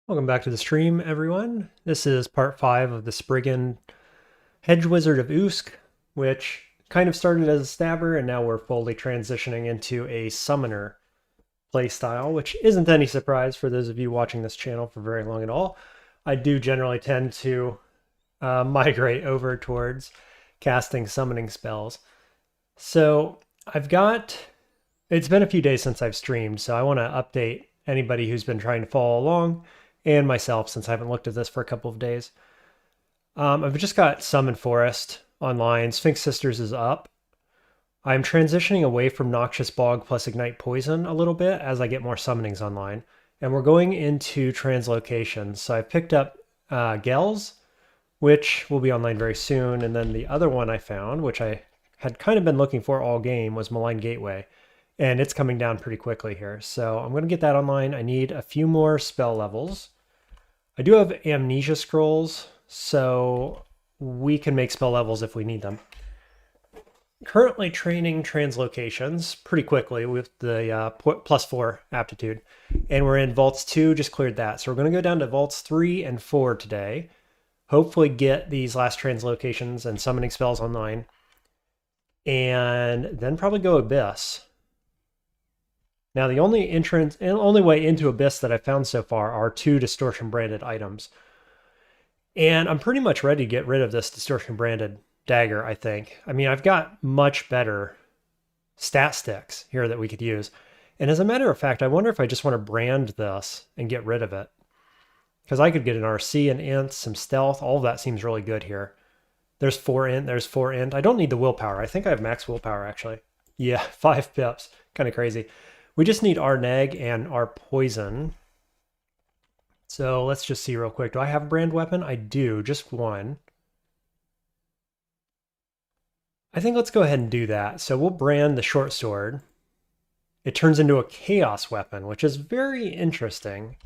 Welcome back to the stream, everyone. This is part 5 of the Spriggan Hedge Wizard of Usk, which kind of started as a stabber, and now we're fully transitioning into a summoner playstyle, which isn't any surprise for those of you watching this channel for very long at all. I do generally tend to migrate over towards casting summoning spells. So it's been a few days since I've streamed, so I want to update anybody who's been trying to follow along, and myself, since I haven't looked at this for a couple of days. I've just got Summon Forest online. Sphinx Sisters is up. I'm transitioning away from Noxious Bog plus Ignite Poison a little bit as I get more summonings online. And we're going into translocations. So I've picked up Gels, which will be online very soon. And then the other one I found, which I had kind of been looking for all game, was Malign Gateway. And it's coming down pretty quickly here. So I'm going to get that online. I need a few more spell levels. I do have Amnesia Scrolls, so we can make spell levels if we need them. Currently training translocations pretty quickly with the +4 aptitude. And we're in Vaults 2, just cleared that. So we're going to go down to Vaults 3 and 4 today. Hopefully get these last translocations and summoning spells online. And then probably go Abyss. Now, the only way into Abyss that I've found so far are 2 distortion branded items. And I'm pretty much ready to get rid of this distortion branded dagger, I think. I mean, I've got much better stat sticks here that we could use. And as a matter of fact, I wonder if I just want to brand this and get rid of it. Because I could get an RC, an int, some stealth. All of that seems really good here. There's 4 int, there's 4 int. I don't need the willpower. I think I have max willpower, actually. Yeah, 5 pips. Kind of crazy. We just need our neg and our poison. So let's just see real quick. Do I have a brand weapon? I do, just one. I think let's go ahead and do that. So we'll brand the short sword. It turns into a chaos weapon, which is very interesting.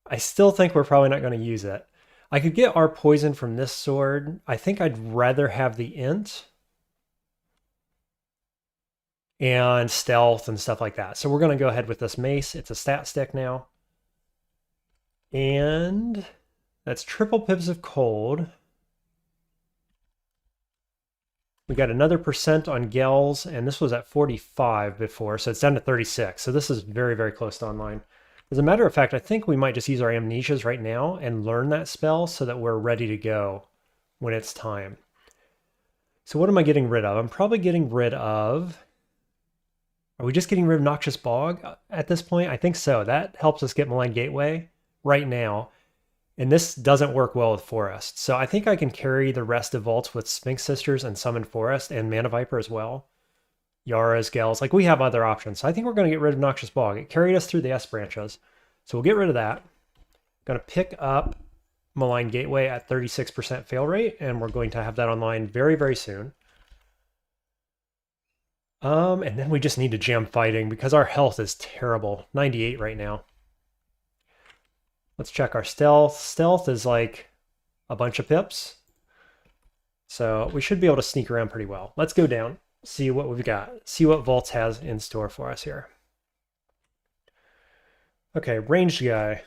I still think we're probably not going to use it. I could get our poison from this sword. I think I'd rather have the int and stealth and stuff like that. So we're going to go ahead with this mace. It's a stat stick now. And that's triple pips of cold. We got another % on Gels, and this was at 45 before, so it's down to 36. So this is very, very close to online. As a matter of fact, I think we might just use our amnesias right now and learn that spell so that we're ready to go when it's time. So what am I getting rid of? I'm probably getting rid of... Are we just getting rid of Noxious Bog at this point? I think so. That helps us get Malign Gateway right now. And this doesn't work well with Forest. So I think I can carry the rest of Vaults with Sphinx Sisters and Summon Forest and Mana Viper as well. Yara's, Gels. Like, we have other options. So I think we're going to get rid of Noxious Bog. It carried us through the S branches. So we'll get rid of that. Going to pick up Malign Gateway at 36% fail rate. And we're going to have that online very, very soon. And then we just need to jam fighting because our health is terrible. 98 right now. Let's check our stealth. Stealth is like a bunch of pips. So we should be able to sneak around pretty well. Let's go down, see what we've got, see what Vaults has in store for us here. Okay, ranged guy.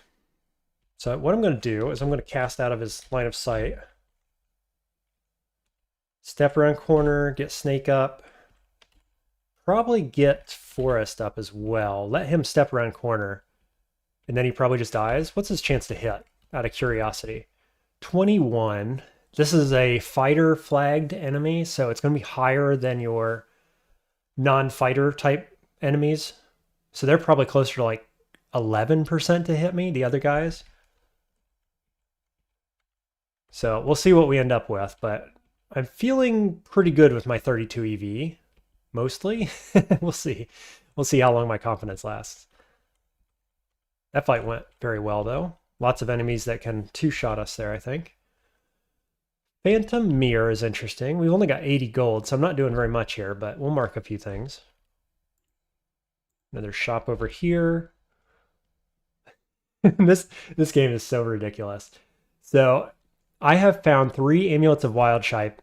So what I'm going to do is I'm going to cast out of his line of sight. Step around corner, get snake up. Probably get Forest up as well. Let him step around corner. And then he probably just dies. What's his chance to hit? Out of curiosity. 21. This is a fighter flagged enemy, so it's going to be higher than your non-fighter type enemies. So they're probably closer to like 11% to hit me, the other guys. So we'll see what we end up with, but I'm feeling pretty good with my 32 EV. Mostly. We'll see. We'll see how long my confidence lasts. That fight went very well, though. Lots of enemies that can two-shot us there, I think. Phantom Mirror is interesting. We've only got 80 gold, so I'm not doing very much here, but we'll mark a few things. Another shop over here. This game is so ridiculous. So I have found 3 amulets of wild shape,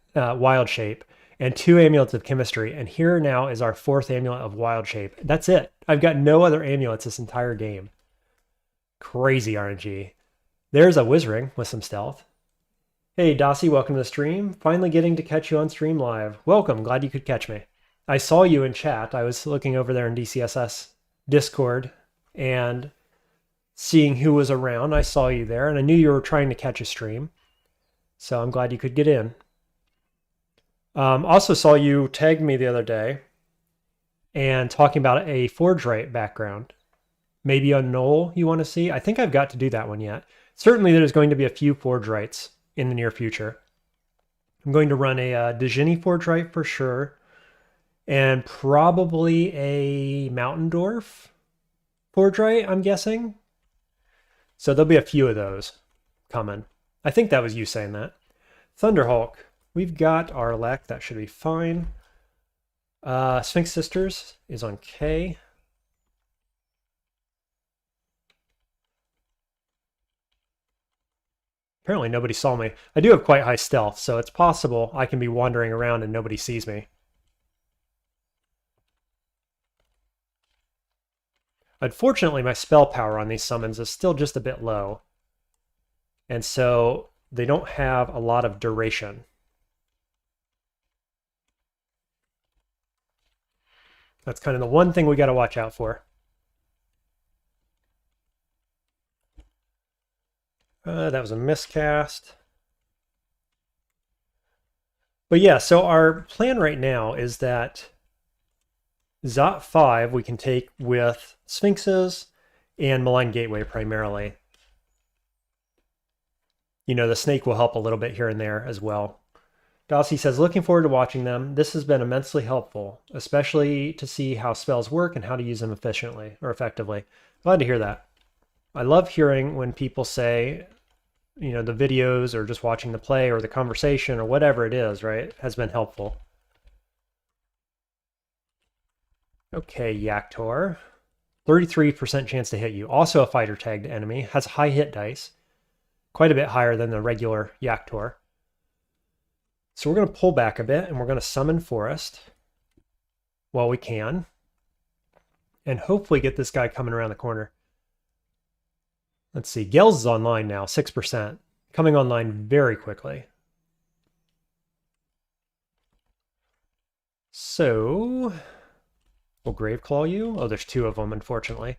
and 2 amulets of chemistry, and here now is our 4th amulet of wild shape. That's it. I've got no other amulets this entire game. Crazy RNG. There's a Wizring with some stealth. Hey, Dossie, welcome to the stream. Finally getting to catch you on stream live. Welcome, glad you could catch me. I saw you in chat. I was looking over there in DCSS Discord and seeing who was around. I saw you there, and I knew you were trying to catch a stream. So I'm glad you could get in. Also saw you tagged me the other day and talking about a Forge Right background. Maybe a Knoll you want to see? I think I've got to do that one yet. Certainly there's going to be a few Forge Rights in the near future. I'm going to run a Djinni Forge Right for sure, and probably a Mountain Dwarf Forge Right, I'm guessing. So there'll be a few of those coming. I think that was you saying that. Thunderhawk, we've got our Lek, that should be fine. Sphinx Sisters is on K. Apparently nobody saw me. I do have quite high stealth, so it's possible I can be wandering around and nobody sees me. Unfortunately, my spell power on these summons is still just a bit low. And so they don't have a lot of duration. That's kind of the one thing we got to watch out for. That was a miscast. But yeah, so our plan right now is that Zot 5 we can take with Sphinxes and Malign Gateway primarily. You know, the snake will help a little bit here and there as well. Dossie says, looking forward to watching them. This has been immensely helpful, especially to see how spells work and how to use them efficiently or effectively. Glad to hear that. I love hearing when people say, you know, the videos or just watching the play or the conversation or whatever it is, right, has been helpful. Okay, Yaktor. 33% chance to hit you. Also a fighter tagged enemy. Has high hit dice. Quite a bit higher than the regular Yaktor. So we're going to pull back a bit and we're going to summon Forest while we can. And hopefully get this guy coming around the corner. Let's see, Gels is online now, 6%. Coming online very quickly. So, we'll Graveclaw you. Oh, there's two of them, unfortunately.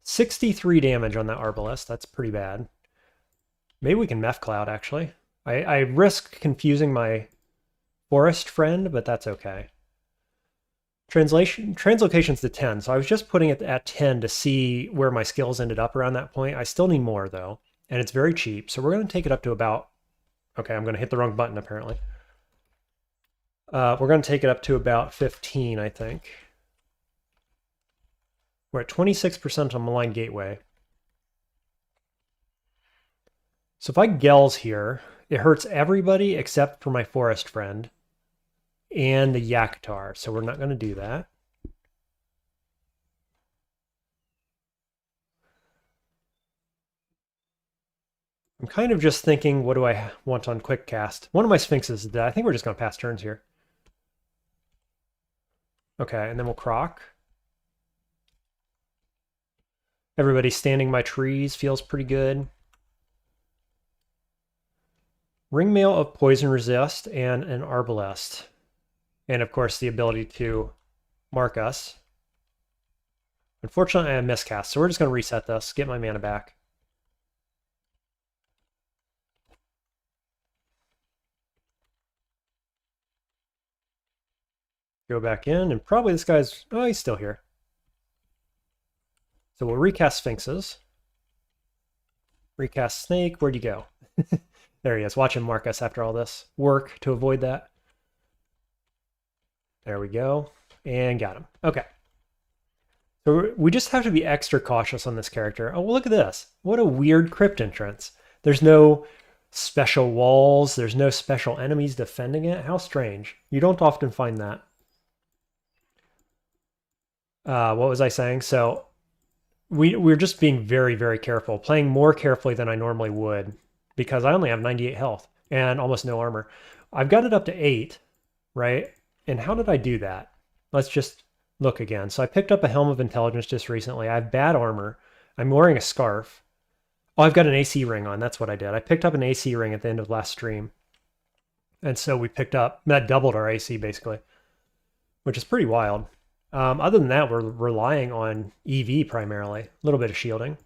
63 damage on that Arbalest. That's pretty bad. Maybe we can Meph Cloud, actually. I risk confusing my Forest friend, but that's okay. Translocation's to 10, so I was just putting it at 10 to see where my skills ended up around that point. I still need more, though, and it's very cheap, so we're going to take it up to about... Okay, I'm going to hit the wrong button, apparently. We're going to take it up to about 15, I think. We're at 26% on Malign Gateway. So if I Gels here, it hurts everybody except for my Forest friend and the Yaktar, so we're not going to do that. I'm kind of just thinking, what do I want on quick cast? One of my Sphinxes is dead. I think we're just going to pass turns here. Okay, and then we'll Croc. Everybody standing by trees feels pretty good. Ringmail of Poison Resist and an Arbalest. And of course the ability to mark us. Unfortunately I miscast, so we're just going to reset this, get my mana back. Go back in, and probably this guy's... Oh, he's still here. So we'll recast Sphinxes. Recast Snake, where'd you go? There he is. Watch him mark us after all this work to avoid that. There we go. And got him. Okay. So we just have to be extra cautious on this character. Oh, well, look at this. What a weird crypt entrance. There's no special walls. There's no special enemies defending it. How strange. You don't often find that. What was I saying? So we're just being very, very careful. Playing more carefully than I normally would. Because I only have 98 health and almost no armor. I've got it up to 8, right? And how did I do that? Let's just look again. So I picked up a Helm of Intelligence just recently. I have bad armor. I'm wearing a scarf. Oh, I've got an AC ring on. That's what I did. I picked up an AC ring at the end of last stream. And so we picked up, that doubled our AC basically, which is pretty wild. Other than that, we're relying on EV primarily, a little bit of shielding.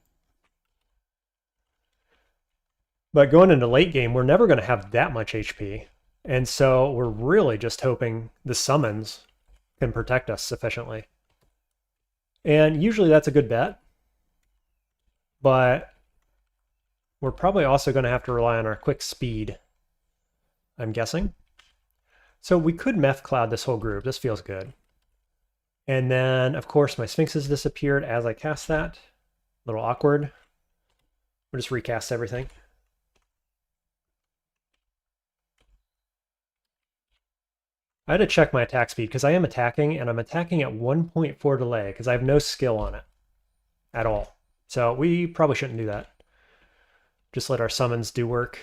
But going into late game, we're never going to have that much HP. And so we're really just hoping the summons can protect us sufficiently. And usually that's a good bet. But we're probably also going to have to rely on our quick speed, I'm guessing. So we could meth cloud this whole group. This feels good. And then, of course, my Sphinx has disappeared as I cast that. A little awkward. We'll just recast everything. I had to check my attack speed because I am attacking, and I'm attacking at 1.4 delay because I have no skill on it at all. So we probably shouldn't do that. Just let our summons do work.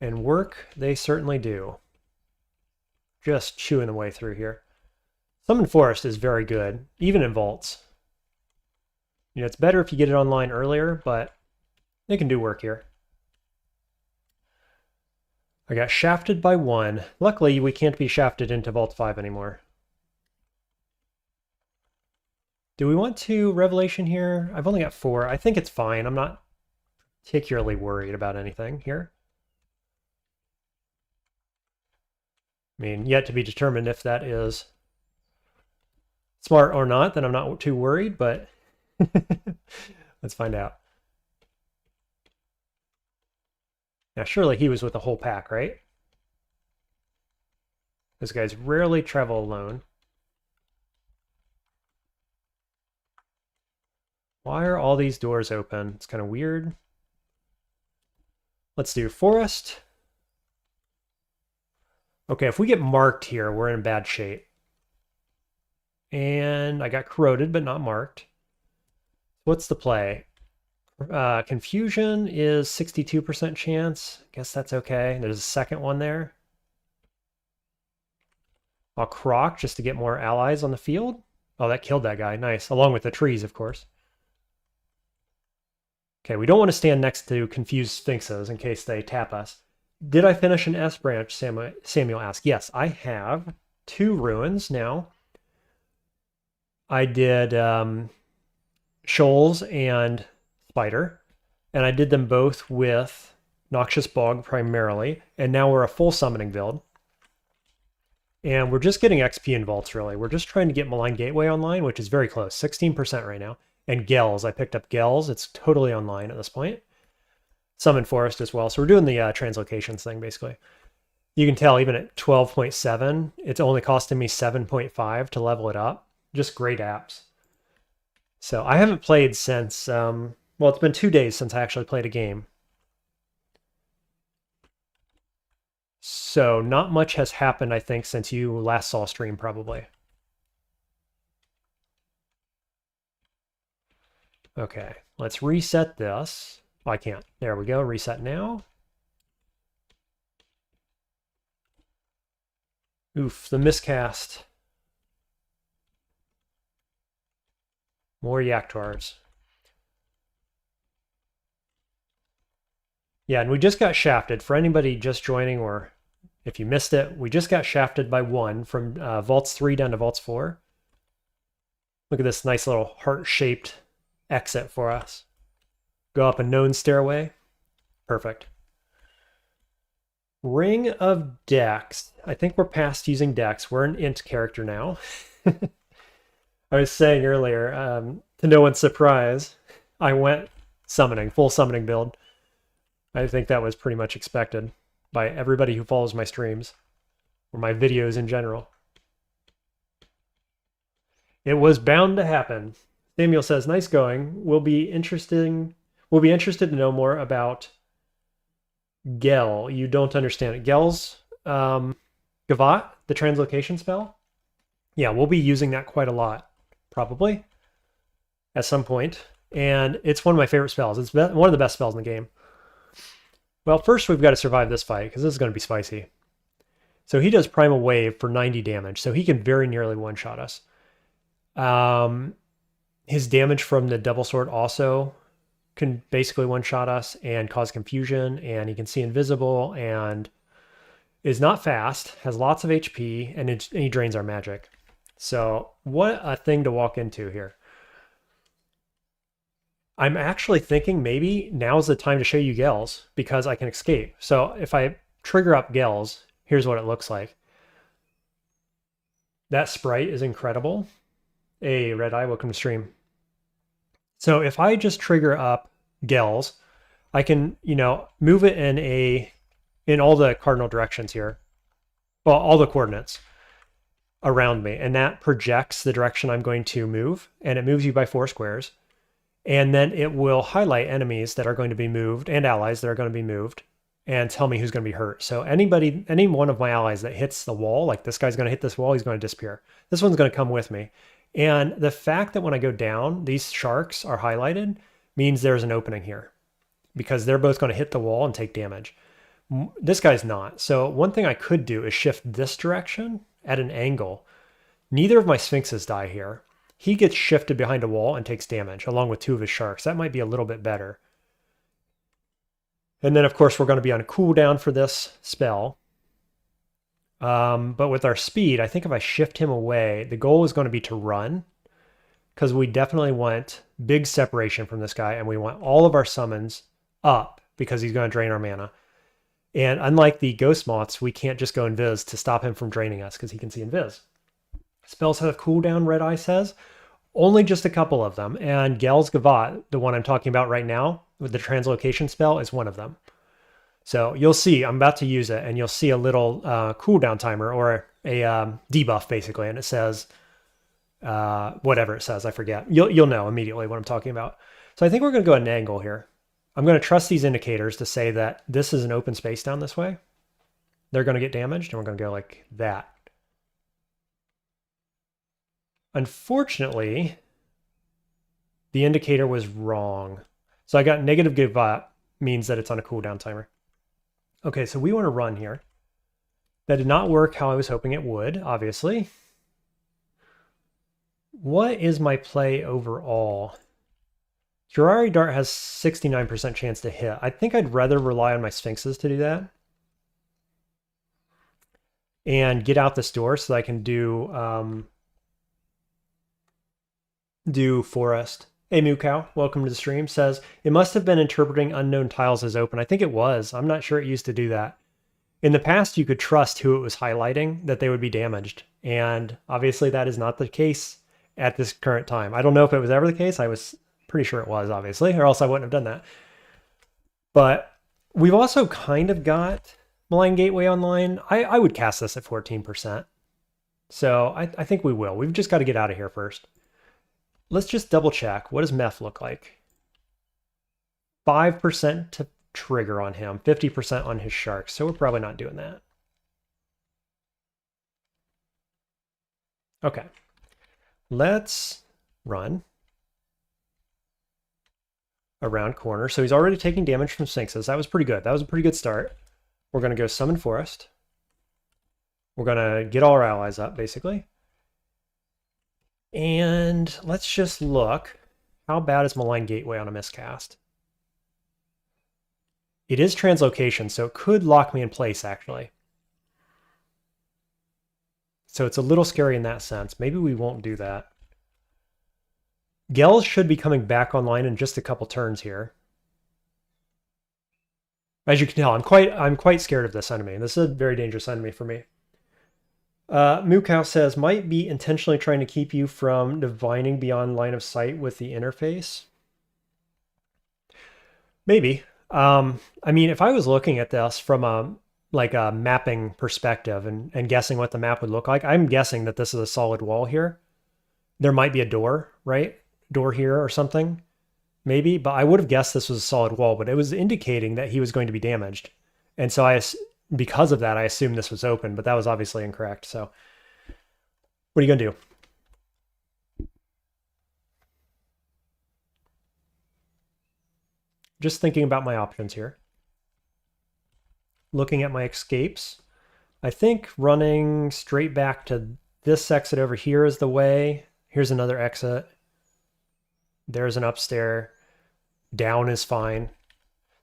And work, they certainly do. Just chewing the way through here. Summon Forest is very good, even in vaults. You know, it's better if you get it online earlier, but they can do work here. I got shafted by 1. Luckily, we can't be shafted into Vault 5 anymore. Do we want to Revelation here? I've only got 4. I think it's fine. I'm not particularly worried about anything here. I mean, yet to be determined if that is smart or not, then I'm not too worried, but let's find out. Now, surely he was with the whole pack, right? Those guys rarely travel alone. Why are all these doors open? It's kind of weird. Let's do Forest. Okay, if we get marked here, we're in bad shape. And I got corroded, but not marked. What's the play? Confusion is 62% chance. Guess that's okay. There's a second one there. I'll croc just to get more allies on the field. Oh, that killed that guy. Nice. Along with the trees, of course. Okay, we don't want to stand next to confused sphinxes in case they tap us. Did I finish an S branch? Samuel asked. Yes, I have 2 ruins now. I did Shoals and Spider, and I did them both with Noxious Bog primarily, and now we're a full summoning build. And we're just getting XP in vaults, really. We're just trying to get Malign Gateway online, which is very close, 16% right now. And Gels, I picked up Gels. It's totally online at this point. Summon Forest as well. So we're doing the translocations thing, basically. You can tell even at 12.7, it's only costing me 7.5 to level it up. Just great apps. So I haven't played since, well, it's been 2 days since I actually played a game. So not much has happened, I think, since you last saw stream, probably. Okay, let's reset this. Oh, I can't. There we go. Reset now. Oof, the miscast. More Yaktars. Yeah, and we just got shafted. For anybody just joining, or if you missed it, we just got shafted by 1 from Vaults 3 down to Vaults 4. Look at this nice little heart-shaped exit for us. Go up a known stairway. Perfect. Ring of Dex. I think we're past using Dex. We're an int character now. I was saying earlier, to no one's surprise, I went summoning, full summoning build. I think that was pretty much expected by everybody who follows my streams, or my videos in general. It was bound to happen. Samuel says, nice going. We'll be interested to know more about Gel. You don't understand it. Gel's Gavat, the translocation spell. Yeah, we'll be using that quite a lot. Probably at some point, and it's one of my favorite spells. It's one of the best spells in the game. Well, first we've got to survive this fight because this is going to be spicy. So he does Primal Wave for 90 damage, so he can very nearly one-shot us. His damage from the Double Sword also can basically one-shot us and cause confusion, and he can see invisible and is not fast, has lots of HP, and he drains our magic. So what a thing to walk into here. I'm actually thinking maybe now's the time to show you Gels because I can escape. So if I trigger up Gels, here's what it looks like. That sprite is incredible. Hey, Red Eye, welcome to stream. So if I just trigger up Gels, I can, move it in all the cardinal directions here. Well, all the coordinates around me, and that projects the direction I'm going to move, and it moves you by 4 squares. And then it will highlight enemies that are going to be moved and allies that are going to be moved and tell me who's going to be hurt. So any one of my allies that hits the wall, like this guy's going to hit this wall, he's going to disappear. This one's going to come with me. And the fact that when I go down, these sharks are highlighted means there's an opening here because they're both going to hit the wall and take damage. This guy's not. So one thing I could do is shift this direction at an angle. Neither of my sphinxes die here. He gets shifted behind a wall and takes damage along with 2 of his sharks. That might be a little bit better. And then, of course, we're going to be on a cooldown for this spell. But with our speed, I think if I shift him away, the goal is going to be to run because we definitely want big separation from this guy, and we want all of our summons up because he's going to drain our mana. And unlike the ghost moths, we can't just go invis to stop him from draining us because he can see invis. Spells have cooldown, Red Eye says. Only just a couple of them. And Gel's Gavat, the one I'm talking about right now, with the translocation spell, is one of them. So you'll see, I'm about to use it, and you'll see a little cooldown timer, or a debuff, basically, and it says, whatever it says, I forget. You'll know immediately what I'm talking about. So I think we're going to go at an angle here. I'm going to trust these indicators to say that this is an open space down this way. They're going to get damaged, and we're going to go like that. Unfortunately, the indicator was wrong. So I got negative Gavat, means that it's on a cooldown timer. Okay, so we want to run here. That did not work how I was hoping it would, obviously. What is my play overall? Curari Dart has 69% chance to hit. I think I'd rather rely on my Sphinxes to do that. And get out this door so that I can do forest. Hey Uskayaw, welcome to the stream. Says, it must have been interpreting unknown tiles as open. I think it was. I'm not sure it used to do that. In the past, you could trust who it was highlighting, that they would be damaged. And obviously that is not the case at this current time. I don't know if it was ever the case. I was pretty sure it was, obviously, or else I wouldn't have done that. But we've also kind of got Malign Gateway online. I would cast this at 14%. So I think we will. We've just got to get out of here first. Let's just double check. What does Meth look like? 5% to trigger on him, 50% on his sharks. So we're probably not doing that. Okay. Let's run around corner. So he's already taking damage from Sphinxes. That was pretty good. That was a pretty good start. We're going to go summon Forest. We're going to get all our allies up, basically. And let's just look. How bad is Malign Gateway on a miscast? It is translocation, so it could lock me in place, actually. So it's a little scary in that sense. Maybe we won't do that. Gels should be coming back online in just a couple turns here. As you can tell, I'm quite scared of this enemy. This is a very dangerous enemy for me. Uskayaw says, might be intentionally trying to keep you from divining beyond line of sight with the interface. Maybe. I mean, if I was looking at this from a mapping perspective and guessing what the map would look like, I'm guessing that this is a solid wall here. There might be a door, right? Door here or something, maybe. But I would have guessed this was a solid wall, but it was indicating that he was going to be damaged. And so because of that, I assumed this was open, but that was obviously incorrect. So what are you going to do? Just thinking about my options here. Looking at my escapes. I think running straight back to this exit over here is the way. Here's another exit. There's an upstairs. Down is fine.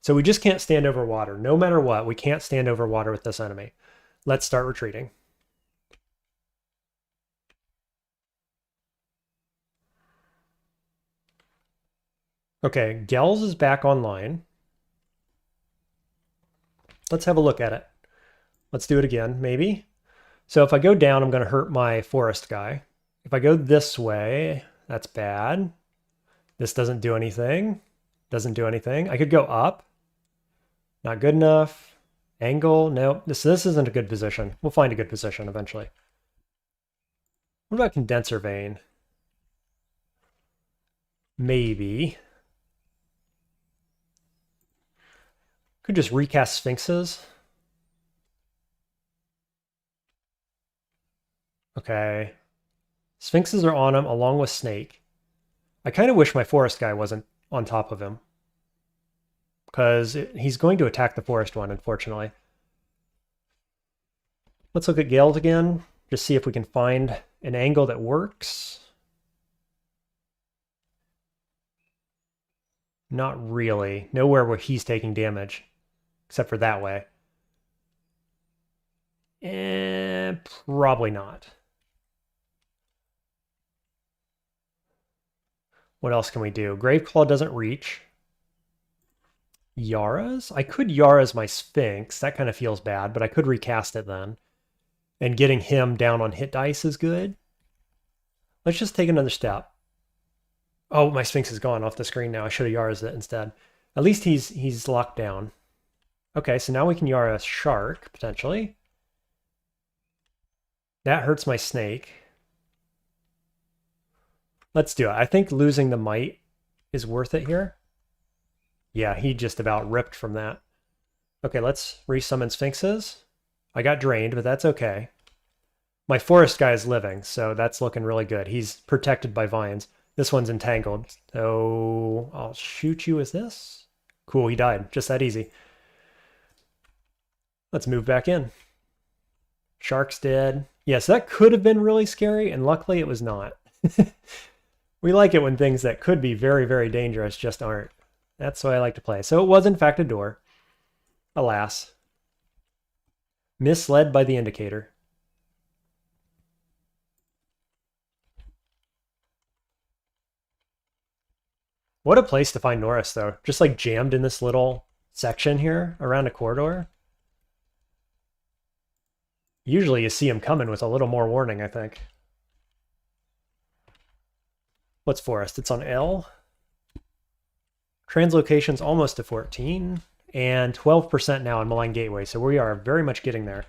So we just can't stand over water. No matter what, we can't stand over water with this enemy. Let's start retreating. Okay, Gels is back online. Let's have a look at it. Let's do it again, maybe. So if I go down, I'm going to hurt my forest guy. If I go this way, that's bad. This doesn't do anything. Doesn't do anything. I could go up. Not good enough. Angle, nope. This isn't a good position. We'll find a good position eventually. What about condenser vein? Maybe. Could just recast sphinxes. Okay. Sphinxes are on him along with snake. I kind of wish my forest guy wasn't on top of him, because he's going to attack the forest one, unfortunately. Let's look at Gales again, just see if we can find an angle that works. Not really. Nowhere where he's taking damage, except for that way. Probably not. What else can we do? Graveclaw doesn't reach. Yara's? I could Yara's my Sphinx. That kind of feels bad, but I could recast it then. And getting him down on hit dice is good. Let's just take another step. Oh, my Sphinx is gone off the screen now. I should have Yara's it instead. At least he's locked down. Okay, so now we can Yara Shark, potentially. That hurts my snake. Let's do it. I think losing the might is worth it here. Yeah, he just about ripped from that. Okay, let's resummon Sphinxes. I got drained, but that's okay. My forest guy is living, so that's looking really good. He's protected by vines. This one's entangled, so I'll shoot you as this. Cool, he died. Just that easy. Let's move back in. Shark's dead. Yes, that could have been really scary, and luckily it was not. We like it when things that could be very, very dangerous just aren't. That's the way I like to play. So it was in fact a door. Alas. Misled by the indicator. What a place to find Norris, though. Just like jammed in this little section here around a corridor. Usually you see him coming with a little more warning, I think. What's forest? It's on L. Translocation's almost to 14. And 12% now on Malign Gateway, so we are very much getting there.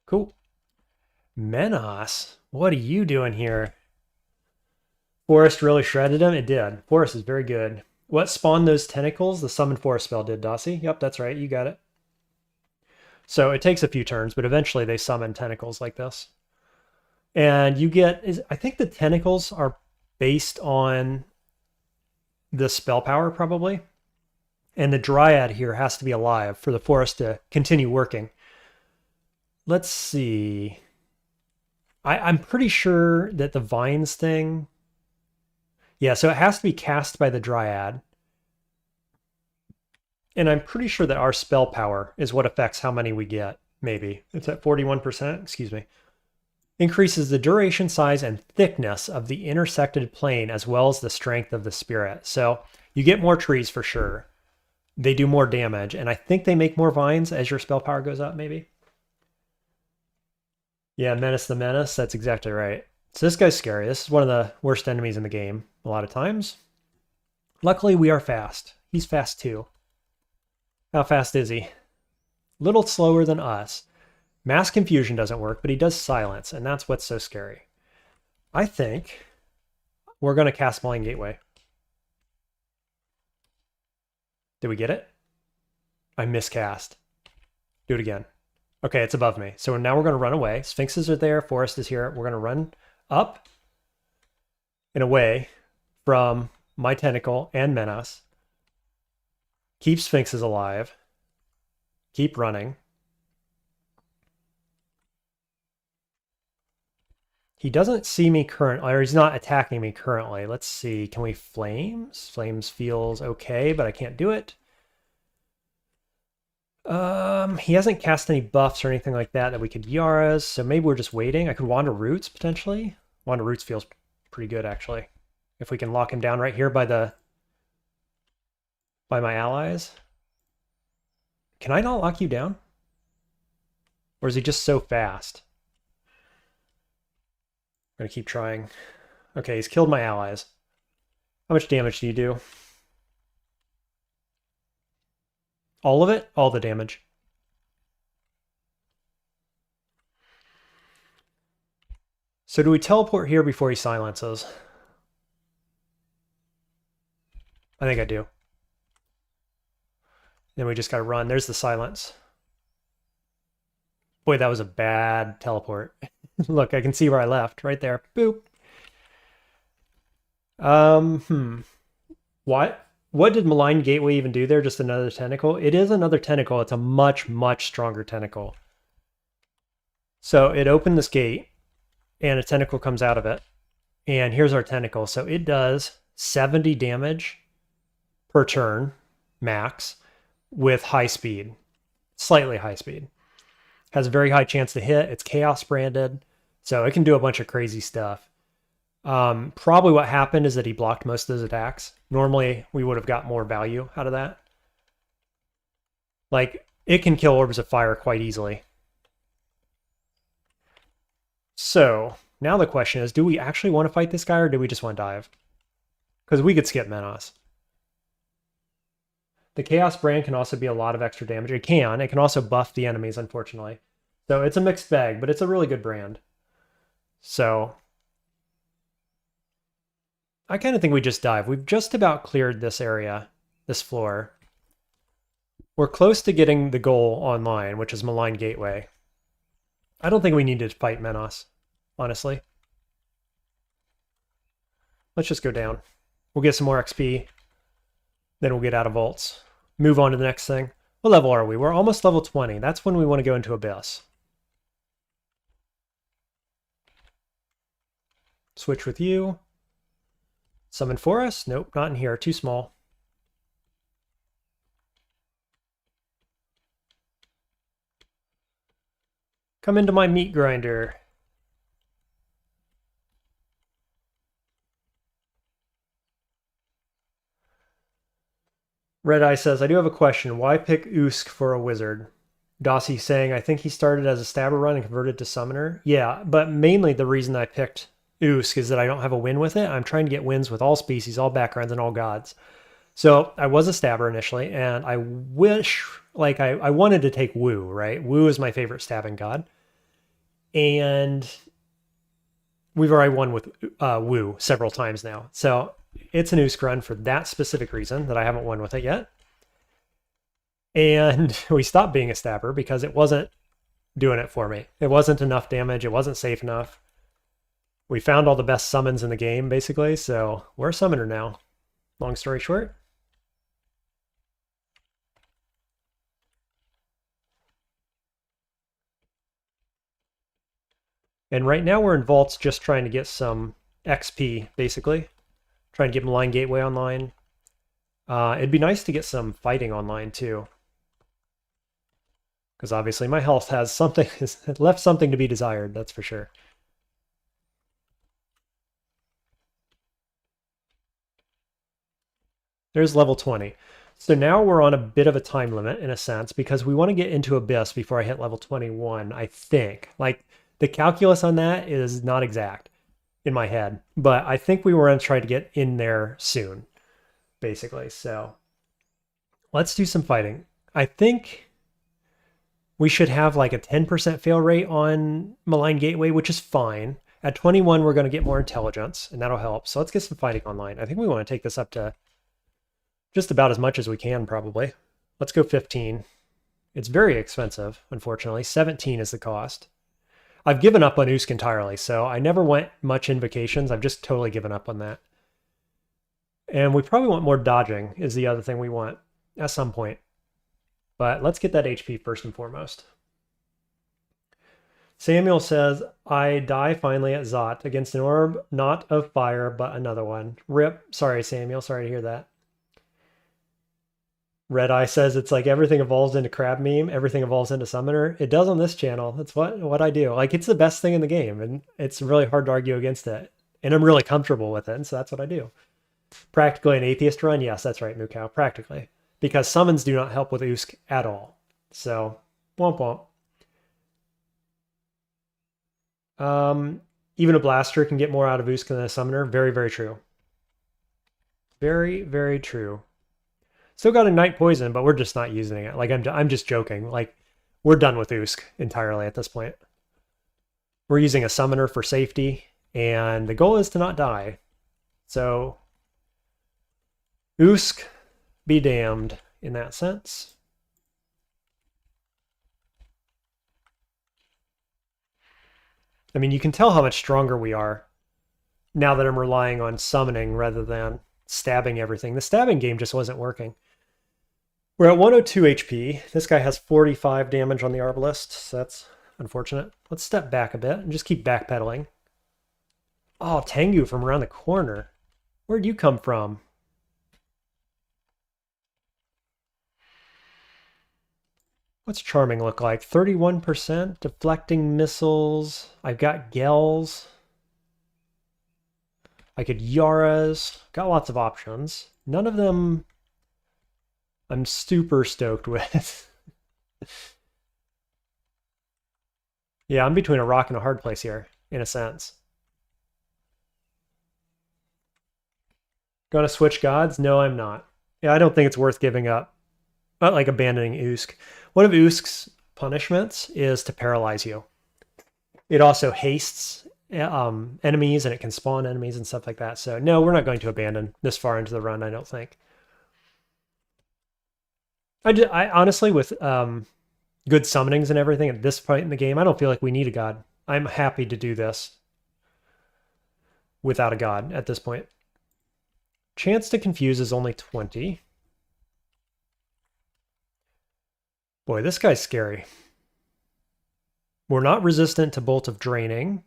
Cool. Menos, what are you doing here? Forest really shredded him? It did. Forest is very good. What spawned those tentacles? The summon forest spell did, Dossie. Yep, that's right. You got it. So it takes a few turns, but eventually they summon tentacles like this. And you get, I think the tentacles are based on the spell power, probably. And the Dryad here has to be alive for the forest to continue working. Let's see. I'm pretty sure that the vines thing... Yeah, so it has to be cast by the Dryad. And I'm pretty sure that our spell power is what affects how many we get, maybe. It's at 41%, excuse me. Increases the duration, size, and thickness of the intersected plane as well as the strength of the spirit. So you get more trees for sure. They do more damage, and I think they make more vines as your spell power goes up, maybe. Yeah, Menace the Menace, that's exactly right. So this guy's scary. This is one of the worst enemies in the game a lot of times. Luckily, we are fast. He's fast too. How fast is he? A little slower than us. Mass Confusion doesn't work, but he does Silence, and that's what's so scary. I think we're going to cast Malign Gateway. Did we get it? I miscast. Do it again. Okay, it's above me. So now we're going to run away. Sphinxes are there. Forest is here. We're going to run up and away from my tentacle and Menace. Keep Sphinxes alive. Keep running. He doesn't see me currently, or he's not attacking me currently. Let's see. Can we flames? Flames feels okay, but I can't do it. He hasn't cast any buffs or anything like that we could Yara's, so maybe we're just waiting. I could Wander Roots, potentially. Wander Roots feels pretty good, actually. If we can lock him down right here by my allies. Can I not lock you down? Or is he just so fast? I'm gonna keep trying. Okay, he's killed my allies. How much damage do you do? All of it? All the damage. So do we teleport here before he silences? I think I do. Then we just gotta run. There's the silence. Boy, that was a bad teleport. Look, I can see where I left. Right there. Boop. What did Malign Gateway even do there? Just another tentacle? It is another tentacle. It's a much, much stronger tentacle. So it opened this gate, and a tentacle comes out of it. And here's our tentacle. So it does 70 damage per turn, max, with high speed. Slightly high speed. Has a very high chance to hit. It's chaos branded, so it can do a bunch of crazy stuff. Probably what happened is that he blocked most of those attacks. Normally, we would have got more value out of that. Like, it can kill orbs of fire quite easily. So, now the question is, do we actually want to fight this guy, or do we just want to dive? Because we could skip Menos. The Chaos Brand can also be a lot of extra damage. It can also buff the enemies, unfortunately. So it's a mixed bag, but it's a really good brand. So I kind of think we just dive. We've just about cleared this area, this floor. We're close to getting the goal online, which is Malign Gateway. I don't think we need to fight Menos, honestly. Let's just go down. We'll get some more XP. Then we'll get out of vaults. Move on to the next thing. What level are we? We're almost level 20. That's when we want to go into Abyss. Switch with you. Summon Forest? Nope, not in here. Too small. Come into my meat grinder. Red Eye says, I do have a question. Why pick Usk for a wizard? Dossie saying, I think he started as a stabber run and converted to summoner. Yeah, but mainly the reason I picked Usk is that I don't have a win with it. I'm trying to get wins with all species, all backgrounds, and all gods. So I was a stabber initially, and I wish, like, I wanted to take Wu, right? Wu is my favorite stabbing god. And we've already won with Wu several times now. So it's an Usk run for that specific reason that I haven't won with it yet. And we stopped being a stabber because it wasn't doing it for me. It wasn't enough damage. It wasn't safe enough. We found all the best summons in the game, basically, so we're a summoner now. Long story short. And right now we're in vaults just trying to get some XP, basically. Trying to get Malign Gateway online. It'd be nice to get some fighting online, too. Because obviously my health has something, left something to be desired, that's for sure. There's level 20. So now we're on a bit of a time limit, in a sense, because we want to get into Abyss before I hit level 21, I think. Like, the calculus on that is not exact in my head, but I think we were going to try to get in there soon, basically. So let's do some fighting. I think we should have like a 10% fail rate on Malign Gateway, which is fine. At 21, we're going to get more intelligence, and that'll help. So let's get some fighting online. I think we want to take this up to just about as much as we can, probably. Let's go 15. It's very expensive, unfortunately. 17 is the cost. I've given up on Usk entirely, so I never went much invocations. I've just totally given up on that. And we probably want more dodging is the other thing we want at some point. But let's get that HP first and foremost. Samuel says, I die finally at Zot against an orb, not of fire, but another one. Rip. Sorry, Samuel. Sorry to hear that. Red Eye says it's like everything evolves into crab meme, everything evolves into summoner. It does on this channel. That's what I do. Like, it's the best thing in the game, and it's really hard to argue against it. And I'm really comfortable with it, and so that's what I do. Practically an atheist run? Yes, that's right, Mukow. Practically. Because summons do not help with Usk at all. So, womp womp. Even a blaster can get more out of Usk than a summoner. Very, very true. Very, very true. Still got Ignite Poison, but we're just not using it. Like, I'm just joking. Like, we're done with Usk entirely at this point. We're using a summoner for safety, and the goal is to not die. So, Usk be damned in that sense. I mean, you can tell how much stronger we are now that I'm relying on summoning rather than stabbing everything. The stabbing game just wasn't working. We're at 102 HP. This guy has 45 damage on the Arbalist, so that's unfortunate. Let's step back a bit and just keep backpedaling. Oh, Tengu from around the corner. Where'd you come from? What's Charming look like? 31%, deflecting missiles. I've got Gels. I could Yaras. Got lots of options. None of them I'm super stoked with. Yeah, I'm between a rock and a hard place here, in a sense. Gonna switch gods? No, I'm not. Yeah, I don't think it's worth giving up. Not like abandoning Usk. One of Usk's punishments is to paralyze you. It also hastes enemies, and it can spawn enemies and stuff like that. So no, we're not going to abandon this far into the run, I don't think. I honestly, with good summonings and everything at this point in the game, I don't feel like we need a god. I'm happy to do this without a god at this point. Chance to confuse is only 20. Boy, this guy's scary. We're not resistant to Bolt of Draining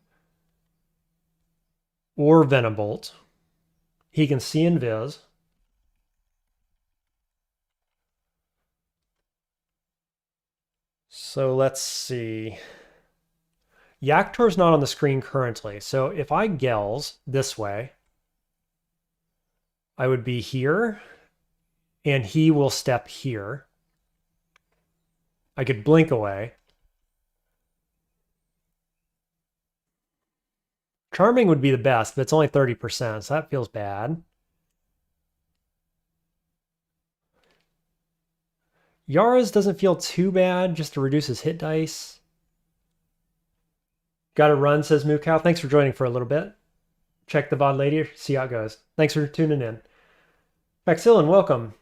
or Venobolt. He can see invis. So let's see. Yaktor's not on the screen currently. So if I Gels this way, I would be here, and he will step here. I could blink away. Charming would be the best, but it's only 30%, so that feels bad. Yara's doesn't feel too bad, just to reduce his hit dice. Gotta run, says Mukow. Thanks for joining for a little bit. Check the VOD later, see how it goes. Thanks for tuning in. Faxilin, welcome.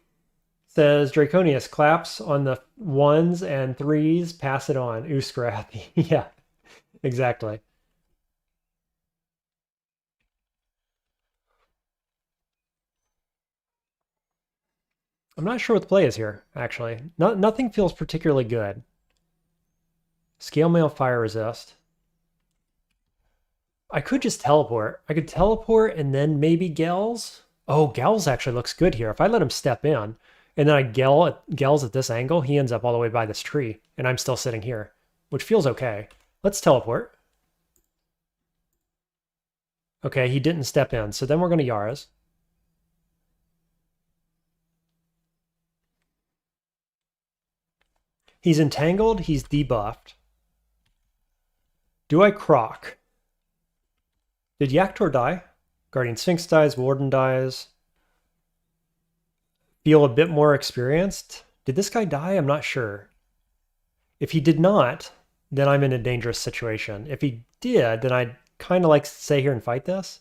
Says Draconius, claps on the 1s and 3s, pass it on. Ooh, scrappy. Yeah, exactly. I'm not sure what the play is here, actually. Nothing feels particularly good. Scale mail, fire resist. I could just teleport. I could teleport and then maybe Gels. Oh, Gels actually looks good here. If I let him step in, and then I Gels at this angle, he ends up all the way by this tree, and I'm still sitting here, which feels okay. Let's teleport. Okay, he didn't step in, so then we're going to Yaras. He's entangled, he's debuffed. Do I Croc? Did Yaktor die? Guardian Sphinx dies, Warden dies. Feel a bit more experienced. Did this guy die? I'm not sure. If he did not, then I'm in a dangerous situation. If he did, then I'd kind of like to stay here and fight this.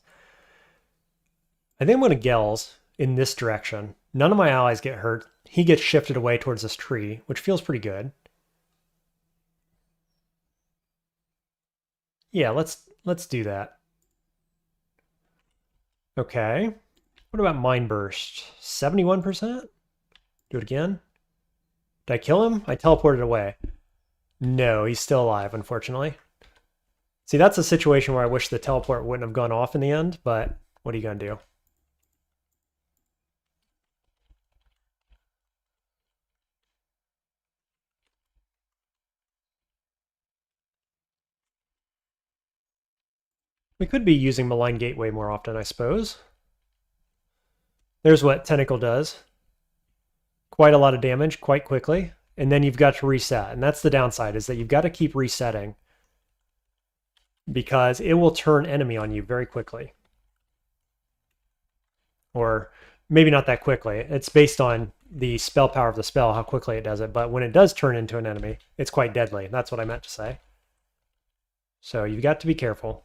I think I'm going to Gels in this direction. None of my allies get hurt. He gets shifted away towards this tree, which feels pretty good. Yeah, let's do that. Okay. What about Mind Burst? 71%? Do it again. Did I kill him? I teleported away. No, he's still alive, unfortunately. See, that's a situation where I wish the teleport wouldn't have gone off in the end, but what are you going to do? We could be using Malign Gateway more often, I suppose. There's what Tentacle does. Quite a lot of damage quite quickly, and then you've got to reset. And that's the downside, is that you've got to keep resetting because it will turn enemy on you very quickly. Or maybe not that quickly. It's based on the spell power of the spell, how quickly it does it. But when it does turn into an enemy, it's quite deadly. That's what I meant to say. So you've got to be careful.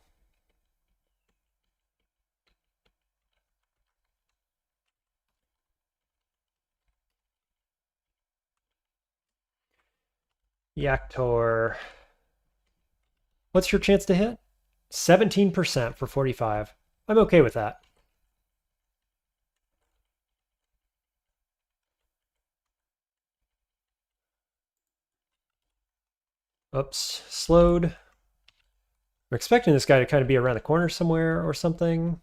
Yaktor. What's your chance to hit? 17% for 45. I'm okay with that. Oops, slowed. I'm expecting this guy to kind of be around the corner somewhere or something.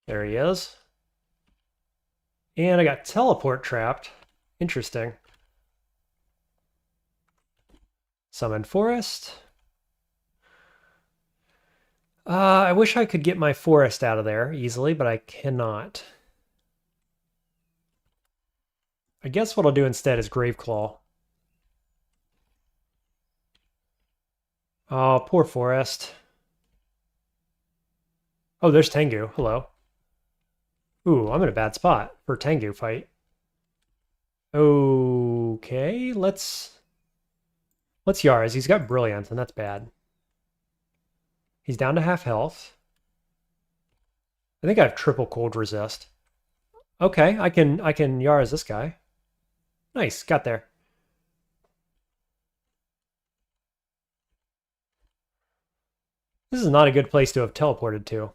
There he is. And I got teleport trapped. Interesting. Summon Forest. I wish I could get my Forest out of there easily, but I cannot. I guess what I'll do instead is Graveclaw. Oh, poor Forest. Oh, there's Tengu. Hello. Ooh, I'm in a bad spot for Tengu fight. Okay, let's Yara's. He's got Brilliance, and that's bad. He's down to half health. I think I have triple cold resist. Okay, I can Yara's this guy. Nice, got there. This is not a good place to have teleported to.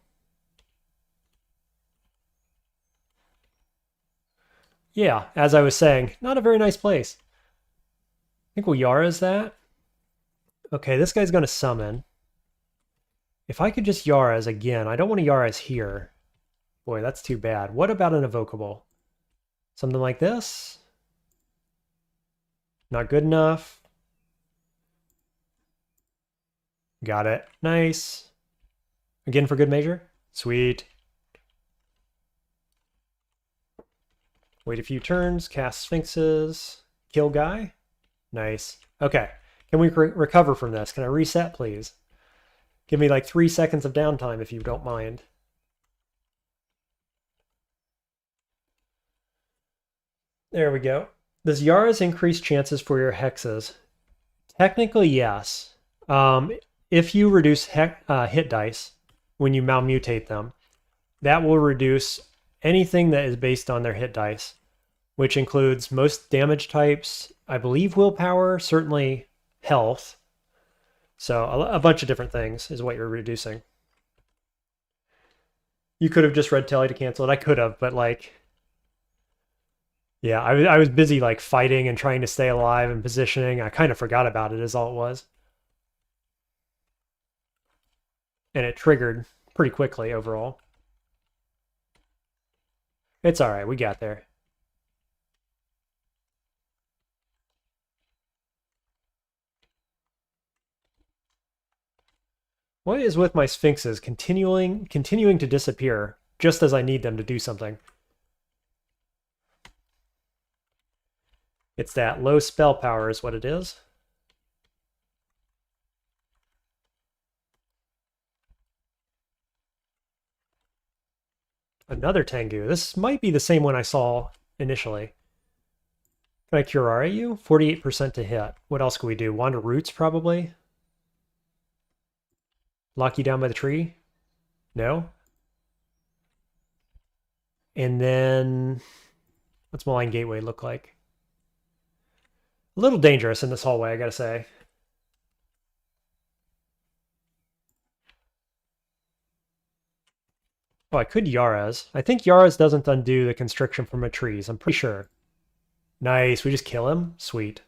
Yeah, as I was saying, not a very nice place. I think we'll Yara's that. Okay, this guy's going to summon. If I could just Yara's again, I don't want to Yara's here. Boy, that's too bad. What about an Evocable? Something like this? Not good enough. Got it. Nice. Again for good measure? Sweet. Wait a few turns, cast Sphinxes, kill guy. Nice. Okay. Can we recover from this? Can I reset, please? Give me like 3 seconds of downtime if you don't mind. There we go. Does Yara's increase chances for your hexes? Technically, yes. If you reduce hit dice when you malmutate them, that will reduce anything that is based on their hit dice, which includes most damage types, I believe willpower, certainly health. So a bunch of different things is what you're reducing. You could have just read Telly to cancel it. I could have, but like, yeah, I was busy like fighting and trying to stay alive and positioning. I kind of forgot about it is all it was. And it triggered pretty quickly overall. It's all right. We got there. What is with my Sphinxes continuing to disappear just as I need them to do something? It's that low spell power is what it is. Another Tengu. This might be the same one I saw initially. Can I Curare you? 48% to hit. What else can we do? Wander Roots, probably? Lock you down by the tree? No? And then... what's Malign Gateway look like? A little dangerous in this hallway, I gotta say. Oh, I could Yara's. I think Yara's doesn't undo the constriction from a trees. I'm pretty sure. Nice. We just kill him? Sweet.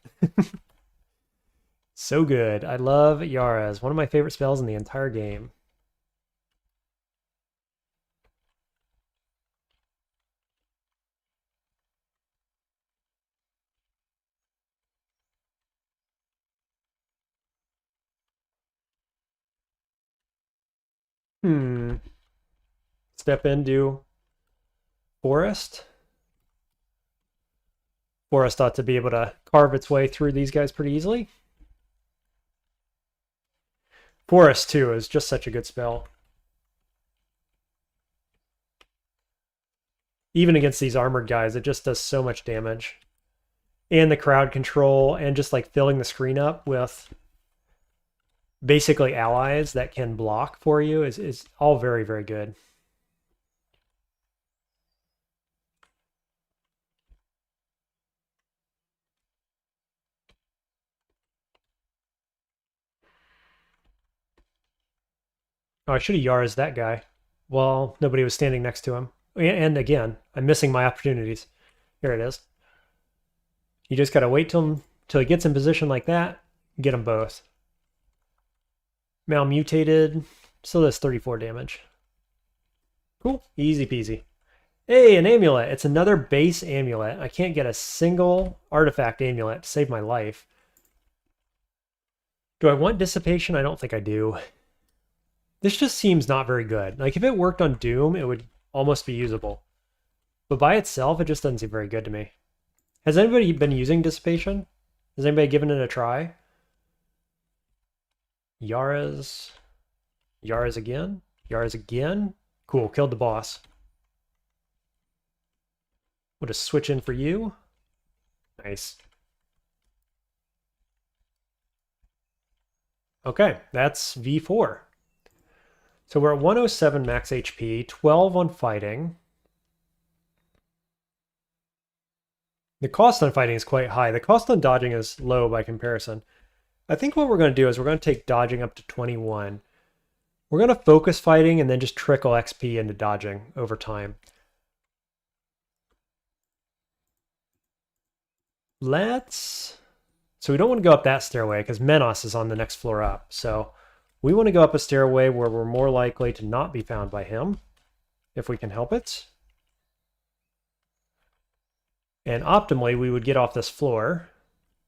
So good. I love Yara's. One of my favorite spells in the entire game. Step into Forest. Forest ought to be able to carve its way through these guys pretty easily. Forest, too, is just such a good spell. Even against these armored guys, it just does so much damage. And the crowd control, and just like filling the screen up with basically allies that can block for you is all very, very good. Oh, I should have Yara's that guy. Well, nobody was standing next to him. And again, I'm missing my opportunities. Here it is. You just gotta wait till he gets in position like that. Get them both. Malmutated. Still does 34 damage. Cool. Easy peasy. Hey, an amulet. It's another base amulet. I can't get a single artifact amulet to save my life. Do I want dissipation? I don't think I do. This just seems not very good. Like, if it worked on Doom, it would almost be usable. But by itself, it just doesn't seem very good to me. Has anybody been using dissipation? Has anybody given it a try? Yara's. Yara's again? Yara's again? Cool, killed the boss. We'll just switch in for you. Nice. Okay, that's V4. So we're at 107 max HP, 12 on fighting. The cost on fighting is quite high. The cost on dodging is low by comparison. I think what we're going to do is we're going to take dodging up to 21. We're going to focus fighting and then just trickle XP into dodging over time. So we don't want to go up that stairway because Menos is on the next floor up. So we want to go up a stairway where we're more likely to not be found by him, if we can help it. And optimally, we would get off this floor.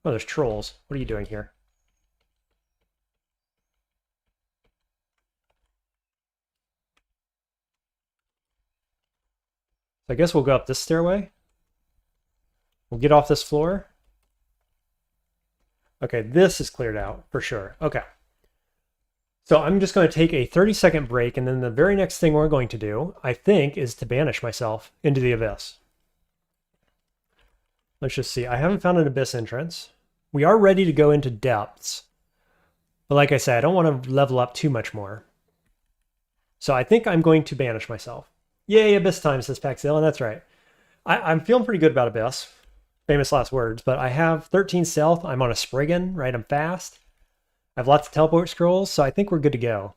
Oh, there's trolls. What are you doing here? So I guess we'll go up this stairway. We'll get off this floor. Okay, this is cleared out for sure. Okay. So I'm just going to take a 30-second break, and then the very next thing we're going to do, I think, is to banish myself into the abyss. Let's just see. I haven't found an abyss entrance. We are ready to go into depths. But like I said, I don't want to level up too much more. So I think I'm going to banish myself. Yay, abyss time, says Paxil, and that's right. I'm feeling pretty good about abyss. Famous last words, but I have 13 stealth. I'm on a Spriggan, right? I'm fast. I have lots of teleport scrolls, so I think we're good to go.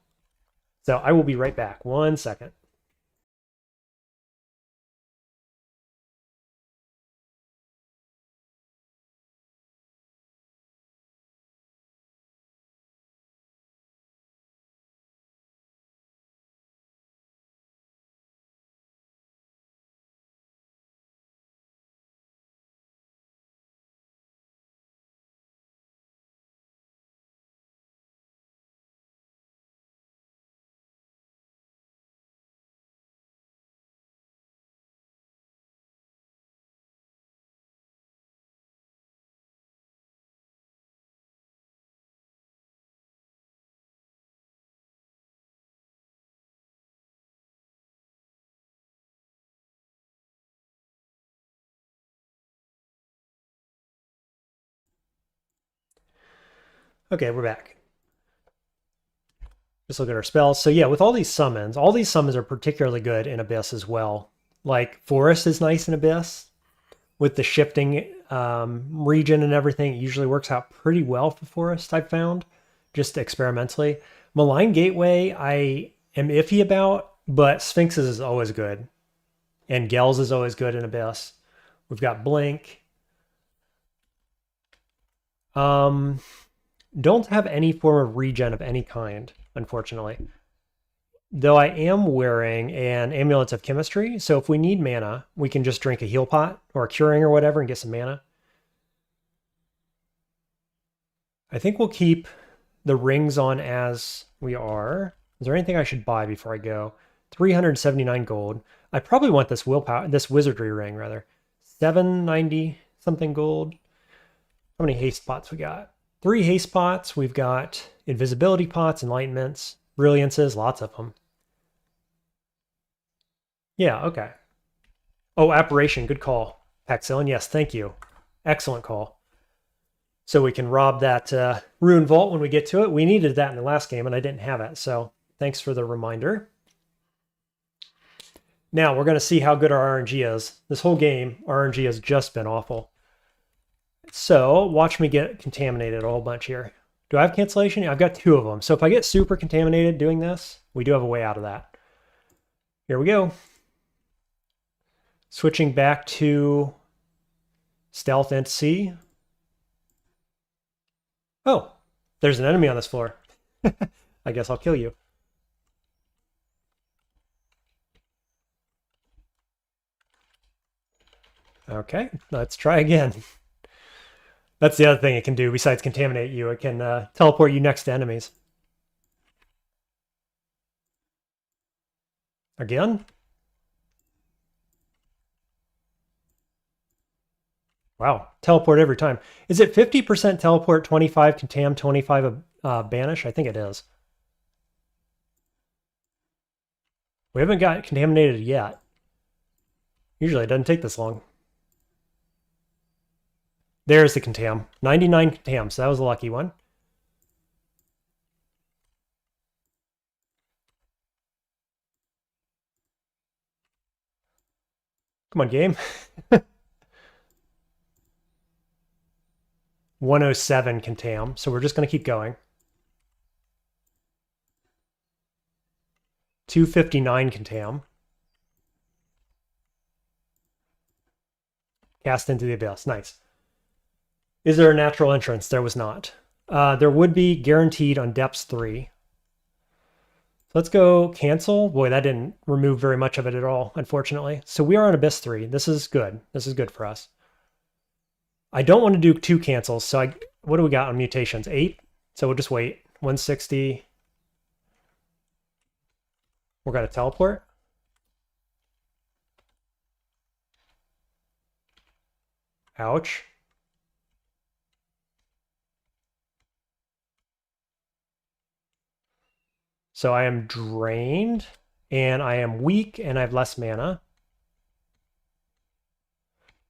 So I will be right back. 1 second. Okay, we're back. Just look at our spells. So yeah, with all these summons are particularly good in Abyss as well. Like Forest is nice in Abyss. With the shifting region and everything, it usually works out pretty well for Forest, I've found, just experimentally. Malign Gateway, I am iffy about, but Sphinx's is always good. And Gels is always good in Abyss. We've got Blink. don't have any form of regen of any kind, unfortunately. Though I am wearing an Amulet of Chemistry, so if we need mana, we can just drink a heal pot or a curing or whatever and get some mana. I think we'll keep the rings on as we are. Is there anything I should buy before I go? 379 gold. I probably want this willpower, this wizardry ring rather. 790 something gold. How many haste pots we got? 3 haste pots. We've got invisibility pots, enlightenments, brilliances, lots of them. Yeah, okay. Oh, apparition, good call. Paxillion, yes, thank you. Excellent call. So we can rob that rune vault when we get to it. We needed that in the last game, and I didn't have it, so thanks for the reminder. Now, we're going to see how good our RNG is. This whole game, RNG has just been awful. So, watch me get contaminated a whole bunch here. Do I have cancellation? I've got 2 of them. So if I get super contaminated doing this, we do have a way out of that. Here we go. Switching back to stealth and C. Oh, there's an enemy on this floor. I guess I'll kill you. Okay, let's try again. That's the other thing it can do besides contaminate you. It can teleport you next to enemies. Again? Wow, teleport every time. Is it 50% teleport, 25 contam, 25 banish? I think it is. We haven't got contaminated yet. Usually it doesn't take this long. There's the contam. 99 contam, so that was a lucky one. Come on, game. 107 contam, so we're just going to keep going. 259 contam. Cast into the abyss. Nice. Is there a natural entrance? There was not. There would be guaranteed on depths 3. So let's go cancel. Boy, that didn't remove very much of it at all, unfortunately. So we are on abyss 3. This is good. This is good for us. I don't want to do 2 cancels, so what do we got on mutations? 8? So we'll just wait. 160. We're going to teleport. Ouch. So I am drained, and I am weak, and I have less mana.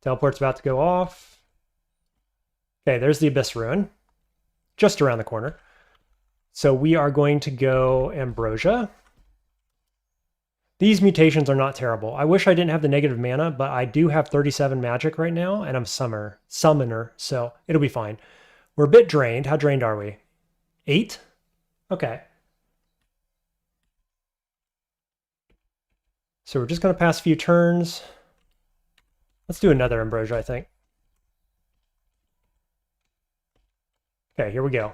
Teleport's about to go off. Okay, there's the Abyss Ruin, just around the corner. So we are going to go Ambrosia. These mutations are not terrible. I wish I didn't have the negative mana, but I do have 37 magic right now, and I'm summoner, so it'll be fine. We're a bit drained. How drained are we? 8? Okay. So we're just going to pass a few turns. Let's do another Ambrosia, I think. Okay, here we go.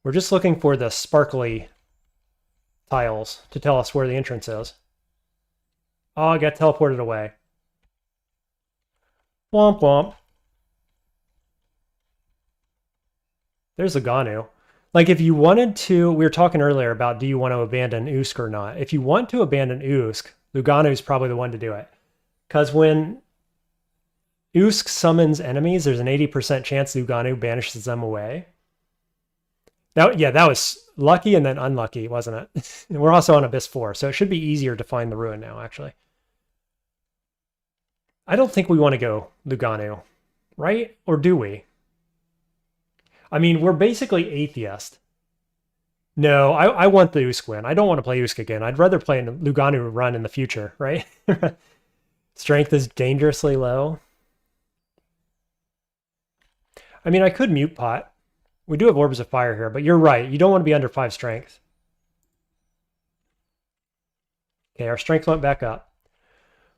We're just looking for the sparkly tiles to tell us where the entrance is. Oh, I got teleported away. Womp womp. There's a Ganu. Like if you wanted to, we were talking earlier about do you want to abandon Usk or not. If you want to abandon Usk, Luganu is probably the one to do it. Because when Usk summons enemies, there's an 80% chance Luganu banishes them away. Yeah, that was lucky and then unlucky, wasn't it? And we're also on Abyss 4, so it should be easier to find the ruin now, actually. I don't think we want to go Luganu, right? Or do we? I mean, we're basically atheist. No, I want the Usk win. I don't want to play Usk again. I'd rather play a Luganu run in the future, right? Strength is dangerously low. I mean, I could mute pot. We do have Orbs of Fire here, but you're right. You don't want to be under 5 strength. Okay, our strength went back up.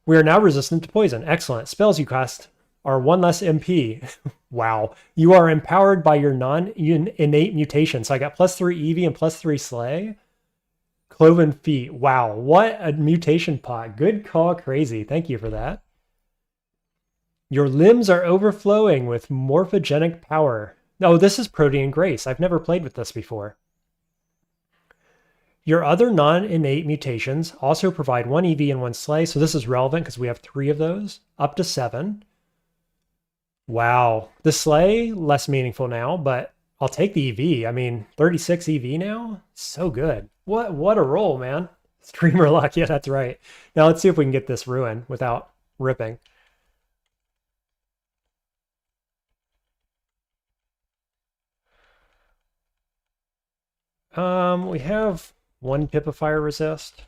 We are now resistant to poison. Excellent. Spells you cast are 1 less MP. Wow. You are empowered by your non-innate mutation. So I got +3 EV and +3 Slay. Cloven feet. Wow. What a mutation pot. Good call, crazy. Thank you for that. Your limbs are overflowing with morphogenic power. Oh, this is Protean Grace. I've never played with this before. Your other non-innate mutations also provide 1 EV and 1 Slay. So this is relevant because we have 3 of those. Up to 7. Wow. The Slay, less meaningful now, but I'll take the EV. I mean, 36 EV now? So good. What a roll, man. Streamer luck. Yeah, that's right. Now let's see if we can get this ruin without ripping. We have 1 pip of fire resist.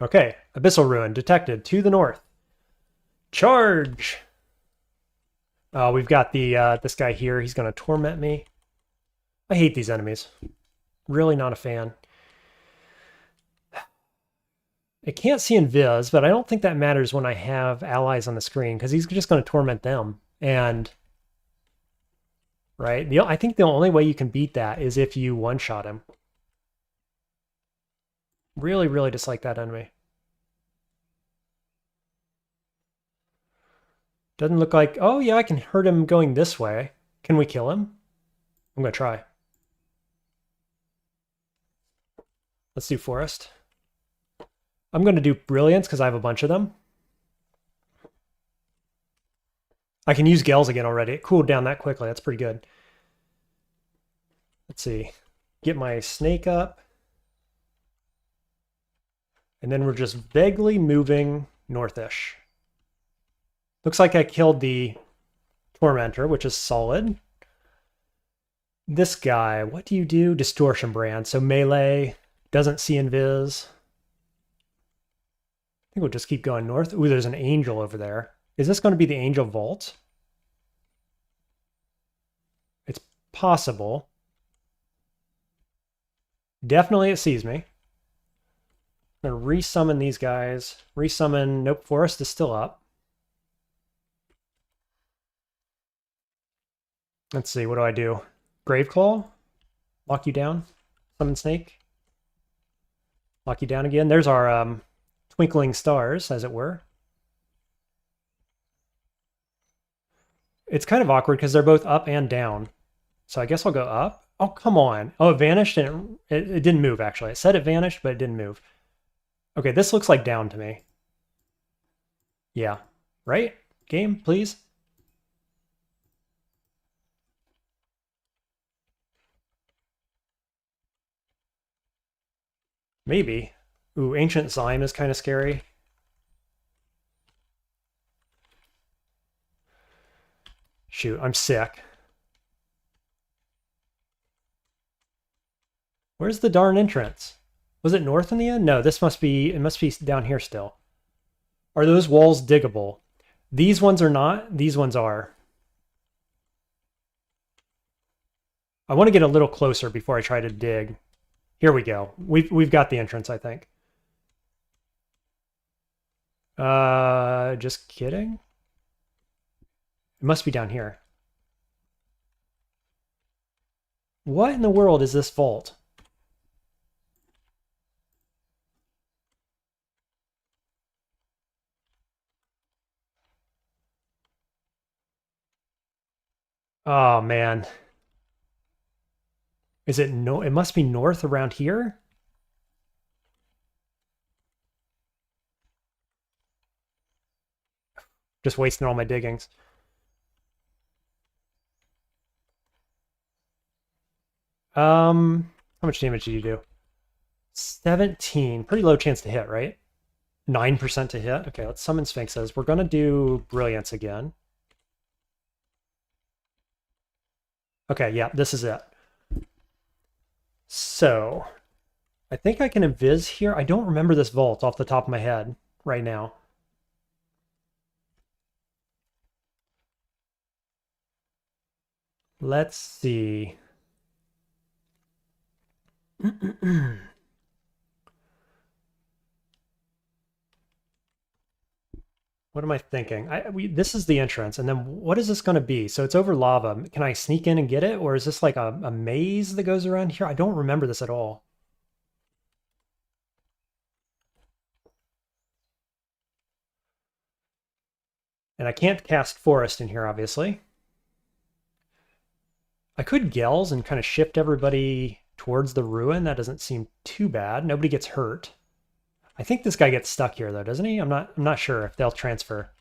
Okay, Abyssal Ruin detected to the north. Charge! We've got the this guy here. He's going to torment me. I hate these enemies. Really not a fan. It can't see invis, but I don't think that matters when I have allies on the screen because he's just going to torment them. And right, I think the only way you can beat that is if you one-shot him. Really, really dislike that enemy. Doesn't look like... Oh, yeah, I can hurt him going this way. Can we kill him? I'm going to try. Let's do Forest. I'm going to do Brilliance because I have a bunch of them. I can use Gales again already. It cooled down that quickly. That's pretty good. Let's see. Get my snake up. And then we're just vaguely moving northish. Looks like I killed the Tormentor, which is solid. This guy, what do you do? Distortion Brand. So melee, doesn't see invis. I think we'll just keep going north. Ooh, there's an angel over there. Is this going to be the angel vault? It's possible. Definitely it sees me. I'm going to resummon these guys. Resummon. Nope, Forest is still up. Let's see, what do I do? Graveclaw? Lock you down? Summon Snake? Lock you down again? There's our twinkling stars, as it were. It's kind of awkward because they're both up and down. So I guess I'll go up. Oh, come on. Oh, it vanished and it didn't move, actually. It said it vanished, but it didn't move. Okay, this looks like down to me. Yeah. Right? Game, please? Maybe. Ooh, Ancient Zyme is kind of scary. Shoot, I'm sick. Where's the darn entrance? Was it north in the end? No, this must be, it must be down here still. Are those walls diggable? These ones are not, these ones are. I want to get a little closer before I try to dig. Here we go. We've got the entrance, I think. Just kidding. It must be down here. What in the world is this vault? Oh, man. Is it no? It must be north around here? Just wasting all my diggings. How much damage did you do? 17. Pretty low chance to hit, right? 9% to hit. Okay, let's summon Sphinxes. We're going to do Brilliance again. Okay, yeah, this is it. So, I think I can invis here. I don't remember this vault off the top of my head right now. Let's see. What am I thinking? This is the entrance, and then what is this going to be? So it's over lava. Can I sneak in and get it, or is this like a maze that goes around here? I don't remember this at all. And I can't cast Forest in here, obviously. I could Gels and kind of shift everybody towards the ruin. That doesn't seem too bad. Nobody gets hurt. I think this guy gets stuck here, though, doesn't he? I'm not sure if they'll transfer.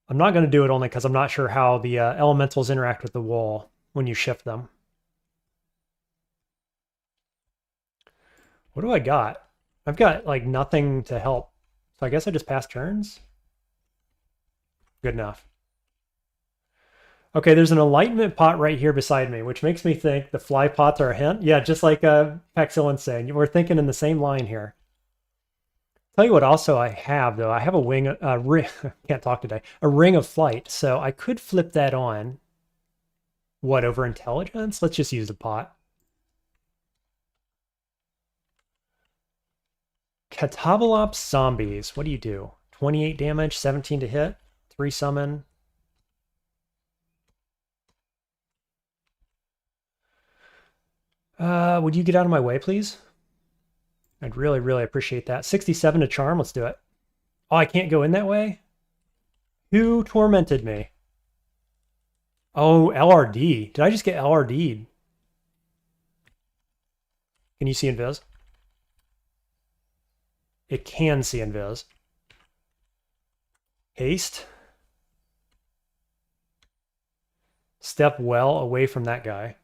I'm not going to do it only because I'm not sure how the elementals interact with the wall when you shift them. What do I got? I've got, like, nothing to help. So I guess I just pass turns? Good enough. Okay, there's an enlightenment pot right here beside me, which makes me think the fly pots are a hint. Yeah, just like Paxillin's saying. We're thinking in the same line here. Tell you what also I have, though. I have a ring, can't talk today, a ring of flight. So I could flip that on. What, over intelligence? Let's just use the pot. Catabalops zombies. What do you do? 28 damage, 17 to hit, 3 summon. Would you get out of my way, please? I'd really, really appreciate that. 67 to charm. Let's do it. Oh, I can't go in that way? Who tormented me? Oh, LRD. Did I just get LRD'd? Can you see invis? It can see invis. Haste. Step well away from that guy.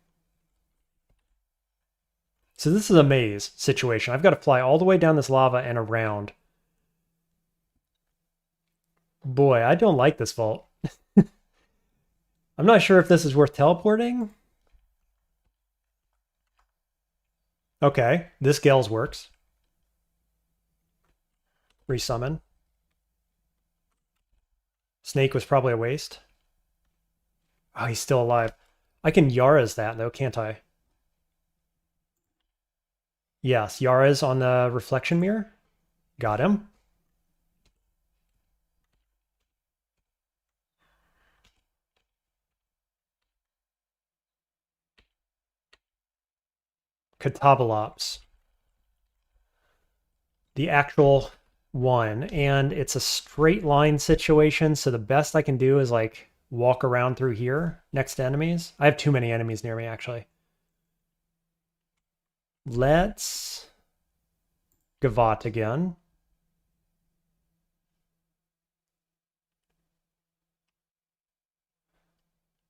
So this is a maze situation. I've got to fly all the way down this lava and around. Boy, I don't like this vault. I'm not sure if this is worth teleporting. Okay, this Gales works. Resummon. Snake was probably a waste. Oh, he's still alive. I can Yara's that, though, can't I? Yes, Yara's on the reflection mirror. Got him. Catabalops. The actual one. And it's a straight line situation, so the best I can do is like walk around through here next to enemies. I have too many enemies near me, actually. Let's Gavotte again.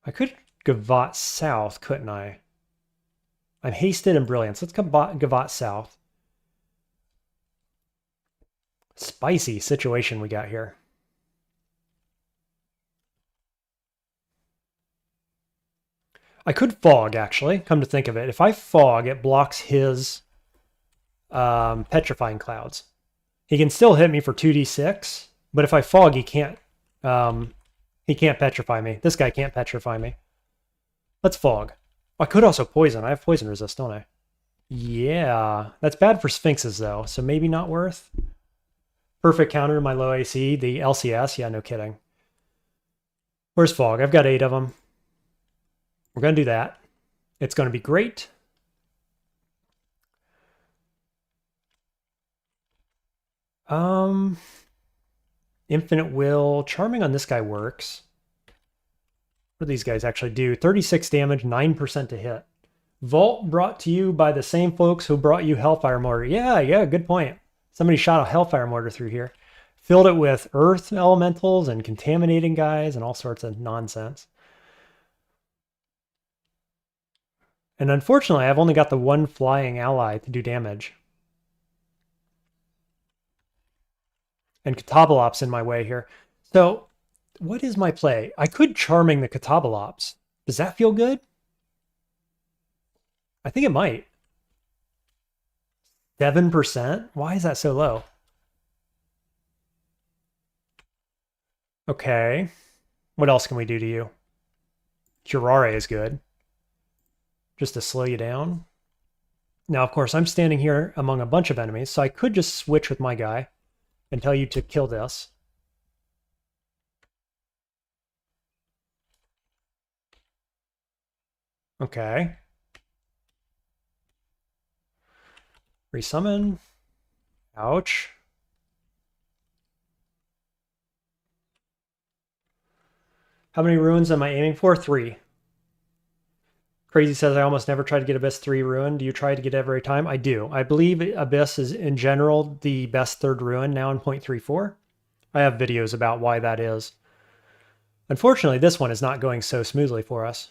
I could Gavotte south, couldn't I? I'm hasted and brilliance. Let's Gavotte south. Spicy situation we got here. I could fog, actually, come to think of it. If I fog, it blocks his petrifying clouds. He can still hit me for 2d6, but if I fog, he can't petrify me. This guy can't petrify me. Let's fog. I could also poison. I have poison resist, don't I? Yeah. That's bad for Sphinxes, though, so maybe not worth. Perfect counter to my low AC. The LCS, yeah, no kidding. Where's fog? I've got 8 of them. We're going to do that. It's going to be great. Infinite Will. Charming on this guy works. What do these guys actually do? 36 damage, 9% to hit. Vault brought to you by the same folks who brought you Hellfire Mortar. Yeah, good point. Somebody shot a Hellfire Mortar through here. Filled it with earth elementals and contaminating guys and all sorts of nonsense. And unfortunately, I've only got the one flying ally to do damage. And Catabalops in my way here. So, what is my play? I could Charming the Catabalops. Does that feel good? I think it might. 7%? Why is that so low? Okay. What else can we do to you? Curare is good. Just to slow you down. Now, of course, I'm standing here among a bunch of enemies, so I could just switch with my guy and tell you to kill this. Okay. Resummon. Ouch. How many ruins am I aiming for? 3. Crazy says, I almost never try to get Abyss 3 ruin. Do you try to get it every time? I do. I believe Abyss is, in general, the best 3rd ruin now in 0.34. I have videos about why that is. Unfortunately, this one is not going so smoothly for us.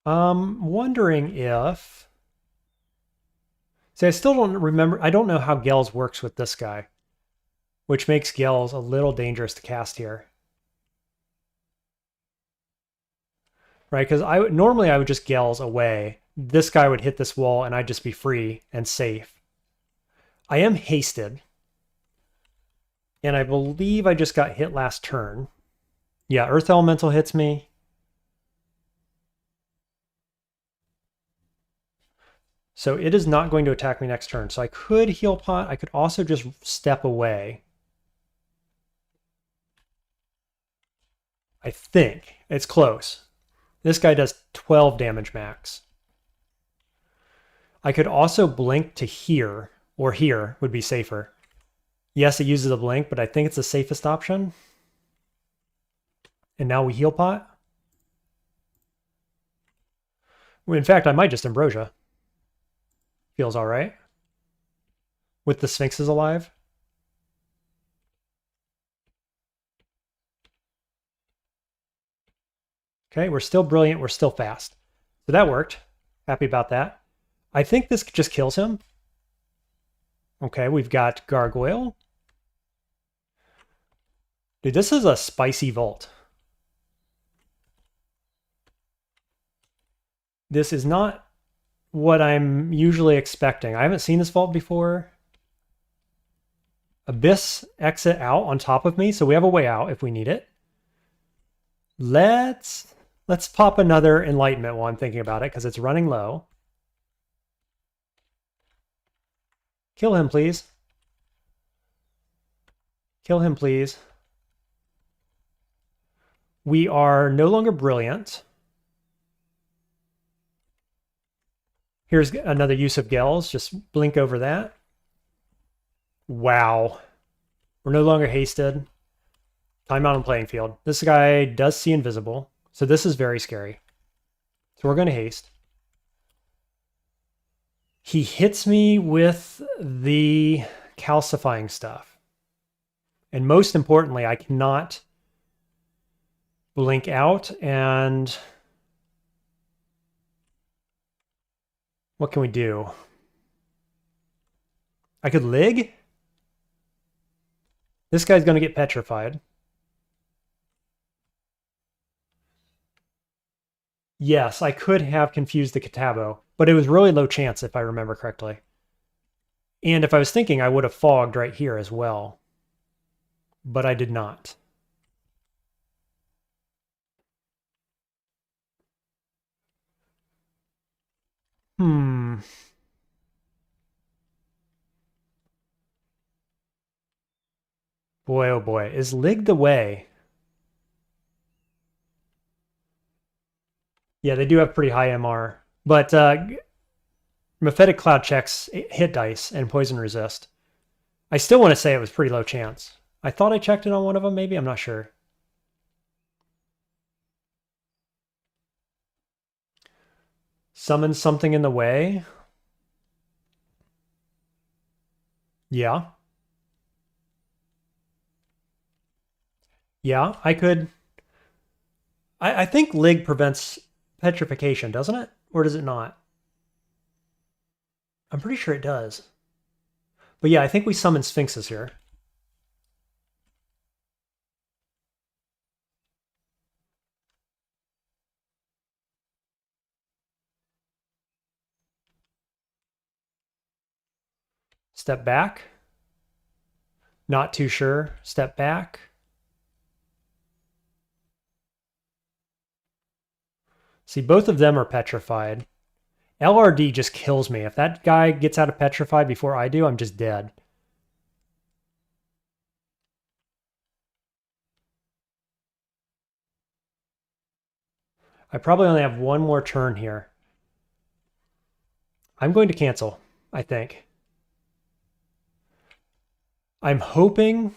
Wondering if... See, I still don't remember... I don't know how Gels works with this guy, which makes Gels a little dangerous to cast here. Right, because normally I would just Gels away. This guy would hit this wall and I'd just be free and safe. I am hasted. And I believe I just got hit last turn. Yeah, Earth Elemental hits me. So it is not going to attack me next turn. So I could Heal Pot. I could also just step away. I think. It's close. This guy does 12 damage max. I could also blink to here, or here would be safer. Yes, it uses a blink, but I think it's the safest option. And now we Heal Pot. In fact, I might just Ambrosia. Feels all right. With the Sphinxes alive. Okay, we're still brilliant. We're still fast. So that worked. Happy about that. I think this just kills him. Okay, we've got Gargoyle. Dude, this is a spicy vault. This is not what I'm usually expecting. I haven't seen this vault before. Abyss exit out on top of me, so we have a way out if we need it. Let's pop another Enlightenment while I'm thinking about it, because it's running low. Kill him, please. Kill him, please. We are no longer brilliant. Here's another use of Gels. Just blink over that. Wow. We're no longer hasted. Time out on playing field. This guy does see invisible, so this is very scary. So we're going to haste. He hits me with the calcifying stuff. And most importantly, I cannot blink out, and what can we do? I could Lig? This guy's going to get petrified. Yes, I could have confused the Catabo, but it was really low chance if I remember correctly. And if I was thinking, I would have fogged right here as well. But I did not. Boy, oh boy. Is Lig the way? Yeah, they do have pretty high MR. But Mephitic Cloud checks hit dice and poison resist. I still want to say it was pretty low chance. I thought I checked it on one of them, maybe? I'm not sure. Summon something in the way. Yeah. Yeah, I could... I think Lig prevents petrification, doesn't it? Or does it not? I'm pretty sure it does. But yeah, I think we summon Sphinxes here. Step back. Not too sure. Step back. See, both of them are petrified. LRD just kills me. If that guy gets out of Petrified before I do, I'm just dead. I probably only have one more turn here. I'm going to cancel, I think. I'm hoping...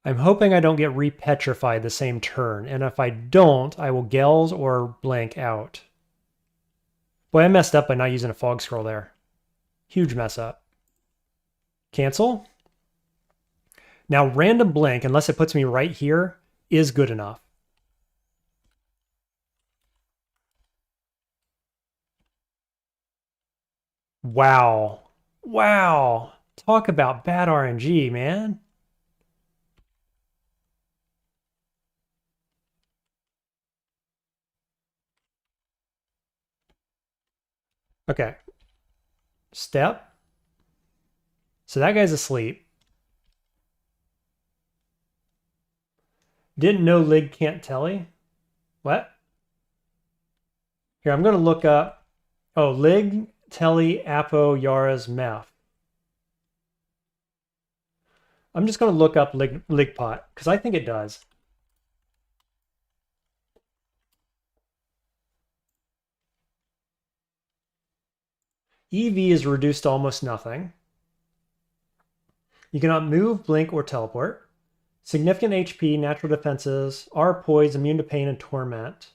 I don't get repetrified the same turn, and if I don't, I will Gels or blank out. Boy, I messed up by not using a fog scroll there. Huge mess up. Cancel. Now, random blank, unless it puts me right here, is good enough. Wow. Wow. Talk about bad RNG, man. Okay. Step. So that guy's asleep. Didn't know Lig can't telly. What? Here, I'm going to look up. Oh, Lig, telly, Apo, Yara's, Meth. I'm just going to look up Ligpot, because I think it does. EV is reduced to almost nothing. You cannot move, blink, or teleport. Significant HP, natural defenses, are poised, immune to pain and torment.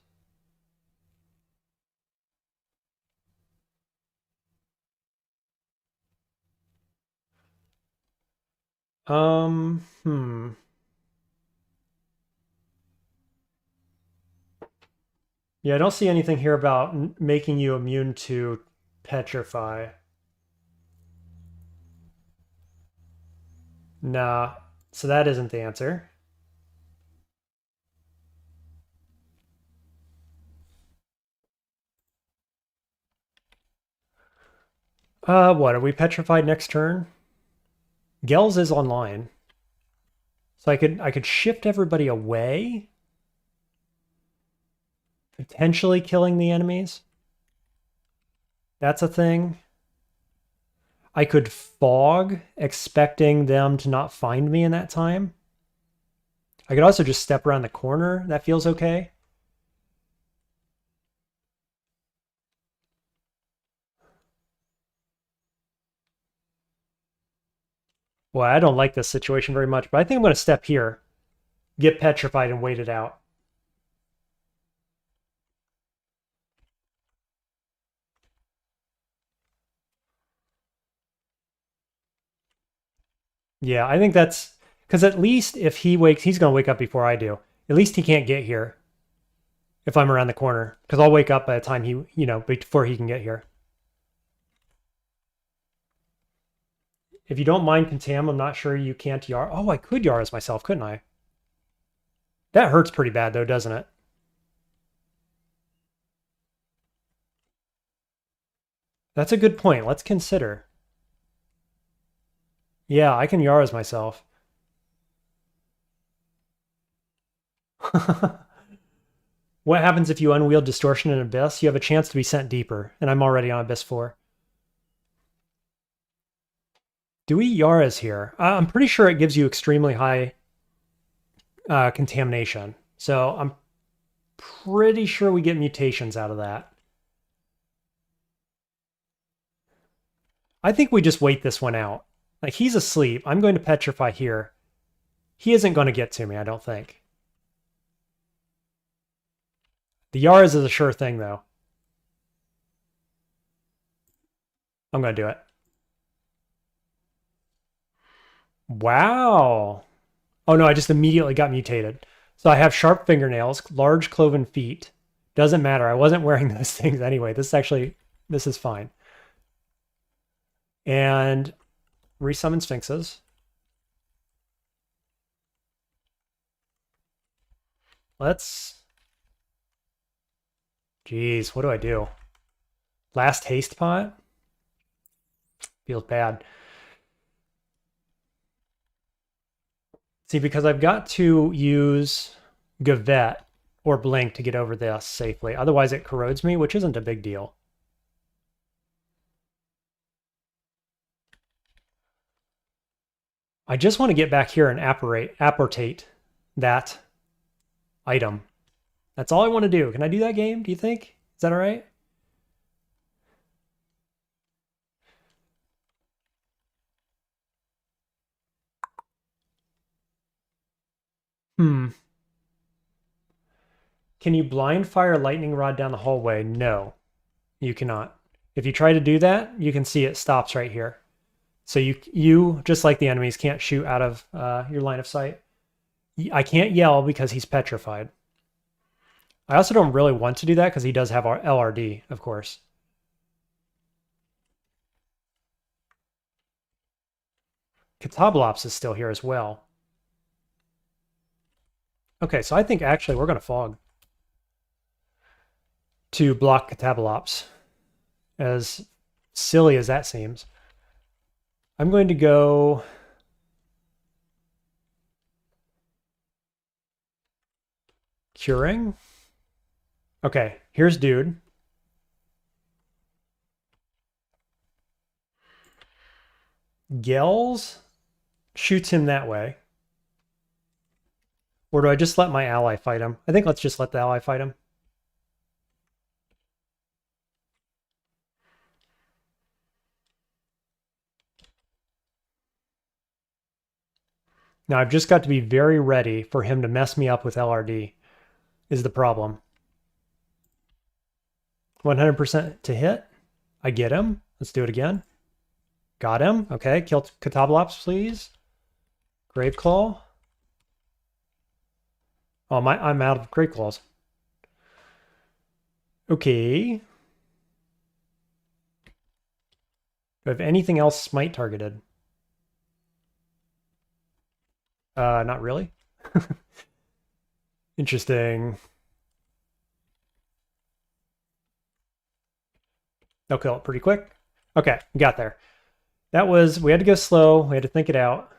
Hmm. Yeah, I don't see anything here about making you immune to petrify. Nah, so that isn't the answer. What, are we petrified next turn? Gels is online. So I could shift everybody away. Potentially killing the enemies. That's a thing. I could fog, expecting them to not find me in that time. I could also just step around the corner. That feels okay. Well, I don't like this situation very much, but I think I'm going to step here, get petrified, and wait it out. Yeah, I think that's... Because at least if he wakes, he's going to wake up before I do. At least he can't get here if I'm around the corner. Because I'll wake up by the time he, before he can get here. If you don't mind Contam, I'm not sure you can't Yara. Oh, I could Yara's myself, couldn't I? That hurts pretty bad, though, doesn't it? That's a good point. Let's consider. Yeah, I can Yara's myself. What happens if you unwield Distortion and Abyss? You have a chance to be sent deeper, and I'm already on Abyss 4. Do we Yara's here? I'm pretty sure it gives you extremely high contamination. So I'm pretty sure we get mutations out of that. I think we just wait this one out. Like, he's asleep. I'm going to petrify here. He isn't going to get to me, I don't think. The Yaras is a sure thing, though. I'm going to do it. Wow. Oh no, I just immediately got mutated. So I have sharp fingernails, large cloven feet. Doesn't matter. I wasn't wearing those things anyway. This is fine. And resummon sphinxes. Jeez, what do I do? Last haste pot? Feels bad. See, because I've got to use Gavet or blink to get over this safely. Otherwise it corrodes me, which isn't a big deal. I just want to get back here and apportate that item. That's all I want to do. Can I do that game, do you think? Is that all right? Can you blind fire lightning rod down the hallway? No, you cannot. If you try to do that, you can see it stops right here. So you just like the enemies, can't shoot out of your line of sight. I can't yell because he's petrified. I also don't really want to do that because he does have our LRD, of course. Katablops is still here as well. Okay, so I think actually we're going to fog to block Katablops, as silly as that seems. I'm going to go curing. Okay, here's dude. Gels shoots him that way. Or do I just let my ally fight him? I think let's just let the ally fight him. Now I've just got to be very ready for him to mess me up with LRD, is the problem. 100% to hit. I get him. Let's do it again. Got him. Okay, kill Katablops, please. Graveclaw. Oh, I'm out of Graveclaws. Okay. Do I have anything else smite targeted? Not really. Interesting. They'll kill it pretty quick. Okay, got there. That was, we had to go slow. We had to think it out.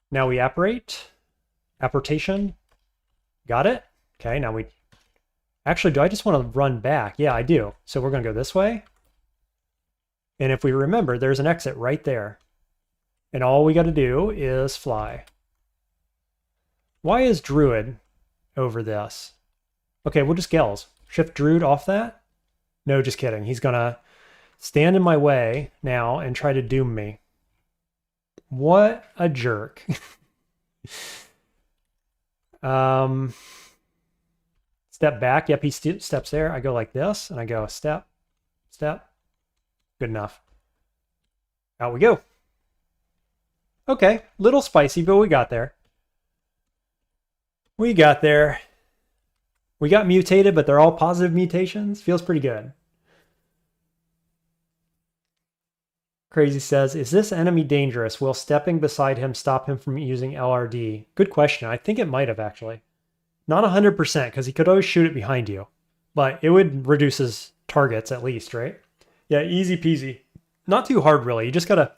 Now we apportate. Apportation. Got it. Okay, now we... Actually, do I just want to run back? Yeah, I do. So we're going to go this way. And if we remember, there's an exit right there. And all we got to do is fly. Why is Druid over this? Okay, we'll just Gels. Shift Druid off that? No, just kidding. He's going to stand in my way now and try to doom me. What a jerk. Step back. Yep, he steps there. I go like this, and I go step, step. Good enough. Out we go. Okay, little spicy, but we got there. We got there. We got mutated, but they're all positive mutations. Feels pretty good. Crazy says, is this enemy dangerous? Will stepping beside him stop him from using LRD? Good question. I think it might have, actually. Not 100%, because he could always shoot it behind you. But it would reduce his targets, at least, right? Yeah, easy peasy. Not too hard, really. You just gotta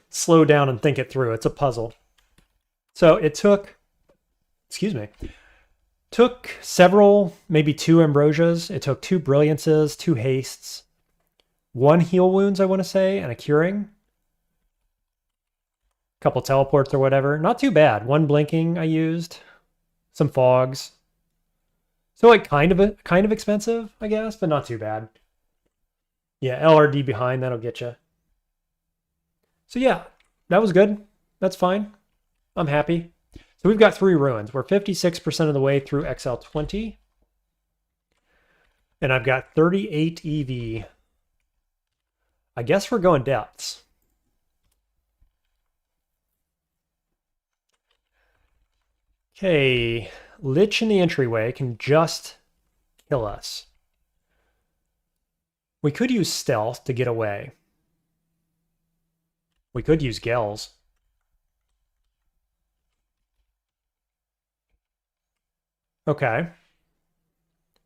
slow down and think it through. It's a puzzle. So it took, excuse me, took several, maybe 2 Ambrosias. It took 2 Brilliances, 2 Hastes, 1 Heal Wounds, I want to say, and a Curing. A couple Teleports or whatever. Not too bad. 1 Blinking I used. Some Fogs. So like kind of expensive, I guess, but not too bad. Yeah, LRD behind, that'll get you. So yeah, that was good. That's fine. I'm happy. So we've got 3 ruins. We're 56% of the way through XL20. And I've got 38 EV. I guess we're going depths. Okay, Lich in the entryway can just kill us. We could use stealth to get away. We could use Gels. Okay.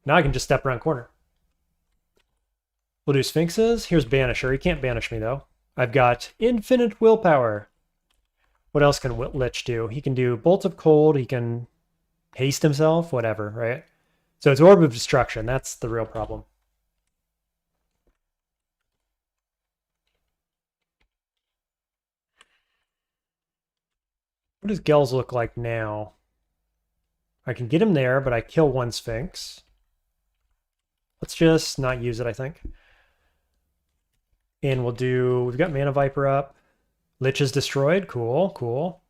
Now I can just step around corner. We'll do Sphinxes. Here's Banisher. He can't banish me, though. I've got infinite willpower. What else can Lich do? He can do Bolts of Cold. He can haste himself, whatever, right? So it's Orb of Destruction. That's the real problem. What does Gels look like now? I can get him there, but I kill one Sphinx. Let's just not use it, I think. And we'll do... We've got Mana Viper up. Lich is destroyed. Cool, cool.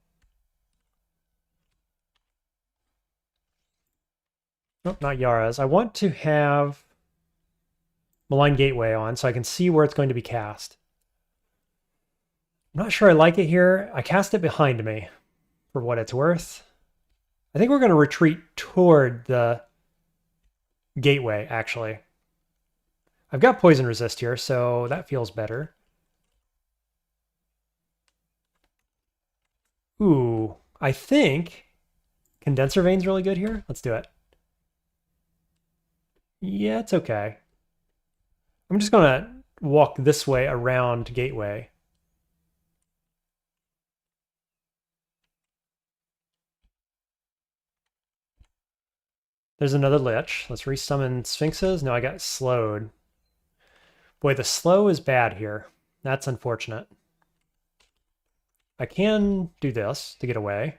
Nope, not Yara's. I want to have Malign Gateway on so I can see where it's going to be cast. I'm not sure I like it here. I cast it behind me for what it's worth. I think we're going to retreat toward the gateway, actually. I've got poison resist here, so that feels better. Ooh, I think Condenser Vein's really good here. Let's do it. Yeah, it's okay. I'm just going to walk this way around gateway. There's another Lich. Let's resummon Sphinxes. No, I got slowed. Boy, the slow is bad here. That's unfortunate. I can do this to get away.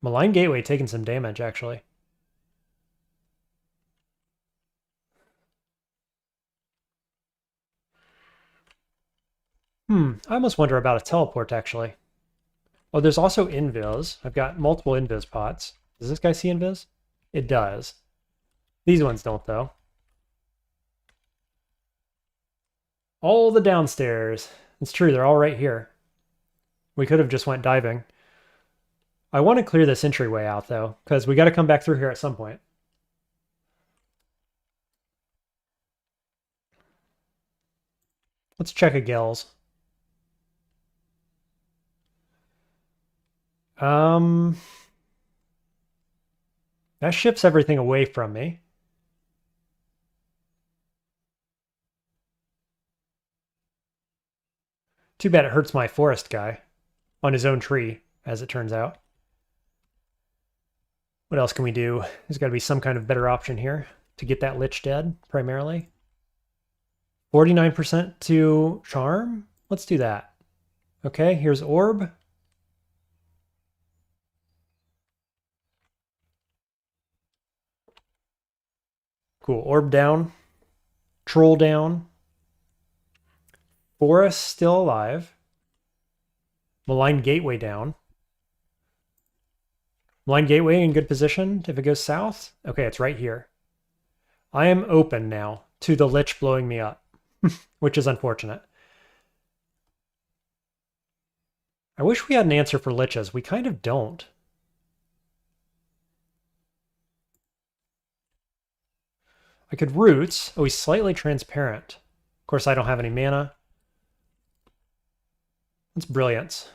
Malign Gateway taking some damage, actually. I almost wonder about a teleport, actually. Oh, there's also invis. I've got multiple invis pots. Does this guy see invis? It does. These ones don't, though. All the downstairs. It's true, they're all right here. We could have just went diving. I want to clear this entryway out, though, because we got to come back through here at some point. Let's check a Gels. That shifts everything away from me. Too bad it hurts my forest guy on his own tree, as it turns out. What else can we do? There's got to be some kind of better option here to get that Lich dead, primarily. 49% to Charm? Let's do that. Okay, here's Orb. Cool, Orb down. Troll down. Forest still alive. Malign Gateway down. Malign Gateway in good position if it goes south. Okay, it's right here. I am open now to the Lich blowing me up, which is unfortunate. I wish we had an answer for Liches. We kind of don't. I could Roots. Oh, he's slightly transparent. Of course, I don't have any mana. That's Brilliance.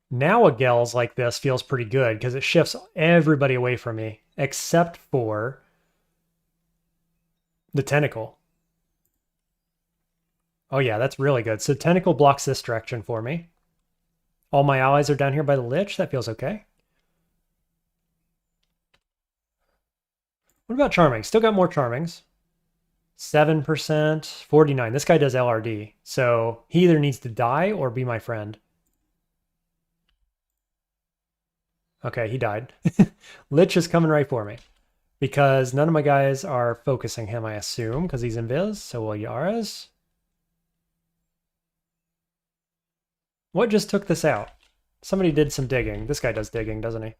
Now a Gels like this feels pretty good because it shifts everybody away from me except for the Tentacle. Oh yeah, that's really good. So Tentacle blocks this direction for me. All my allies are down here by the Lich. That feels okay. What about Charming? Still got more Charmings. 7%, 49. This guy does LRD. So he either needs to die or be my friend. Okay, he died. Lich is coming right for me. Because none of my guys are focusing him, I assume, because he's invis. So will Yara's. What just took this out? Somebody did some digging. This guy does digging, doesn't he?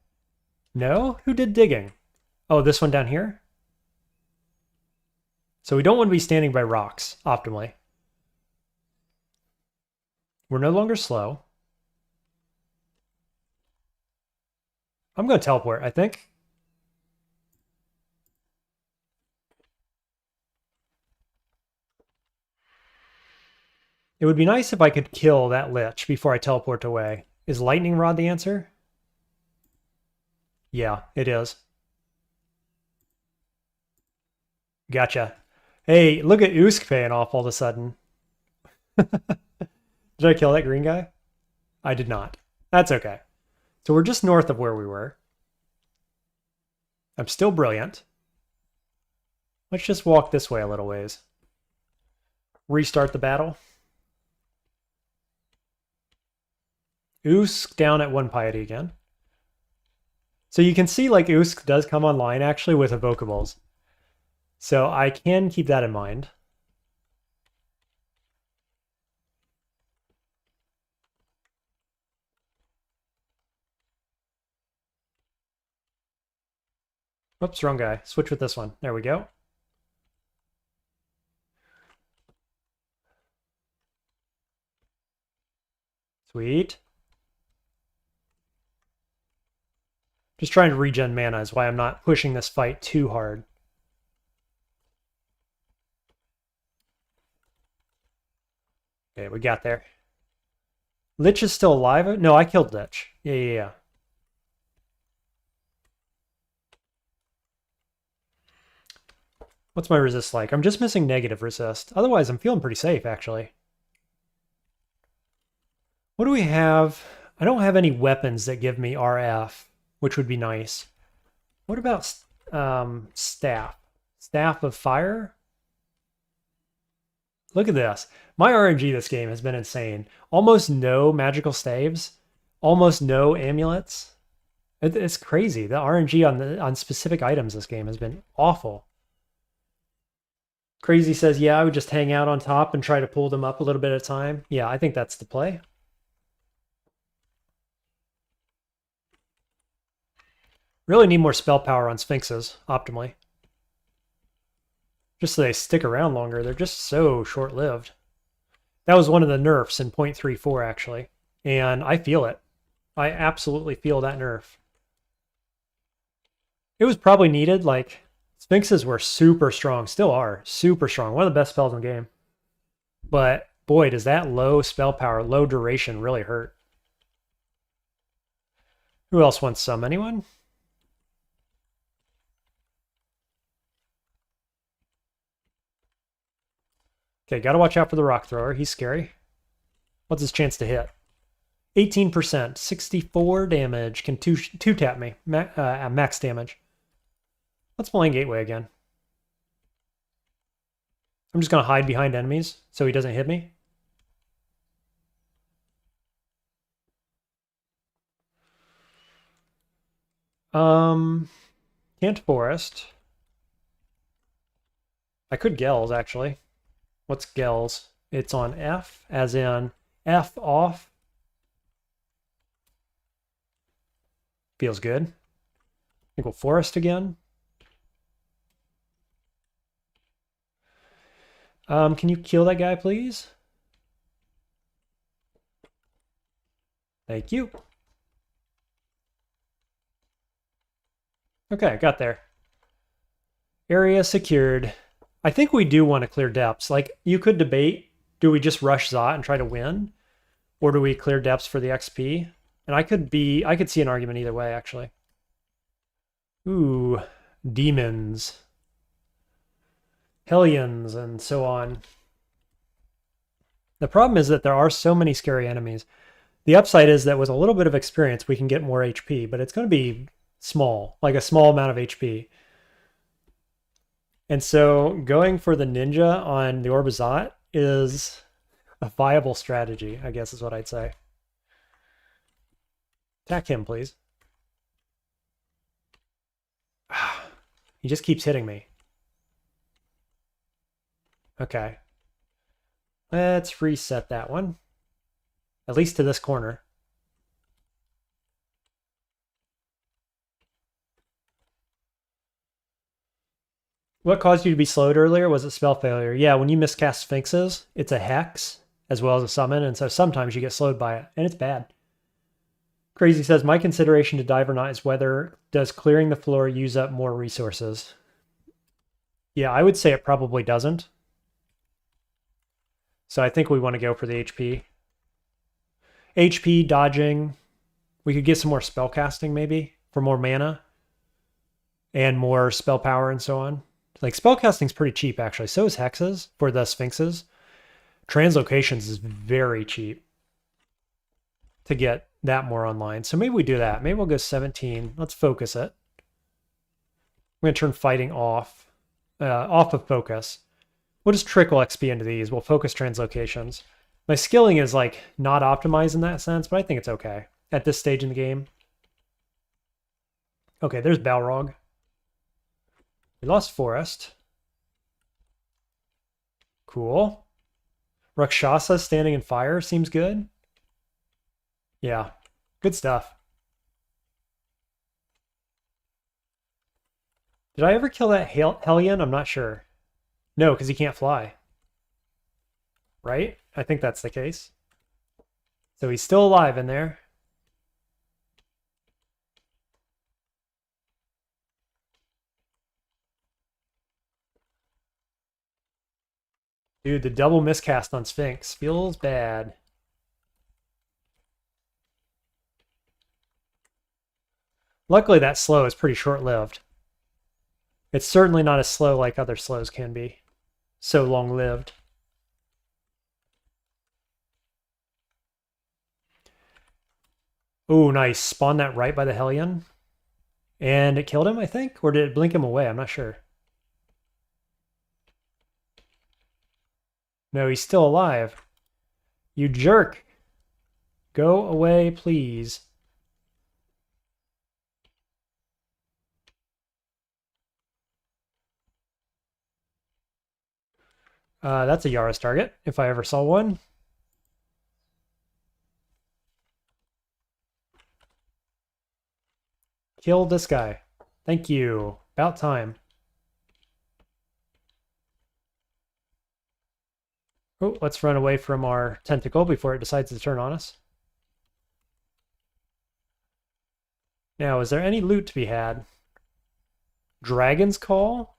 No? Who did digging? Oh, this one down here? So we don't want to be standing by rocks, optimally. We're no longer slow. I'm going to teleport, I think. It would be nice if I could kill that Lich before I teleport away. Is Lightning Rod the answer? Yeah, it is. Gotcha. Hey, look at Usk paying off all of a sudden. Did I kill that green guy? I did not. That's okay. So we're just north of where we were. I'm still brilliant. Let's just walk this way a little ways. Restart the battle. Usk down at 1 piety again. So you can see like Usk does come online actually with evocables. So I can keep that in mind. Oops, wrong guy. Switch with this one. There we go. Sweet. Just trying to regen mana is why I'm not pushing this fight too hard. Okay, we got there. Lich is still alive? No, I killed Lich. Yeah. What's my resist like? I'm just missing negative resist. Otherwise, I'm feeling pretty safe, actually. What do we have? I don't have any weapons that give me RF, which would be nice. What about staff? Staff of fire? Look at this. My RNG this game has been insane. Almost no magical staves. Almost no amulets. It's crazy. The RNG on specific items this game has been awful. Crazy says, yeah, I would just hang out on top and try to pull them up a little bit at a time. Yeah, I think that's the play. Really need more spell power on Sphinxes, optimally. Just so they stick around longer. They're just so short-lived. That was one of the nerfs in 0.34, actually. And I feel it. I absolutely feel that nerf. It was probably needed. Like, Sphinxes were super strong. Still are. Super strong. One of the best spells in the game. But, boy, does that low spell power, low duration really hurt. Who else wants some? Anyone? Okay, gotta watch out for the rock thrower. He's scary. What's his chance to hit? 18%, 64 damage. Can two tap me. Max damage. Let's Malign Gateway again. I'm just gonna hide behind enemies so he doesn't hit me. Can't Forest. I could Gels, actually. What's Gels? It's on F, as in F off. Feels good. I think we'll Forest again. Can you kill that guy, please? Thank you. Okay, got there. Area secured. I think we do want to clear depths. Like, you could debate, do we just rush Zot and try to win? Or do we clear depths for the XP? And I could see an argument either way, actually. Ooh, demons. Hellions, and so on. The problem is that there are so many scary enemies. The upside is that with a little bit of experience, we can get more HP, but it's going to be small, like a small amount of HP. And so going for the ninja on the Orb of Zot is a viable strategy, I guess is what I'd say. Attack him, please. He just keeps hitting me. Okay. Let's reset that one. At least to this corner. What caused you to be slowed earlier? Was it spell failure? Yeah, when you miscast Sphinxes, it's a hex as well as a summon, and so sometimes you get slowed by it, and it's bad. Crazy says, my consideration to dive or not is whether does clearing the floor use up more resources? Yeah, I would say it probably doesn't. So I think we want to go for the HP. HP, dodging. We could get some more spell casting maybe for more mana and more spell power and so on. Like, spell casting's pretty cheap, actually. So is hexes for the Sphinxes. Translocations is very cheap to get that more online. So maybe we do that. Maybe we'll go 17. Let's focus it. I'm going to turn fighting off of focus. We'll just trickle XP into these. We'll focus translocations. My skilling is like not optimized in that sense, but I think it's okay at this stage in the game. Okay, there's Balrog. We lost Forest. Cool. Rakshasa standing in fire seems good. Yeah, good stuff. Did I ever kill that Hellion? I'm not sure. No, because he can't fly. Right? I think that's the case. So he's still alive in there. Dude, the double miscast on Sphinx feels bad. Luckily, that slow is pretty short-lived. It's certainly not as slow like other slows can be. So long-lived. Oh, nice. Spawn that right by the Hellion. And it killed him, I think? Or did it blink him away? I'm not sure. No, he's still alive. You jerk. Go away, please. That's a Yara's target, if I ever saw one. Kill this guy. Thank you. About time. Oh, let's run away from our tentacle before it decides to turn on us. Now, is there any loot to be had? Dragon's Call?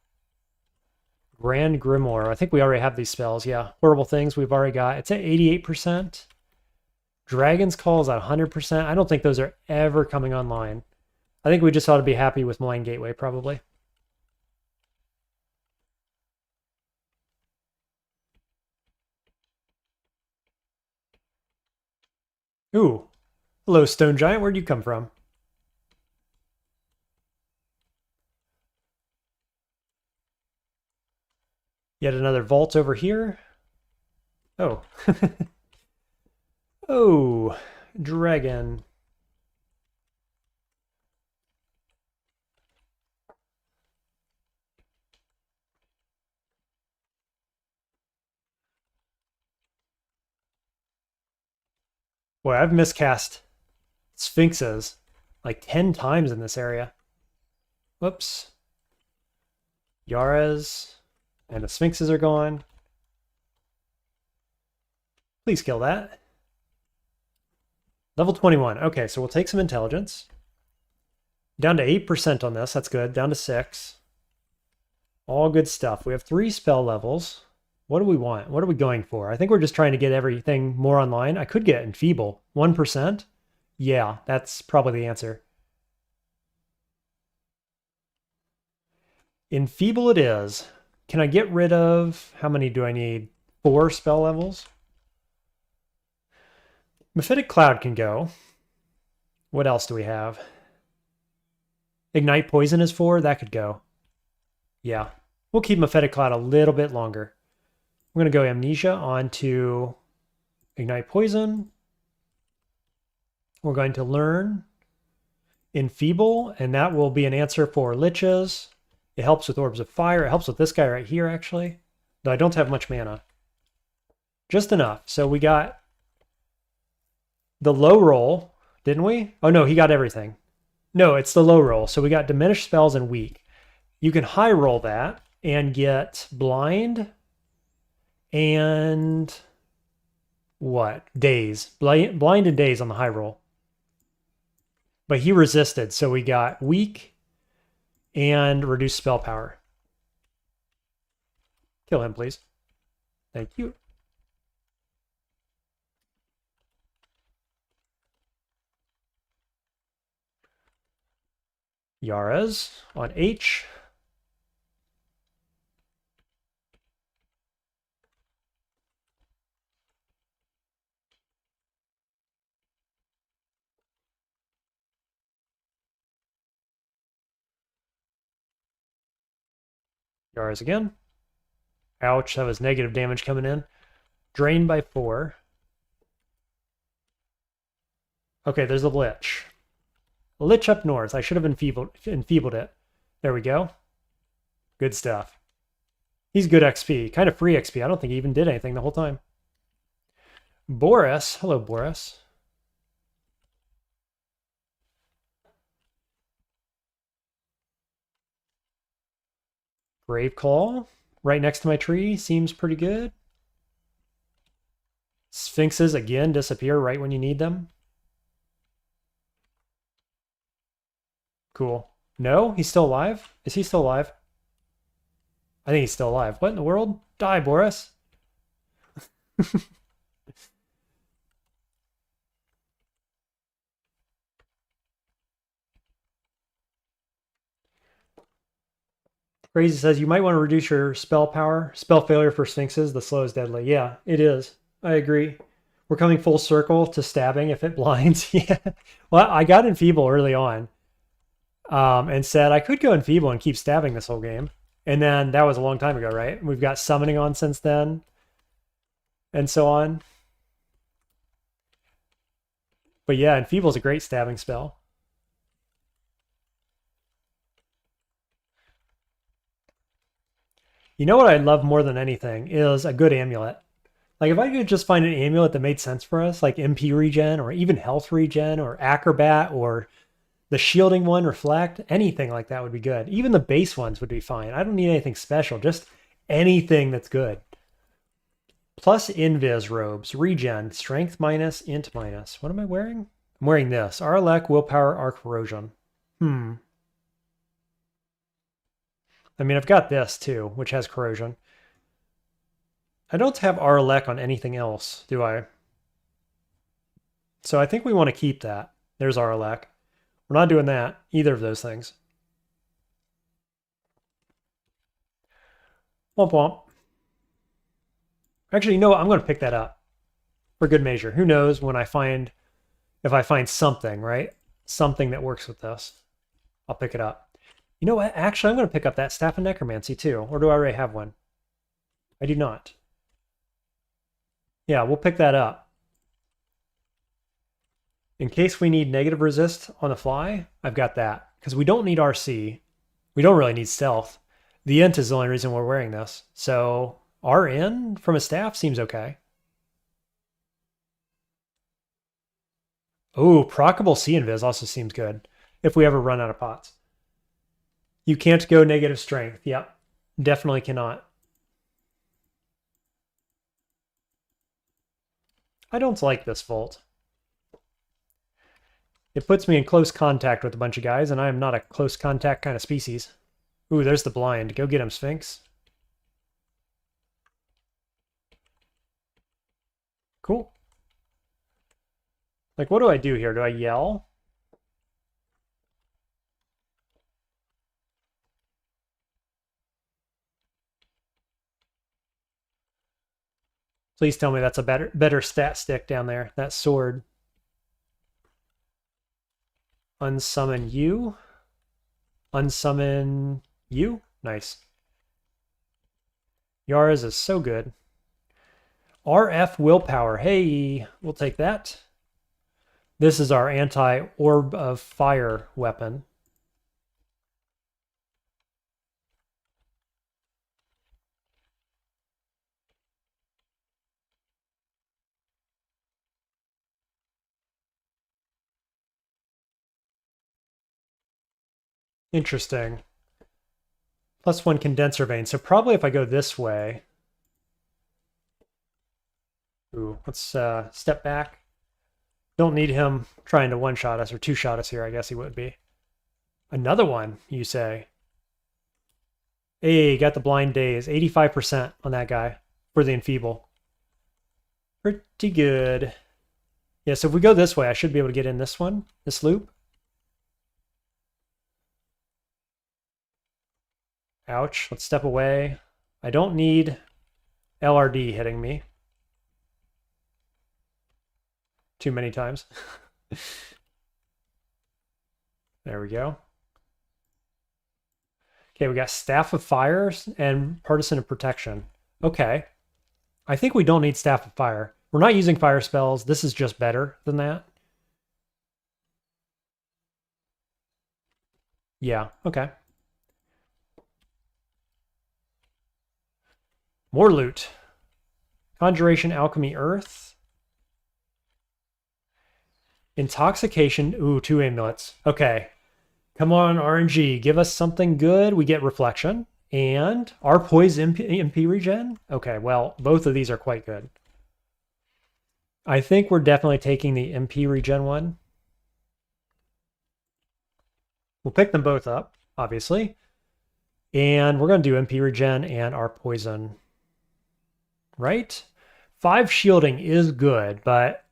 Grand Grimoire. I think we already have these spells. Yeah, horrible things we've already got. It's at 88%. Dragon's Call is at 100%. I don't think those are ever coming online. I think we just ought to be happy with Malign Gateway, probably. Ooh. Hello, Stone Giant. Where'd you come from? Yet another vault over here. Oh. Oh, dragon. Boy, I've miscast Sphinxes like 10 times in this area. Whoops. Yaras and the Sphinxes are gone. Please kill that. Level 21. Okay, so we'll take some intelligence. Down to 8% on this. That's good. Down to 6. All good stuff. We have 3 spell levels. What do we want? What are we going for? I think we're just trying to get everything more online. I could get Enfeeble. 1%? Yeah, that's probably the answer. Enfeeble it is. Can I get rid of... How many do I need? 4 spell levels? Mephitic Cloud can go. What else do we have? Ignite Poison is 4. That could go. Yeah. We'll keep Mephitic Cloud a little bit longer. We're going to go Amnesia onto Ignite Poison. We're going to learn Enfeeble, and that will be an answer for Liches. It helps with Orbs of Fire. It helps with this guy right here, actually. Though I don't have much mana. Just enough. So we got the low roll, didn't we? Oh, no, he got everything. No, it's the low roll. So we got Diminished Spells and Weak. You can high roll that and get Blind and what? Daze. Blind and Daze on the high roll. But he resisted, so we got Weak and Reduced Spell Power. Kill him, please. Thank you. Yaras on H. Yars again. Ouch, that was negative damage coming in. Drain by 4. Okay, there's a Lich. A Lich up north. I should have enfeebled it. There we go. Good stuff. He's good XP. Kind of free XP. I don't think he even did anything the whole time. Boris. Hello, Boris. Graveclaw. Right next to my tree. Seems pretty good. Sphinxes, again, disappear right when you need them. Cool. No? He's still alive? Is he still alive? I think he's still alive. What in the world? Die, Boris. Crazy says you might want to reduce your spell power. Spell failure for Sphinxes, the slow is deadly. Yeah, it is. I agree. We're coming full circle to stabbing if it blinds. Yeah. Well, I got Enfeeble early on and said I could go Enfeeble and keep stabbing this whole game. And then that was a long time ago, right? We've got Summoning on since then and so on. But yeah, Enfeeble is a great stabbing spell. You know what I'd love more than anything is a good amulet. Like if I could just find an amulet that made sense for us, like MP regen or even health regen or acrobat or the shielding one, reflect, anything like that would be good. Even the base ones would be fine. I don't need anything special, just anything that's good. Plus invis robes, regen, strength minus, int minus. What am I wearing? I'm wearing this. Arlec, willpower, arc corrosion. I mean, I've got this too, which has corrosion. I don't have Arlec on anything else, do I? So I think we want to keep that. There's Arlec. We're not doing that, either of those things. Womp womp. Actually, you know what? I'm going to pick that up for good measure. Who knows when I find, if I find something, right? Something that works with this. I'll pick it up. You know what? Actually, I'm going to pick up that Staff of Necromancy too. Or do I already have one? I do not. Yeah, we'll pick that up. In case we need negative resist on the fly, I've got that. Because we don't need RC. We don't really need stealth. The int is the only reason we're wearing this. So RN from a staff seems okay. Oh, Procable C Invis also seems good. If we ever run out of pots. You can't go negative strength. Yep. Definitely cannot. I don't like this Volt. It puts me in close contact with a bunch of guys, and I am not a close contact kind of species. Ooh, there's the blind. Go get him, Sphinx. Cool. Like, what do I do here? Do I yell? Please tell me that's a better stat stick down there. That sword. Unsummon you. Unsummon you. Nice. Yara's is so good. RF willpower. Hey, we'll take that. This is our anti-orb of fire weapon. Interesting. +1 condenser vein. So probably if I go this way. Ooh, let's step back. Don't need him trying to one-shot us or two-shot us here, I guess he would be. Another one, you say? Hey, got the blind daze. 85% on that guy for the enfeeble. Pretty good. Yeah, so if we go this way, I should be able to get in this one, this loop. Ouch, let's step away. I don't need LRD hitting me too many times. There we go. Okay, we got Staff of Fires and Partisan of Protection. Okay. I think we don't need Staff of Fire. We're not using fire spells. This is just better than that. Yeah, okay. More loot. Conjuration, Alchemy, Earth. Intoxication. Ooh, 2 amulets. Okay. Come on, RNG. Give us something good. We get Reflection. And our Poise MP regen? Okay, well, both of these are quite good. I think we're definitely taking the MP regen one. We'll pick them both up, obviously. And we're going to do MP regen and our poison. Right? 5 shielding is good, but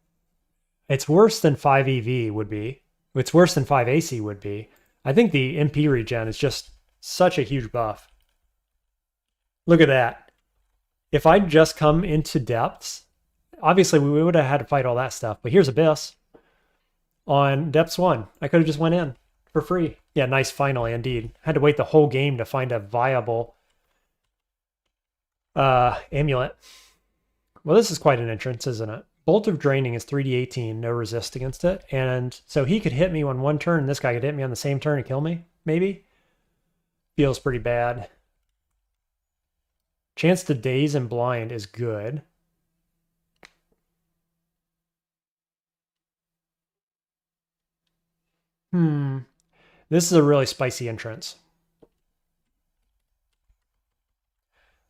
it's worse than 5 EV would be. It's worse than 5 AC would be. I think the MP regen is just such a huge buff. Look at that. If I'd just come into depths, obviously we would have had to fight all that stuff, but here's Abyss. On depths 1, I could have just went in for free. Yeah, nice, finally, indeed. Had to wait the whole game to find a viable amulet. Well, this is quite an entrance, isn't it? Bolt of Draining is 3d18, no resist against it. And so he could hit me on one turn, and this guy could hit me on the same turn and kill me, maybe? Feels pretty bad. Chance to daze and blind is good. This is a really spicy entrance.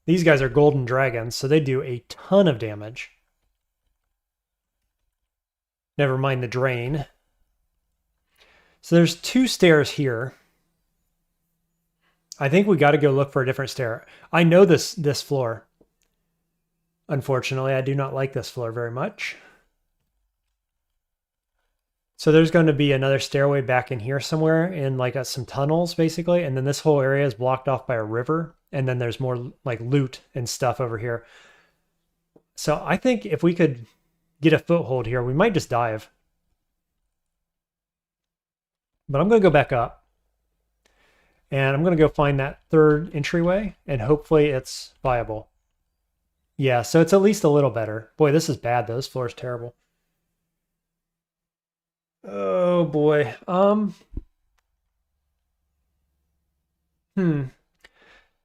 These guys are golden dragons, so they do a ton of damage. Never mind the drain. So there's 2 stairs here. I think we got to go look for a different stair. I know this floor. Unfortunately, I do not like this floor very much. So there's going to be another stairway back in here somewhere in like some tunnels, basically. And then this whole area is blocked off by a river. And then there's more like loot and stuff over here. So I think if we could get a foothold here, we might just dive. But I'm going to go back up. And I'm going to go find that 3rd entryway. And hopefully it's viable. Yeah, so it's at least a little better. Boy, this is bad though. This floor is terrible. Oh boy.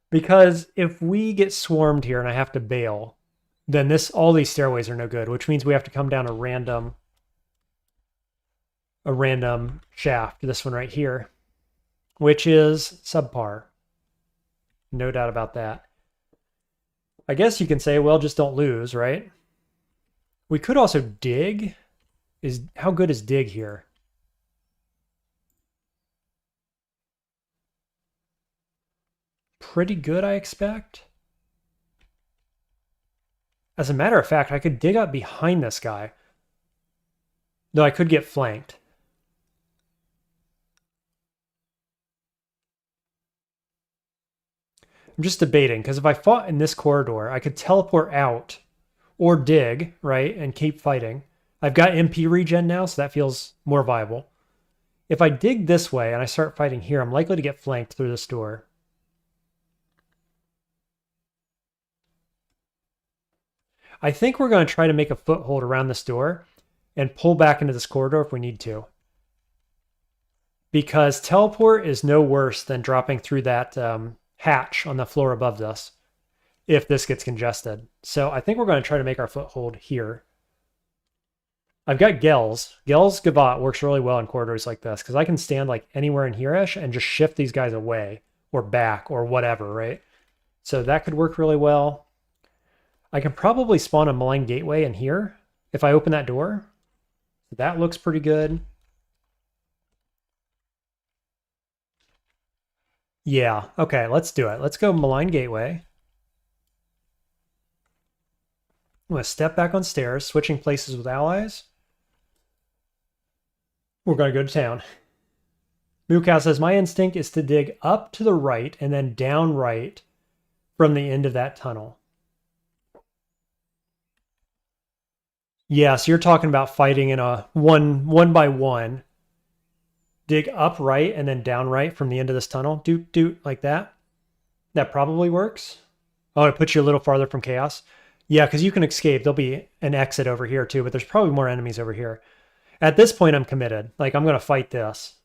Because if we get swarmed here and I have to bail, then all these stairways are no good, which means we have to come down a random shaft, this one right here, which is subpar. No doubt about that. I guess you can say, well, just don't lose, right? We could also dig. How good is dig here? Pretty good, I expect. As a matter of fact, I could dig up behind this guy. Though I could get flanked. I'm just debating, because if I fought in this corridor, I could teleport out or dig, right, and keep fighting. I've got MP regen now, so that feels more viable. If I dig this way and I start fighting here, I'm likely to get flanked through this door. I think we're going to try to make a foothold around this door and pull back into this corridor if we need to. Because teleport is no worse than dropping through that hatch on the floor above us if this gets congested. So I think we're going to try to make our foothold here. I've got Gels. Gels Gavat works really well in corridors like this because I can stand like anywhere in here-ish and just shift these guys away or back or whatever, right? So that could work really well. I can probably spawn a malign gateway in here if I open that door. That looks pretty good. Yeah, okay, let's do it. Let's go malign gateway. I'm going to step back on stairs, switching places with allies. We're going to go to town. Mookow says, my instinct is to dig up to the right and then down right from the end of that tunnel. Yeah, so you're talking about fighting in a one by one. Dig up right and then down right from the end of this tunnel. Doot, doot, like that. That probably works. Oh, it puts you a little farther from chaos. Yeah, because you can escape. There'll be an exit over here too, but there's probably more enemies over here. At this point, I'm committed. Like, I'm going to fight this.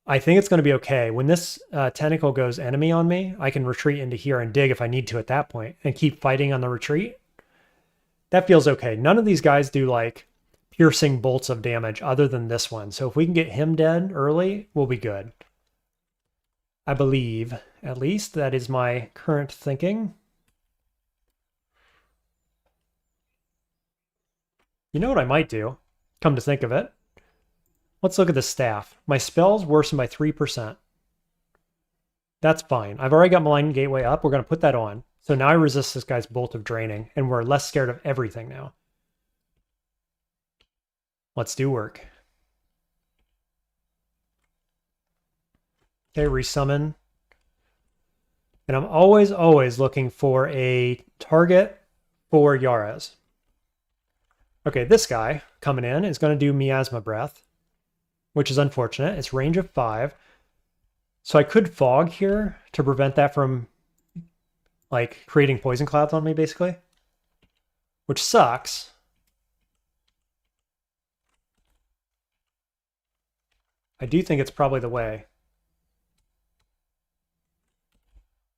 I think it's going to be okay. When this tentacle goes enemy on me, I can retreat into here and dig if I need to at that point and keep fighting on the retreat. That feels okay. None of these guys do like piercing bolts of damage other than this one. So if we can get him dead early, we'll be good. I believe, at least, that is my current thinking. You know what I might do? Come to think of it. Let's look at the staff. My spells worsen by 3%. That's fine. I've already got Malign Gateway up. We're going to put that on. So now I resist this guy's Bolt of Draining, and we're less scared of everything now. Let's do work. Okay, resummon. And I'm always looking for a target for Yara's. Okay, this guy coming in is going to do Miasma Breath, which is unfortunate. It's range of 5. So I could fog here to prevent that from like creating poison clouds on me, basically, which sucks. I do think it's probably the way.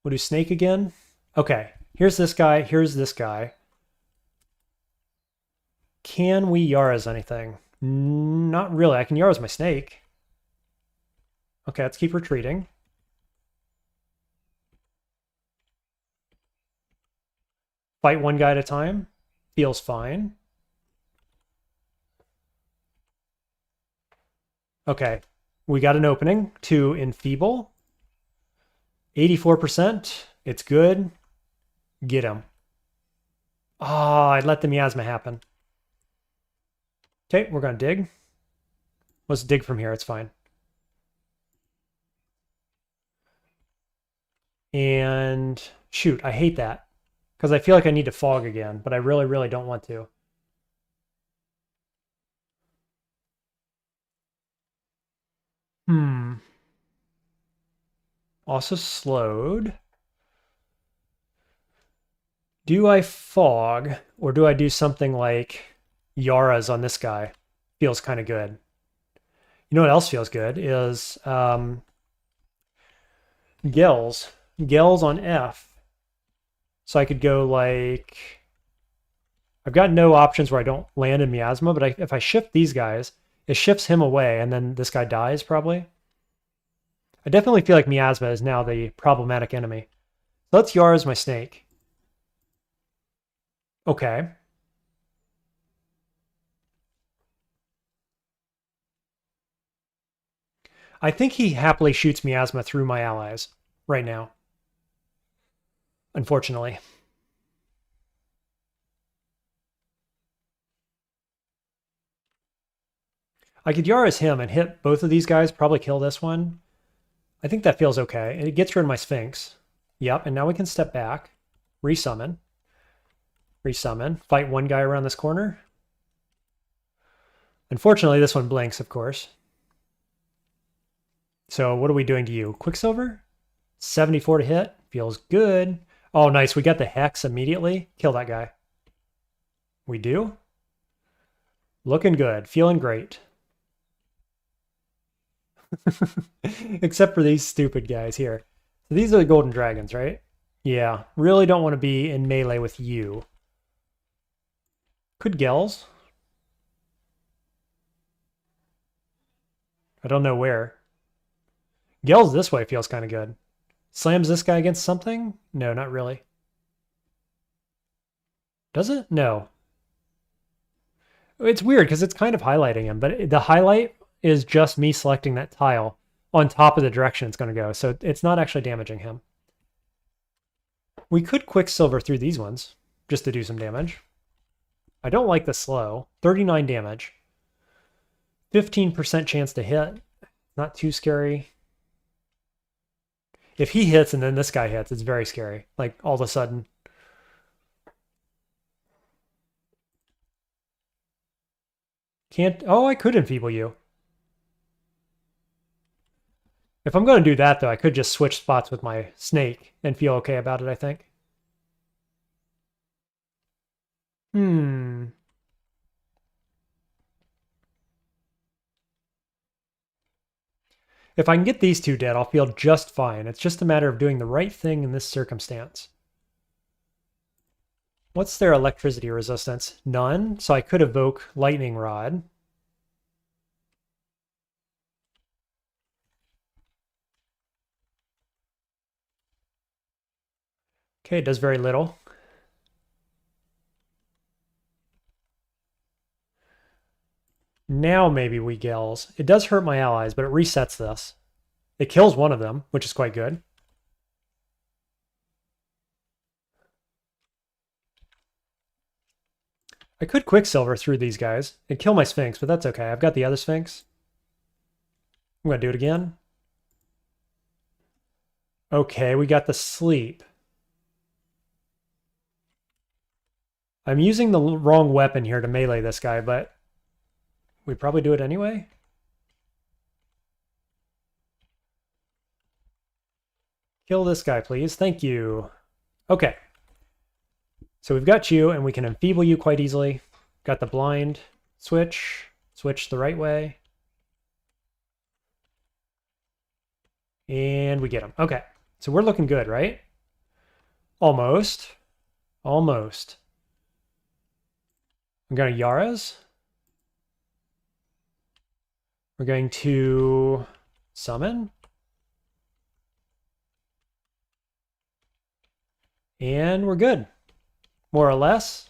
We'll do snake again. Okay, here's this guy. Here's this guy. Can we Yara's anything? Not really. I can Yara's my snake. Okay, let's keep retreating. Fight one guy at a time. Feels fine. Okay, we got an opening to enfeeble. 84%. It's good. Get him. Ah, I let the miasma happen. Okay, we're going to dig. Let's dig from here. It's fine. And shoot, I hate that. Because I feel like I need to fog again, but I really, really don't want to. Also slowed. Do I fog, or do I do something like Yara's on this guy? Feels kind of good. You know what else feels good is Gels. Gels on F. So I could go like... I've got no options where I don't land in Miasma, but if I shift these guys, it shifts him away, and then this guy dies, probably. I definitely feel like Miasma is now the problematic enemy. So let's Yara's my snake. Okay. I think he happily shoots Miasma through my allies right now. Unfortunately. I could Yara's him and hit both of these guys, probably kill this one. I think that feels okay. And it gets rid of my Sphinx. Yep, and now we can step back. Resummon. Resummon. Fight one guy around this corner. Unfortunately, this one blinks, of course. So what are we doing to you? Quicksilver? 74 to hit. Feels good. Oh, nice. We got the Hex immediately. Kill that guy. We do? Looking good. Feeling great. Except for these stupid guys here. So these are the golden dragons, right? Yeah. Really don't want to be in melee with you. Could Gels. I don't know where. Gels this way feels kind of good. Slams this guy against something? No, not really. Does it? No. It's weird because it's kind of highlighting him, but the highlight is just me selecting that tile on top of the direction it's going to go, so it's not actually damaging him. We could Quicksilver through these ones just to do some damage. I don't like the slow. 39 damage. 15% chance to hit. Not too scary. If he hits and then this guy hits, it's very scary. Like, all of a sudden. Can't... Oh, I could enfeeble you. If I'm going to do that, though, I could just switch spots with my snake and feel okay about it, I think. If I can get these two dead, I'll feel just fine. It's just a matter of doing the right thing in this circumstance. What's their electricity resistance? None, so I could evoke Lightning Rod. Okay, it does very little. Now maybe we gills. It does hurt my allies, but it resets this. It kills one of them, which is quite good. I could Quicksilver through these guys and kill my Sphinx, but that's okay. I've got the other Sphinx. I'm going to do it again. Okay, we got the sleep. I'm using the wrong weapon here to melee this guy, but we probably do it anyway. Kill this guy, please. Thank you. Okay. So we've got you, and we can enfeeble you quite easily. Got the blind. Switch. Switch the right way. And we get him. Okay. So we're looking good, right? Almost. Almost. I'm going to Yara's. We're going to summon. And we're good. More or less.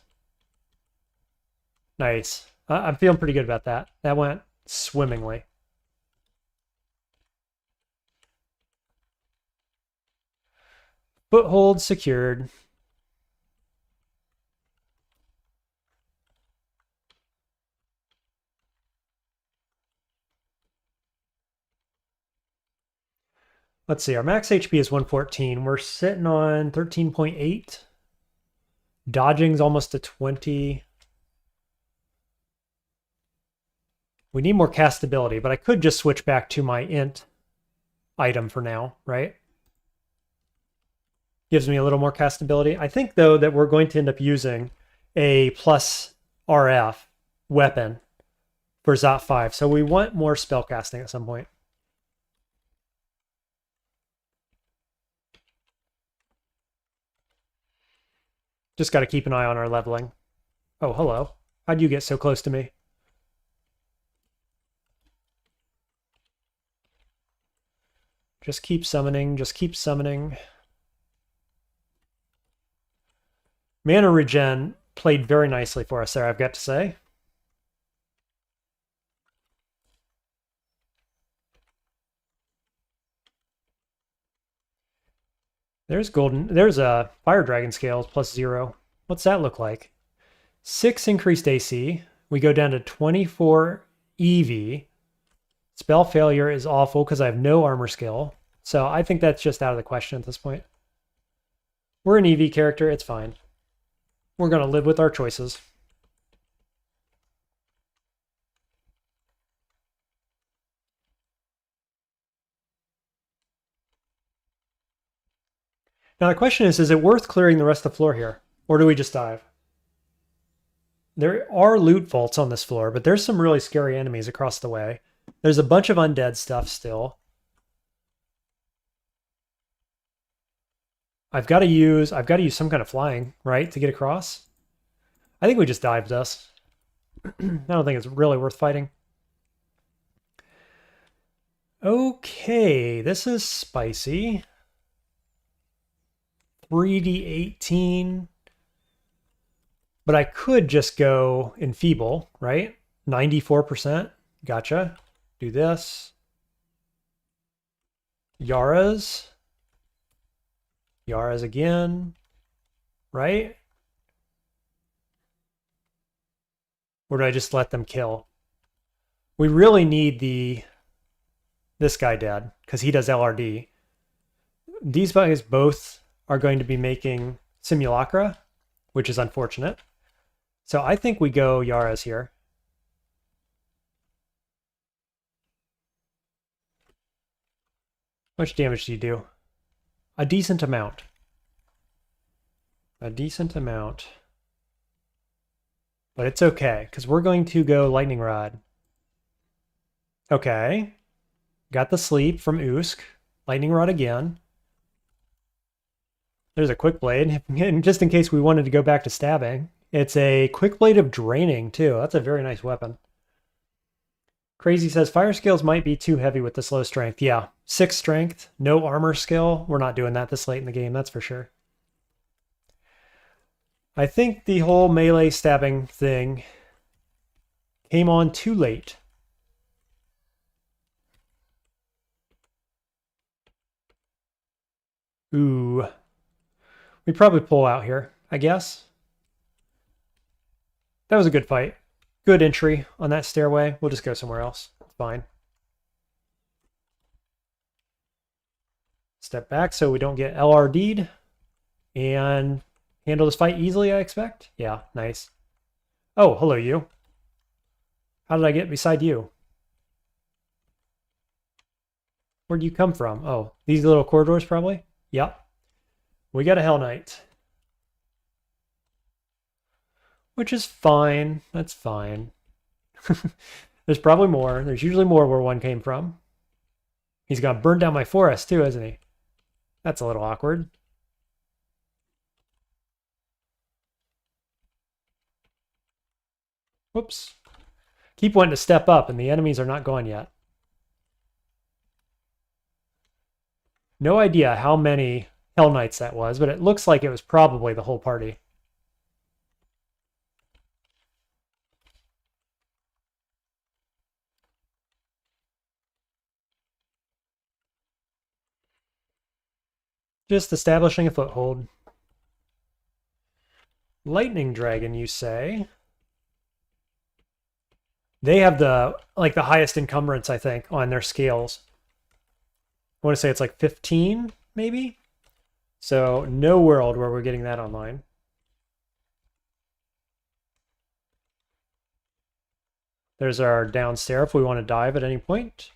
Nice. I'm feeling pretty good about that. That went swimmingly. Foothold secured. Let's see, our max HP is 114. We're sitting on 13.8. Dodging's almost to 20. We need more castability, but I could just switch back to my int item for now, right? Gives me a little more castability. I think, though, that we're going to end up using a plus RF weapon for Zot 5, so we want more spellcasting at some point. Just got to keep an eye on our leveling. Oh, hello. How'd you get so close to me? Just keep summoning. Just keep summoning. Mana regen played very nicely for us there, I've got to say. There's golden. There's a fire dragon scales plus 0. What's that look like? 6 increased AC. We go down to 24 EV. Spell failure is awful because I have no armor skill. So I think that's just out of the question at this point. We're an EV character. It's fine. We're going to live with our choices. Now the question is it worth clearing the rest of the floor here? Or do we just dive? There are loot vaults on this floor, but there's some really scary enemies across the way. There's a bunch of undead stuff still. I've got to use some kind of flying, right, to get across. I think we just dive this. I don't think it's really worth fighting. Okay, this is spicy. 3d18. But I could just go enfeeble, right? 94%. Gotcha. Do this. Yara's. Yara's again. Right? Or do I just let them kill? We really need this guy dead, because he does LRD. These guys both are going to be making simulacra, which is unfortunate. So I think we go Yara's here. How much damage do you do? A decent amount. A decent amount. But it's okay, because we're going to go Lightning Rod. Okay. Got the sleep from Usk. Lightning Rod again. There's a Quick Blade, just in case we wanted to go back to stabbing. It's a Quick Blade of Draining, too. That's a very nice weapon. Crazy says, fire scales might be too heavy with this low strength. Yeah, 6 strength, no armor skill. We're not doing that this late in the game, that's for sure. I think the whole melee stabbing thing came on too late. Ooh. We probably pull out here, I guess. That was a good fight. Good entry on that stairway. We'll just go somewhere else. It's fine. Step back so we don't get LRD'd. And handle this fight easily, I expect. Yeah, nice. Oh, hello, you. How did I get beside you? Where'd you come from? Oh, these little corridors, probably? Yep. We got a Hell Knight. Which is fine. That's fine. There's probably more. There's usually more where one came from. He's gonna burn down my forest, too, isn't he? That's a little awkward. Whoops. Keep wanting to step up, and the enemies are not going yet. No idea how many Hell Knights that was, but it looks like it was probably the whole party. Just establishing a foothold. Lightning Dragon, you say? They have the highest encumbrance, I think, on their scales. I want to say it's like 15, maybe? So no world where we're getting that online. There's our downstairs if we want to dive at any point.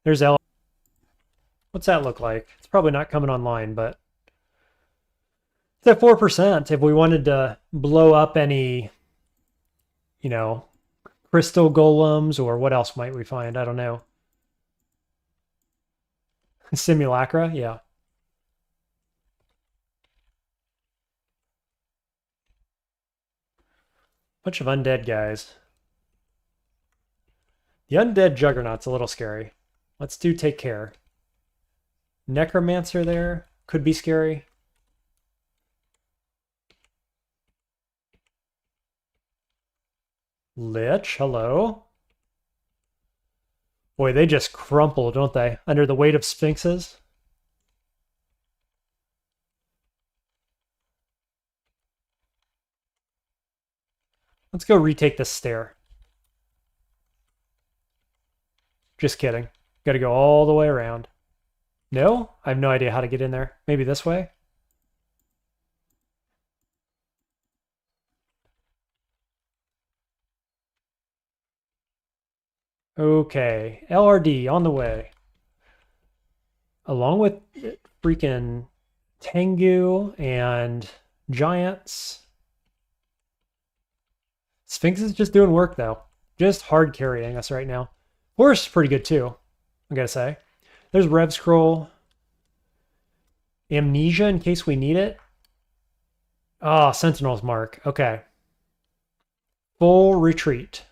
There's L. What's that look like? It's probably not coming online, but it's at 4%. If we wanted to blow up any, you know, crystal golems, or what else might we find? I don't know. Simulacra, yeah. Bunch of undead guys. The undead juggernaut's a little scary. Let's do take care. Necromancer there could be scary. Lich, hello. Boy, they just crumple, don't they? Under the weight of sphinxes. Let's go retake this stair. Just kidding. Gotta go all the way around. No? I have no idea how to get in there. Maybe this way? Okay, LRD on the way. Along with freaking Tengu and Giants. Sphinx is just doing work, though. Just hard carrying us right now. Forest is pretty good, too, I gotta say. There's Rev Scroll. Amnesia in case we need it. Ah, Sentinel's Mark. Okay. Full retreat.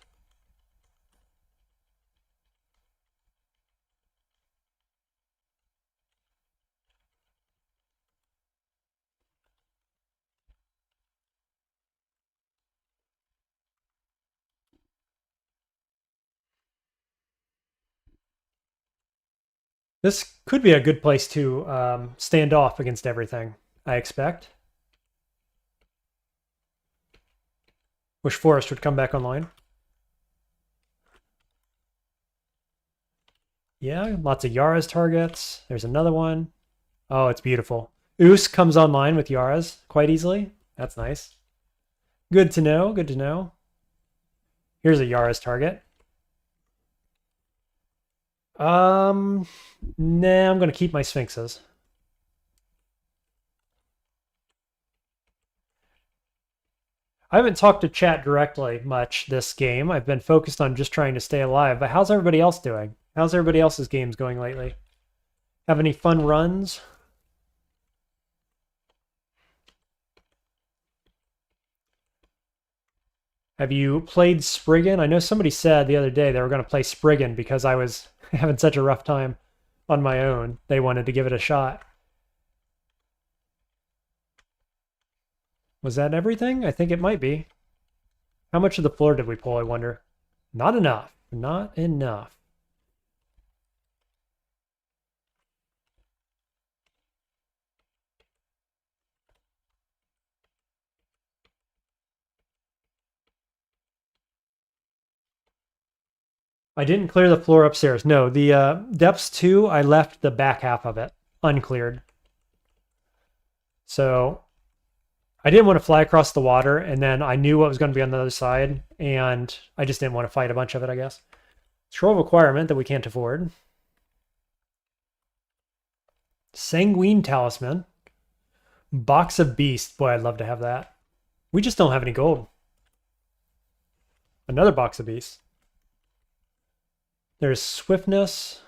This could be a good place to stand off against everything, I expect. Wish Forest would come back online. Yeah, lots of Yara's targets. There's another one. Oh, it's beautiful. Oos comes online with Yara's quite easily. That's nice. Good to know, good to know. Here's a Yara's target. Nah, I'm going to keep my Sphinxes. I haven't talked to chat directly much this game. I've been focused on just trying to stay alive. But how's everybody else doing? How's everybody else's games going lately? Have any fun runs? Have you played Spriggan? I know somebody said the other day they were going to play Spriggan because I was having such a rough time on my own. They wanted to give it a shot. Was that everything? I think it might be. How much of the floor did we pull, I wonder? Not enough. Not enough. I didn't clear the floor upstairs. No, the depths 2, I left the back half of it uncleared. So I didn't want to fly across the water, and then I knew what was going to be on the other side, and I just didn't want to fight a bunch of it, I guess. Scroll requirement that we can't afford. Sanguine Talisman. Box of Beast. Boy, I'd love to have that. We just don't have any gold. Another Box of Beast. There's Swiftness.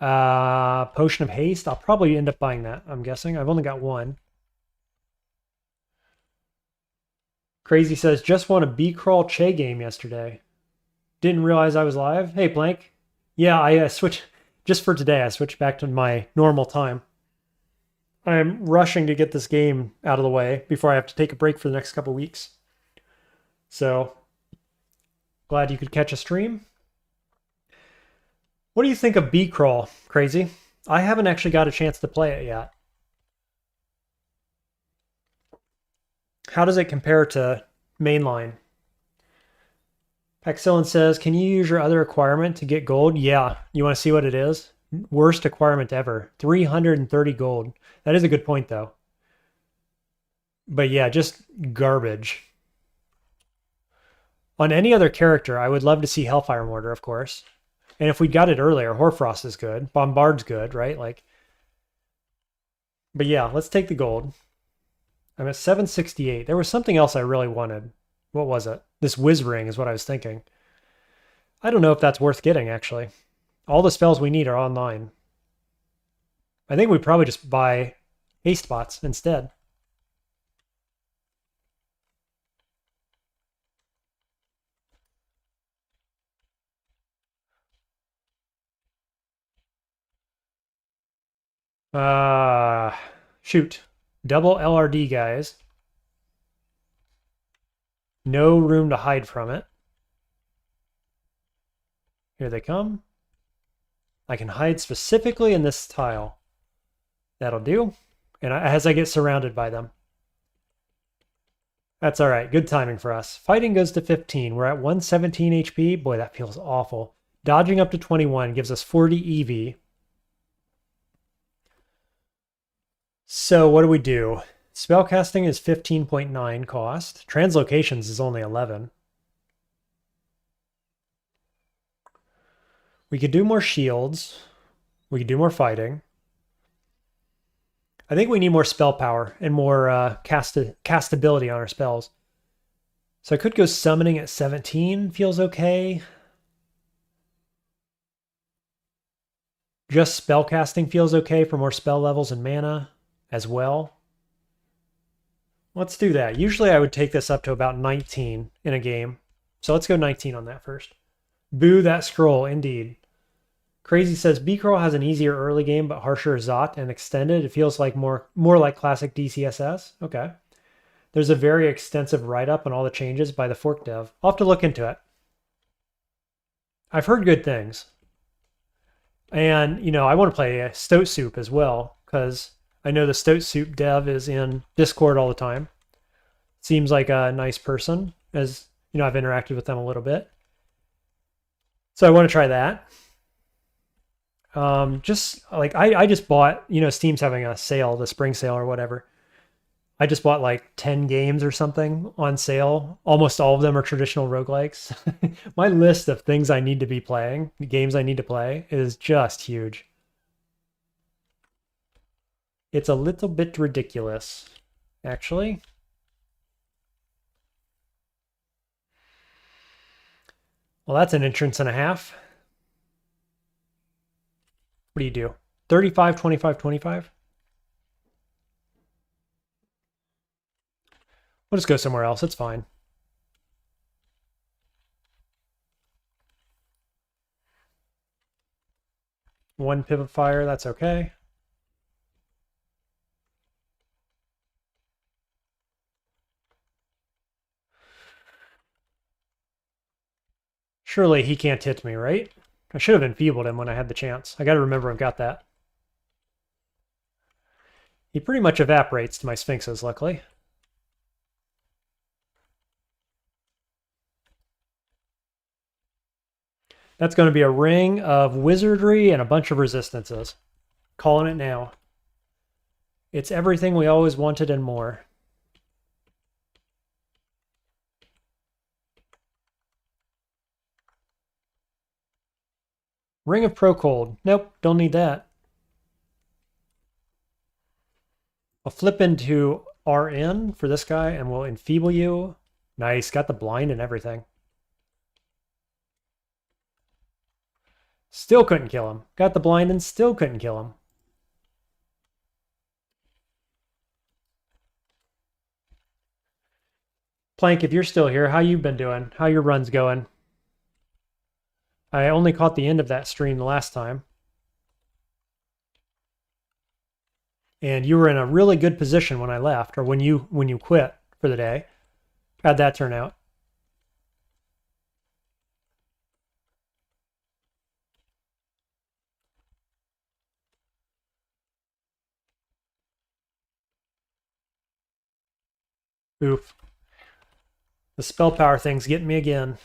Potion of Haste. I'll probably end up buying that, I'm guessing. I've only got one. Crazy says, just won a B-Crawl Che game yesterday. Didn't realize I was live. Hey, Blank. Yeah, I switched, just for today, I switched back to my normal time. I'm rushing to get this game out of the way before I have to take a break for the next couple weeks. So, glad you could catch a stream. What do you think of B-Crawl, Crazy? I haven't actually got a chance to play it yet. How does it compare to mainline? Paxillin says, can you use your other requirement to get gold? Yeah. You want to see what it is? Worst requirement ever. 330 gold. That is a good point, though. But yeah, just garbage. On any other character, I would love to see Hellfire Mortar, of course. And if we got it earlier, Hoarfrost is good. Bombard's good, right? Like, but yeah, let's take the gold. I'm at 768. There was something else I really wanted. What was it? This Whiz Ring is what I was thinking. I don't know if that's worth getting, actually. All the spells we need are online. I think we probably just buy haste bots instead. Shoot. Double LRD, guys. No room to hide from it. Here they come. I can hide specifically in this tile. That'll do. And as I get surrounded by them. That's all right. Good timing for us. Fighting goes to 15. We're at 117 HP. Boy, that feels awful. Dodging up to 21 gives us 40 EV. So what do we do? Spellcasting is 15.9 cost. Translocations is only 11. We could do more shields. We could do more fighting. I think we need more spell power and more castability on our spells. So I could go summoning at 17. Feels okay. Just spellcasting feels okay for more spell levels and mana as well. Let's do that. Usually I would take this up to about 19 in a game. So let's go 19 on that first. Boo that scroll, indeed. Crazy says, B-Crawl has an easier early game, but harsher Zot and extended. It feels like more like classic DCSS. Okay. There's a very extensive write-up on all the changes by the fork dev. I'll have to look into it. I've heard good things. And, you know, I want to play Stoat Soup as well, because I know the Stoat Soup dev is in Discord all the time. Seems like a nice person, as, you know, I've interacted with them a little bit. So I want to try that. Just like I just bought, you know, Steam's having a sale, the spring sale or whatever. I just bought like 10 games or something on sale. Almost all of them are traditional roguelikes. My list of things I need to be playing, games I need to play, is just huge. It's a little bit ridiculous, actually. Well, that's an entrance and a half. What do you do? 35, 25, 25? We'll just go somewhere else. It's fine. One pivot fire, that's okay. Surely he can't hit me, right? I should have enfeebled him when I had the chance. I gotta remember I've got that. He pretty much evaporates to my Sphinxes, luckily. That's going to be a ring of wizardry and a bunch of resistances. Calling it now. It's everything we always wanted and more. Ring of Pro Cold. Nope, don't need that. I'll flip into RN for this guy and we'll enfeeble you. Nice, got the blind and everything. Still couldn't kill him. Got the blind and still couldn't kill him. Plank, if you're still here, how you been doing? How your run's going? I only caught the end of that stream the last time. And you were in a really good position when I left, or when you quit for the day. How'd that turn out? Oof. The spell power thing's getting me again.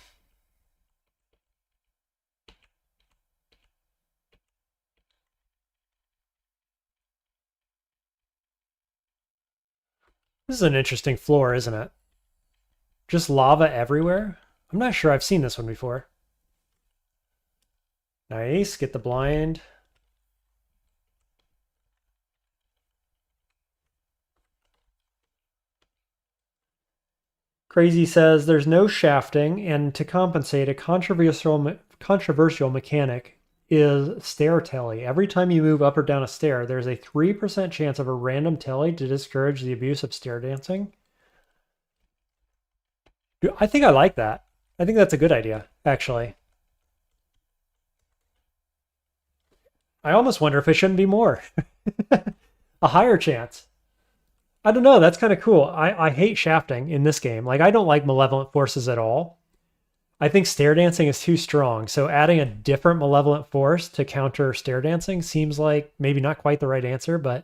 This is an interesting floor, isn't it? Just lava everywhere? I'm not sure I've seen this one before. Nice, get the blind. Crazy says there's no shafting, and to compensate, a controversial mechanic is stair telly. Every time you move up or down a stair, there's a 3% chance of a random telly to discourage the abuse of stair dancing. I think I like that. I think that's a good idea, actually. I almost wonder if it shouldn't be more. A higher chance. I don't know. That's kind of cool. I hate shafting in this game. Like, I don't like malevolent forces at all. I think stair dancing is too strong. So adding a different malevolent force to counter stair dancing seems like maybe not quite the right answer, but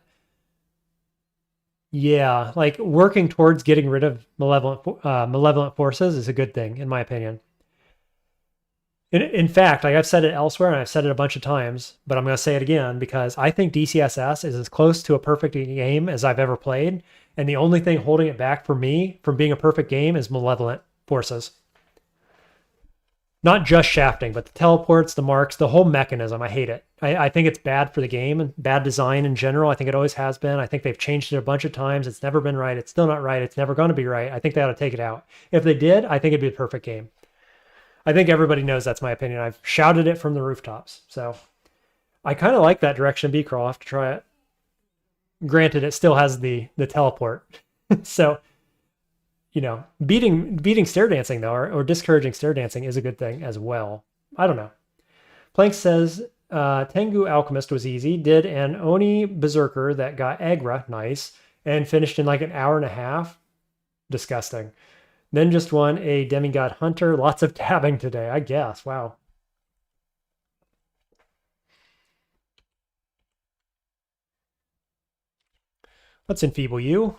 yeah, like working towards getting rid of malevolent forces is a good thing, in my opinion. In fact, like I've said it elsewhere and I've said it a bunch of times, but I'm going to say it again because I think DCSS is as close to a perfect game as I've ever played. And the only thing holding it back for me from being a perfect game is malevolent forces. Not just shafting, but the teleports, the marks, the whole mechanism. I hate it. I think it's bad for the game and bad design in general. I think it always has been. I think they've changed it a bunch of times. It's never been right. It's still not right. It's never going to be right. I think they ought to take it out. If they did, I think it'd be a perfect game. I think everybody knows that's my opinion. I've shouted it from the rooftops. So I kind of like that direction B-Crawl. I'll have to try it. Granted, it still has the teleport. So, you know, beating stair dancing, though, or discouraging stair dancing is a good thing as well. I don't know. Plank says, Tengu Alchemist was easy. Did an Oni Berserker that got Agra, nice, and finished in like an hour and a half. Disgusting. Then just won a Demigod Hunter. Lots of tabbing today, I guess. Wow. Let's enfeeble you.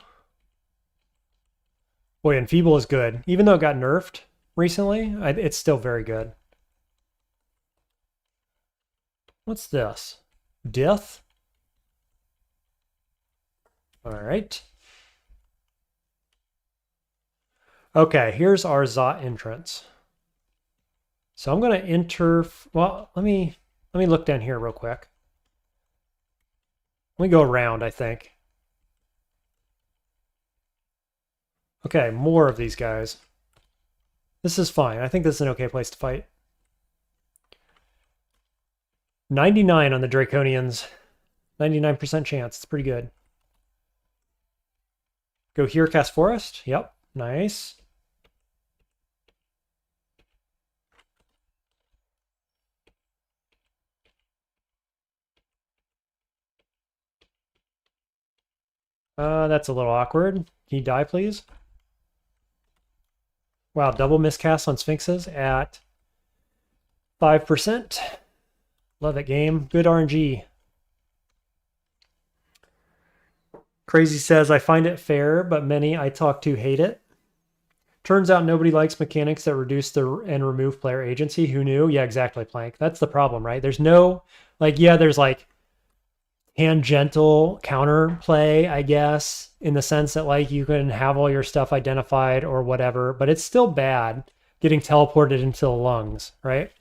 Boy, enfeeble is good. Even though it got nerfed recently, it's still very good. What's this? Death? All right. Okay, here's our Zot entrance. So I'm going to enter, well, let me look down here real quick. Let me go around, I think. Okay, more of these guys. This is fine. I think this is an okay place to fight. 99 on the Draconians. 99% chance. It's pretty good. Go here, cast Forest. Yep, nice. That's a little awkward. Can you die, please? Wow, double miscast on Sphinxes at 5%. Love that game. Good RNG. Crazy says, I find it fair, but many I talk to hate it. Turns out nobody likes mechanics that reduce and remove player agency. Who knew? Yeah, exactly, Plank. That's the problem, right? There's no, like, yeah, there's like tangential counterplay, I guess, in the sense that like you can have all your stuff identified or whatever, but it's still bad getting teleported into the lungs, right?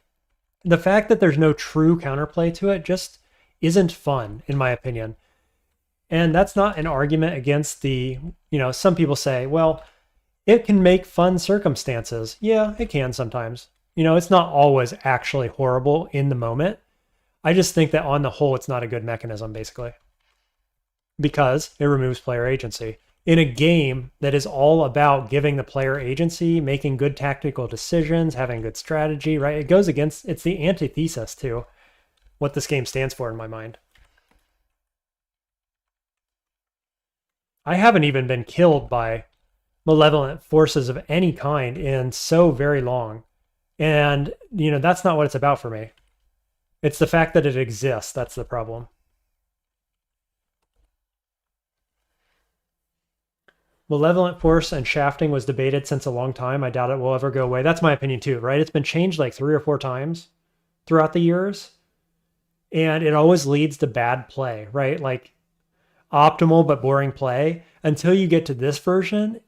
The fact that there's no true counterplay to it just isn't fun, in my opinion. And that's not an argument against the, some people say, well, it can make fun circumstances. Yeah, it can sometimes. It's not always actually horrible in the moment. I just think that on the whole, it's not a good mechanism, basically, because it removes player agency. In a game that is all about giving the player agency, making good tactical decisions, having good strategy, right? It goes against, it's the antithesis to what this game stands for in my mind. I haven't even been killed by malevolent forces of any kind in so very long. And, that's not what it's about for me. It's the fact that it exists. That's the problem. Malevolent force and shafting was debated since a long time. I doubt it will ever go away. That's my opinion too, right? It's been changed like 3 or 4 times throughout the years. And it always leads to bad play, right? Like optimal but boring play until you get to this version,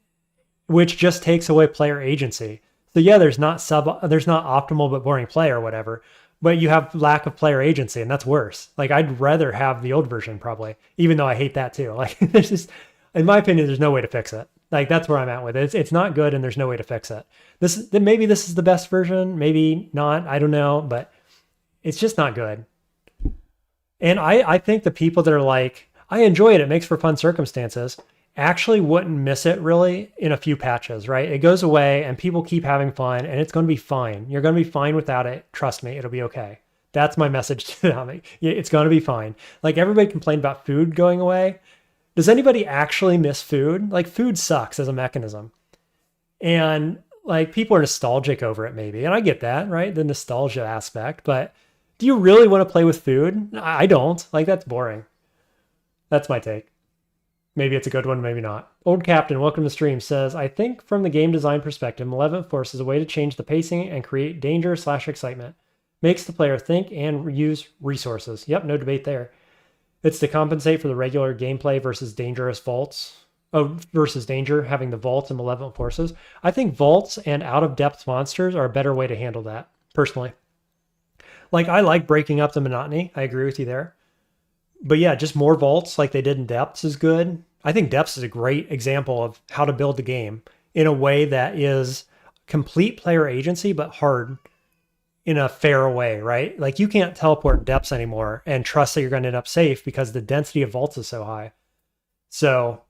which just takes away player agency. So yeah, there's not optimal but boring play or whatever, but you have lack of player agency, and that's worse. Like I'd rather have the old version probably, even though I hate that too. Like there's just, in my opinion, there's no way to fix it. Like that's where I'm at with it. It's not good, and there's no way to fix it. Maybe this is the best version, maybe not. I don't know, but it's just not good. And I think the people that are like, I enjoy it, it makes for fun circumstances, actually wouldn't miss it really in a few patches, right? It goes away and people keep having fun, and it's going to be fine. You're going to be fine without it. Trust me, it'll be okay. That's my message to them. It's going to be fine. Like everybody complained about food going away. Does anybody actually miss food? Like food sucks as a mechanism. And like people are nostalgic over it maybe. And I get that, right? The nostalgia aspect. But do you really want to play with food? I don't. Like that's boring. That's my take. Maybe it's a good one, maybe not. Old Captain, welcome to the stream, says, I think from the game design perspective, Malevolent Force is a way to change the pacing and create danger/excitement. Makes the player think and use resources. Yep, no debate there. It's to compensate for the regular gameplay versus dangerous vaults. Oh, versus danger, having the vaults and Malevolent Forces. I think vaults and out-of-depth monsters are a better way to handle that, personally. Like, I like breaking up the monotony. I agree with you there. But yeah, just more vaults like they did in Depths is good. I think Depths is a great example of how to build the game in a way that is complete player agency, but hard in a fair way, right? Like you can't teleport Depths anymore and trust that you're going to end up safe because the density of vaults is so high. So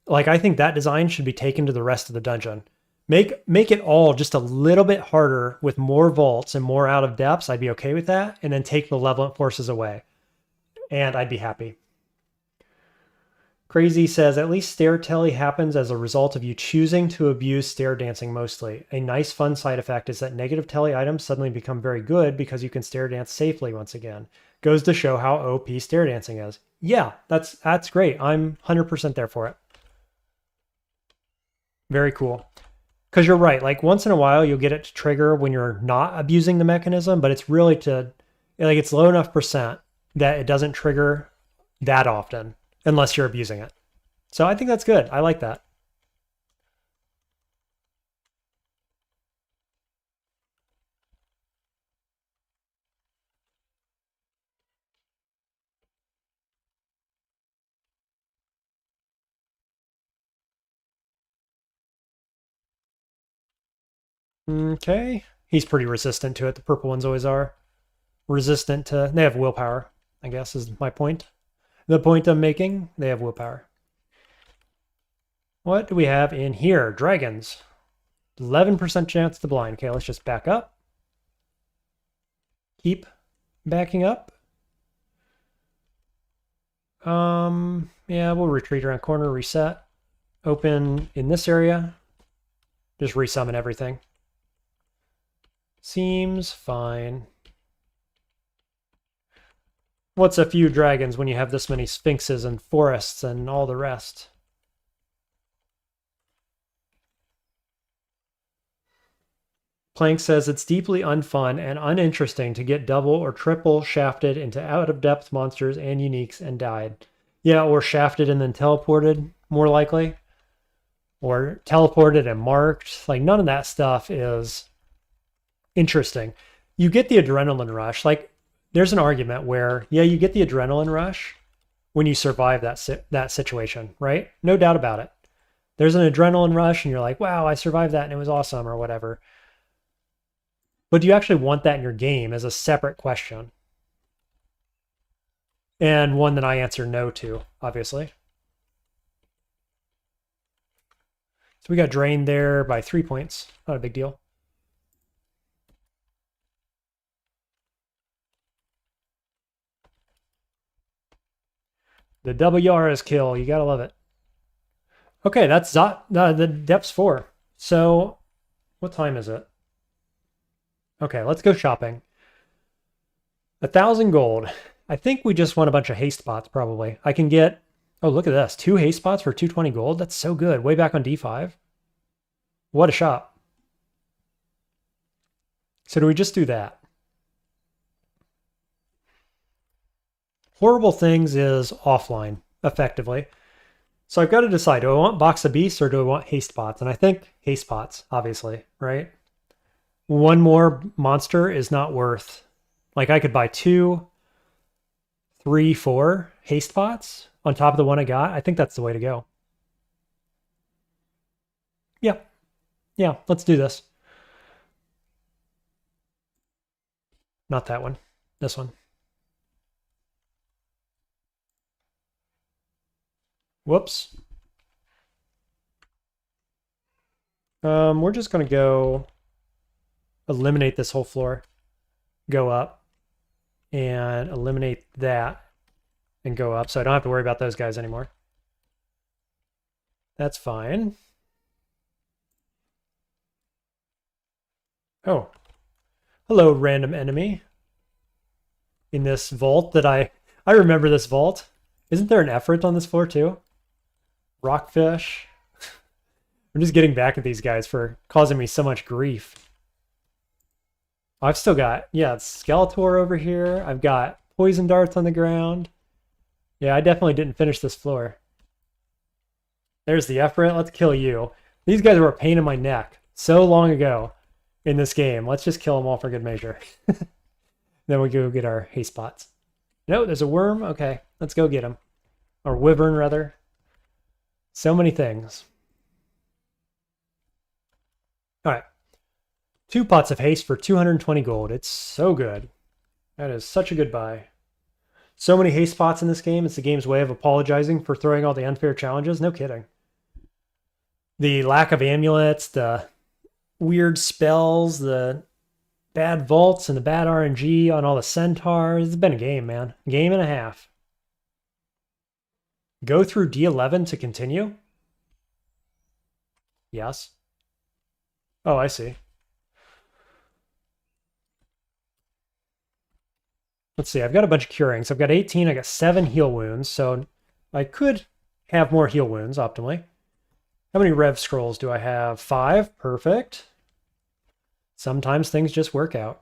like, I think that design should be taken to the rest of the dungeon. Make it all just a little bit harder with more vaults and more out of depths. I'd be okay with that. And then take Malevolent Forces away. And I'd be happy. Crazy says, at least stair telly happens as a result of you choosing to abuse stair dancing mostly. A nice fun side effect is that negative telly items suddenly become very good because you can stair dance safely once again. Goes to show how OP stair dancing is. Yeah, that's great. I'm 100% there for it. Very cool. Because you're right. Like once in a while, you'll get it to trigger when you're not abusing the mechanism, but it's really like it's low enough percent that it doesn't trigger that often unless you're abusing it. So I think that's good. I like that. Okay. He's pretty resistant to it. The purple ones always are. Resistant to... They have willpower, I guess, is my point. The point I'm making, they have willpower. What do we have in here? Dragons. 11% chance to blind. Okay, let's just back up. Keep backing up. Yeah, we'll retreat around corner, reset. Open in this area. Just resummon everything. Seems fine. What's a few dragons when you have this many sphinxes and forests and all the rest? Plank says it's deeply unfun and uninteresting to get double or triple shafted into out-of-depth monsters and uniques and died. Yeah, or shafted and then teleported, more likely. Or teleported and marked. Like, none of that stuff is interesting. You get the adrenaline rush. Like, there's an argument where, yeah, you get the adrenaline rush when you survive that situation, right? No doubt about it. There's an adrenaline rush and you're like, wow, I survived that and it was awesome or whatever. But do you actually want that in your game is a separate question. And one that I answer no to, obviously. So we got drained there by 3 points. Not a big deal. The WR is kill. You gotta love it. Okay, that's the depth's 4. So what time is it? Okay, let's go shopping. 1,000 gold. I think we just want a bunch of haste spots, probably. I can get... Oh, look at this. 2 haste spots for 220 gold? That's so good. Way back on D5. What a shop. So do we just do that? Horrible Things is offline, effectively. So I've got to decide, do I want Box of Beasts or do I want haste spots? And I think haste spots, obviously, right? One more monster is not worth... Like, I could buy 2, 3, 4 haste pots on top of the one I got. I think that's the way to go. Yeah. Yeah, let's do this. Not that one. This one. Whoops. We're just going to go eliminate this whole floor. Go up. And eliminate that. And go up. So I don't have to worry about those guys anymore. That's fine. Oh. Hello, random enemy. In this vault that I remember this vault. Isn't there an effort on this floor too? Rockfish. I'm just getting back at these guys for causing me so much grief. I've still got, yeah, Skeletor over here. I've got poison darts on the ground. Yeah, I definitely didn't finish this floor. There's the effort. Let's kill you. These guys were a pain in my neck so long ago in this game. Let's just kill them all for good measure. Then we go get our haste spots. No, there's a worm. Okay, let's go get him. Or wyvern, rather. So many things. All right. 2 pots of haste for 220 gold. It's so good. That is such a good buy. So many haste spots in this game. It's the game's way of apologizing for throwing all the unfair challenges. No kidding. The lack of amulets, the weird spells, the bad vaults, and the bad RNG on all the centaurs. It's been a game, man. Game and a half. Go through D11 to continue? Yes. Oh, I see. Let's see, I've got a bunch of curings. I've got 18, I got 7 heal wounds, so I could have more heal wounds, optimally. How many rev scrolls do I have? 5, perfect. Sometimes things just work out.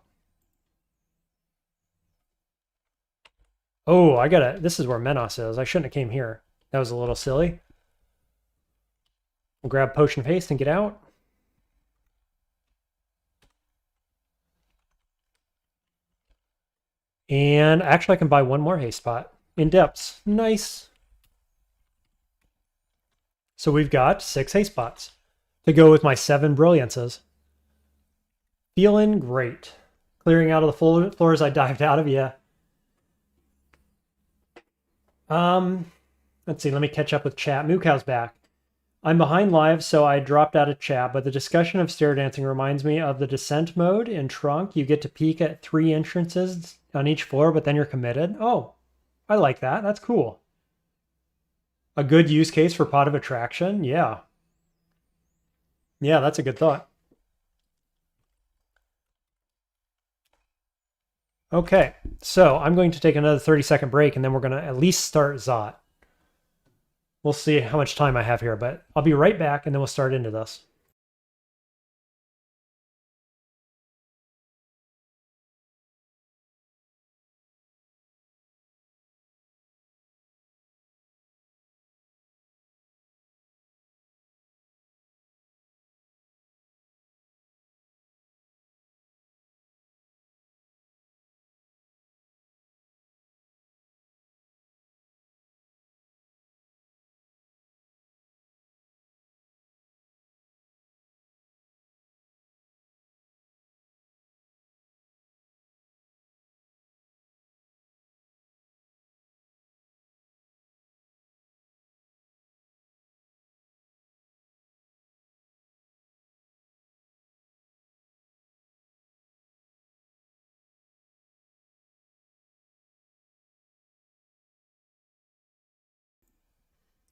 Oh, this is where Menos is. I shouldn't have came here. That was a little silly. We'll grab Potion of Haste and get out. And actually I can buy 1 more haste spot. In depths. Nice. So we've got 6 haste spots to go with my 7 brilliances. Feeling great. Clearing out of the floors I dived out of, yeah. Let's see, let me catch up with chat. Mookow's back. I'm behind live, so I dropped out of chat, but the discussion of stair dancing reminds me of the descent mode in Trunk. You get to peek at 3 entrances on each floor, but then you're committed. Oh, I like that. That's cool. A good use case for Pot of Attraction? Yeah. Yeah, that's a good thought. Okay, so I'm going to take another 30-second break, and then we're going to at least start Zot. We'll see how much time I have here, but I'll be right back, and then we'll start into this.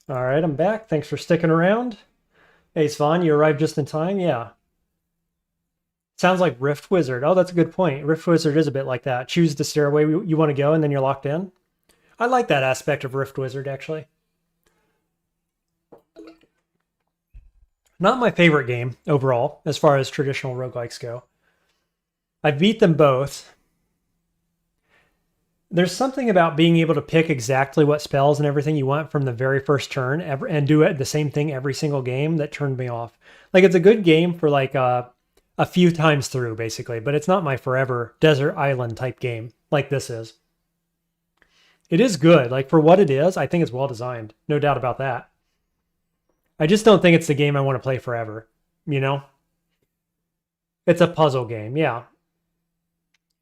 All right, I'm back. Thanks for sticking around. Hey, Svan, you arrived just in time? Yeah. Sounds like Rift Wizard. Oh, that's a good point. Rift Wizard is a bit like that. Choose the stairway you want to go, and then you're locked in. I like that aspect of Rift Wizard, actually. Not my favorite game overall, as far as traditional roguelikes go. I beat them both. There's something about being able to pick exactly what spells and everything you want from the very first turn and do it the same thing every single game that turned me off. Like, it's a good game for like a few times through, basically, but it's not my forever desert island type game like this is. It is good. Like, for what it is, I think it's well designed. No doubt about that. I just don't think it's the game I want to play forever, you know? It's a puzzle game, yeah.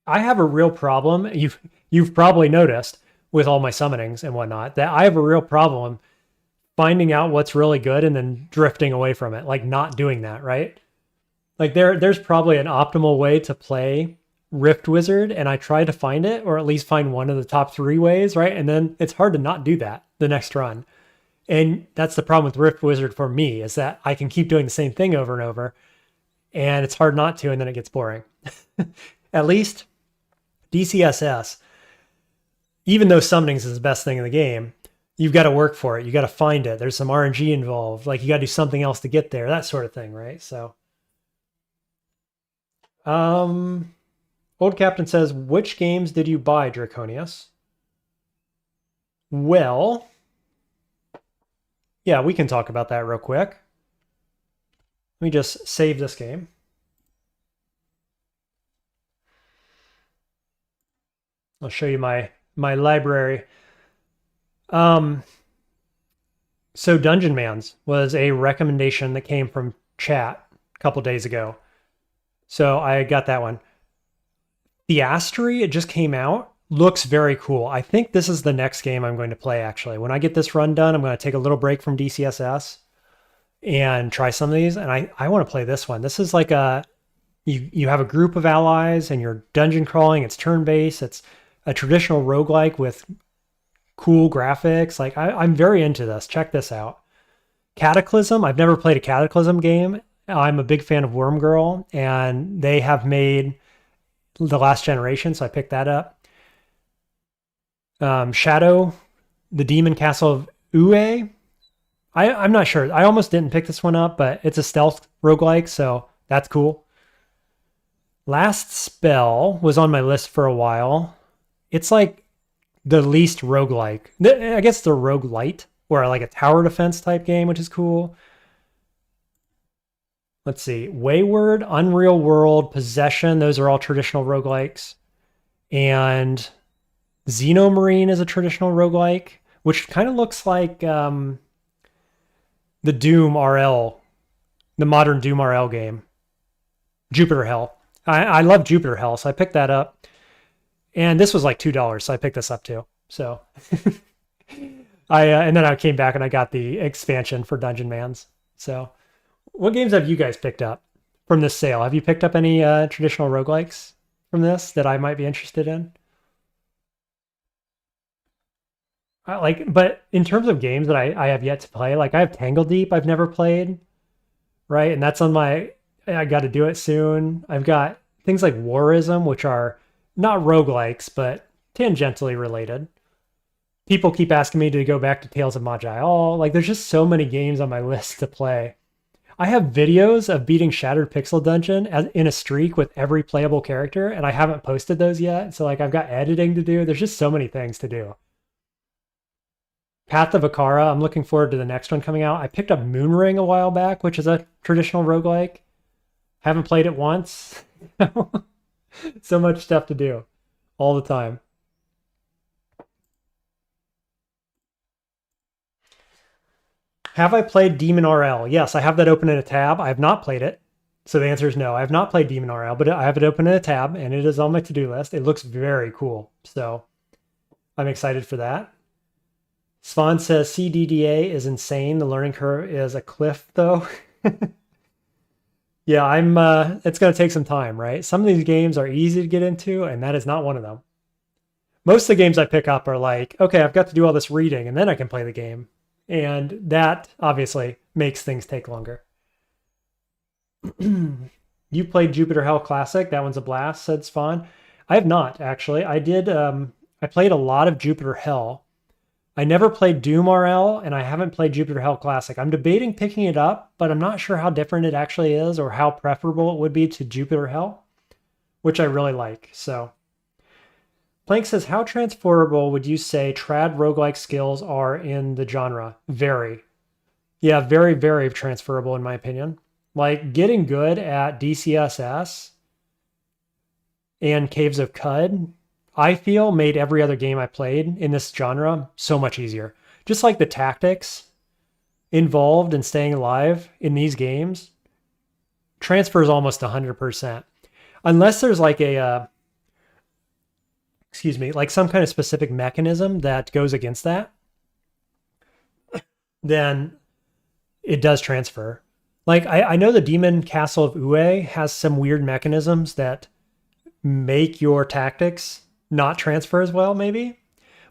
I have a real problem. You've probably noticed with all my summonings and whatnot that I have a real problem finding out what's really good and then drifting away from it, like not doing that, right? Like there's probably an optimal way to play Rift Wizard, and I try to find it, or at least find one of the top 3 ways, right? And then it's hard to not do that the next run. And that's the problem with Rift Wizard for me, is that I can keep doing the same thing over and over, and it's hard not to, and then it gets boring. At least DCSS, even though summonings is the best thing in the game, you've got to work for it. You got to find it. There's some RNG involved. Like, you got to do something else to get there, that sort of thing, right? So, Old Captain says, which games did you buy, Draconius? Well, yeah, we can talk about that real quick. Let me just save this game. I'll show you my library. So Dungeon Mans was a recommendation that came from chat a couple days ago. So I got that one. Theastery, it just came out. Looks very cool. I think this is the next game I'm going to play, actually. When I get this run done, I'm going to take a little break from DCSS and try some of these. And I want to play this one. This is like you have a group of allies and you're dungeon crawling. It's turn-based. It's a traditional roguelike with cool graphics. Like, I'm very into this. Check this out. Cataclysm. I've never played a Cataclysm game. I'm a big fan of Worm Girl, and they have made The Last Generation, so I picked that up. Shadow, the Demon Castle of Uwe. I'm not sure. I almost didn't pick this one up, but it's a stealth roguelike, so that's cool. Last Spell was on my list for a while. It's like the least roguelike. I guess the roguelite, or like a tower defense type game, which is cool. Let's see. Wayward, Unreal World, Possession. Those are all traditional roguelikes. And Xenomarine is a traditional roguelike, which kind of looks like the Doom RL, the modern Doom RL game. Jupiter Hell. I love Jupiter Hell, so I picked that up. And this was like $2, so I picked this up too. So and then I came back and I got the expansion for Dungeon Mans. So what games have you guys picked up from this sale? Have you picked up any traditional roguelikes from this that I might be interested in? But in terms of games that I have yet to play, like I have Tangle Deep I've never played, right? And that's on my, I got to do it soon. I've got things like Warism, which are not roguelikes, but tangentially related. People keep asking me to go back to Tales of Magi. Oh, like there's just so many games on my list to play. I have videos of beating Shattered Pixel Dungeon in a streak with every playable character, and I haven't posted those yet. So like I've got editing to do. There's just so many things to do. Path of Akara, I'm looking forward to the next one coming out. I picked up Moonring a while back, which is a traditional roguelike. Haven't played it once. So much stuff to do all the time. Have I played Demon RL? Yes, I have that open in a tab. I have not played it. So the answer is no. I have not played Demon RL, but I have it open in a tab and it is on my to-do list. It looks very cool. So I'm excited for that. Svan says CDDA is insane. The learning curve is a cliff though. Yeah, it's going to take some time, right? Some of these games are easy to get into and that is not one of them. Most of the games I pick up are like, okay, I've got to do all this reading and then I can play the game. And that obviously makes things take longer. You played Jupiter Hell Classic. That one's a blast, said Svan. I have not, actually. I did, I played a lot of Jupiter Hell. I never played Doom RL, and I haven't played Jupiter Hell Classic. I'm debating picking it up, but I'm not sure how different it actually is or how preferable it would be to Jupiter Hell, which I really like. So, Plank says, how transferable would you say trad roguelike skills are in the genre? Very. Yeah, very, very transferable in my opinion. Like getting good at DCSS and Caves of Cud, I feel made every other game I played in this genre so much easier. Just like the tactics involved in staying alive in these games transfers almost 100%. Unless there's like like some kind of specific mechanism that goes against that, then it does transfer. Like I know the Demon Castle of Ue has some weird mechanisms that make your tactics not transfer as well, maybe.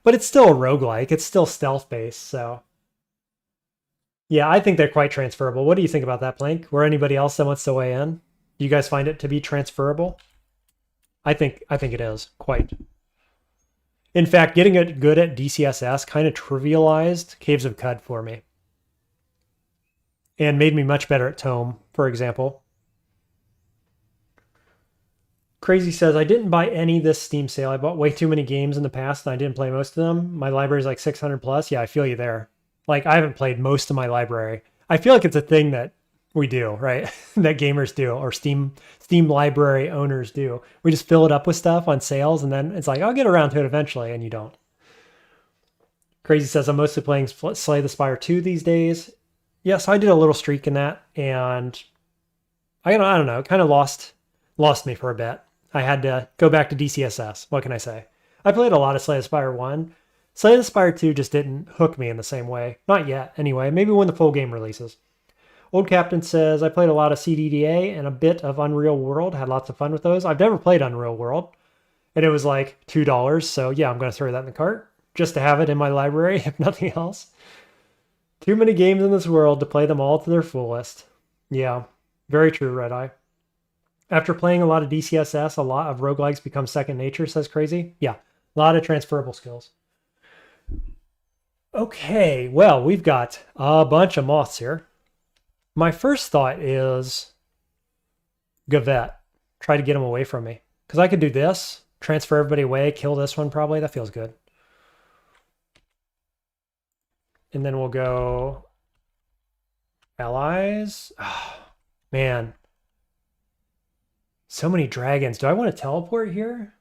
But it's still a roguelike. It's still stealth-based, so... Yeah, I think they're quite transferable. What do you think about that, Plank? Or anybody else that wants to weigh in? Do you guys find it to be transferable? I think it is, quite. In fact, getting it good at DCSS kind of trivialized Caves of Cud for me. And made me much better at Tome, for example. Crazy says, I didn't buy any this Steam sale. I bought way too many games in the past and I didn't play most of them. My library's like 600 plus. Yeah, I feel you there. Like, I haven't played most of my library. I feel like it's a thing that we do, right? That gamers do, or Steam library owners do. We just fill it up with stuff on sales and then it's like, I'll get around to it eventually, and you don't. Crazy says, I'm mostly playing Slay the Spire 2 these days. Yeah, so I did a little streak in that, and I don't know, it kind of lost me for a bit. I had to go back to DCSS. What can I say? I played a lot of Slay the Spire 1. Slay the Spire 2 just didn't hook me in the same way. Not yet, anyway. Maybe when the full game releases. Old Captain says, I played a lot of CDDA and a bit of Unreal World. Had lots of fun with those. I've never played Unreal World. And it was like $2. So yeah, I'm going to throw that in the cart. Just to have it in my library, if nothing else. Too many games in this world to play them all to their fullest. Yeah, very true, Red Eye. After playing a lot of DCSS, a lot of roguelikes become second nature, says Crazy. Yeah, a lot of transferable skills. Okay, well, we've got a bunch of moths here. My first thought is Gavette. Try to get them away from me. Because I could do this, transfer everybody away, kill this one probably. That feels good. And then we'll go allies. Oh, man. So many dragons. Do I want to teleport here?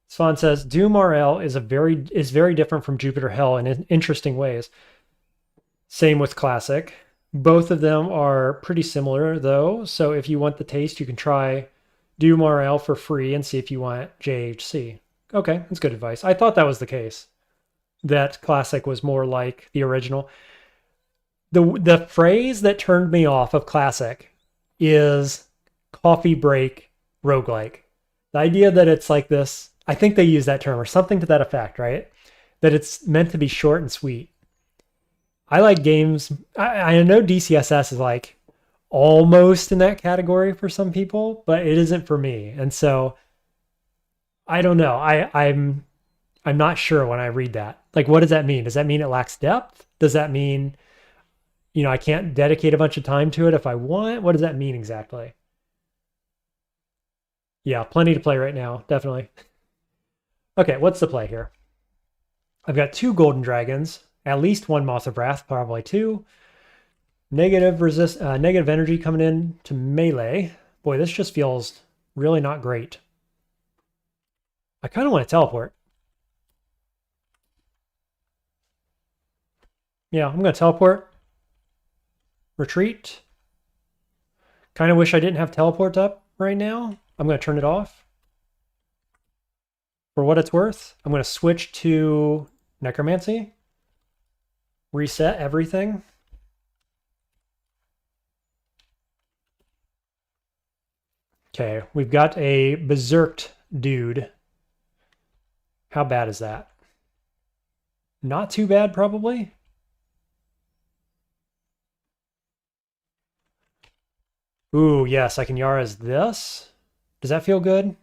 Svan says, Doom RL is very different from Jupiter Hell in interesting ways. Same with Classic. Both of them are pretty similar though. So if you want the taste, you can try Doom RL for free and see if you want JHC. Okay, that's good advice. I thought that was the case. That Classic was more like the original. The phrase that turned me off of Classic is coffee break roguelike. The idea that it's like this, I think they use that term or something to that effect, right? That it's meant to be short and sweet. I like games. I know DCSS is like almost in that category for some people, but it isn't for me. And so I don't know. I'm not sure when I read that. Like, what does that mean? Does that mean it lacks depth? Does that mean, I can't dedicate a bunch of time to it if I want? What does that mean exactly? Yeah, plenty to play right now, definitely. Okay, what's the play here? I've got 2 golden dragons, at least 1 Moth of Wrath, probably 2. Negative energy coming in to melee. Boy, this just feels really not great. I kind of want to teleport. Yeah, I'm going to teleport. Retreat. Kind of wish I didn't have teleport up right now. I'm going to turn it off. For what it's worth, I'm going to switch to Necromancy. Reset everything. Okay, we've got a berserked dude. How bad is that? Not too bad, probably. Ooh, yes, I can Yara's this. Does that feel good?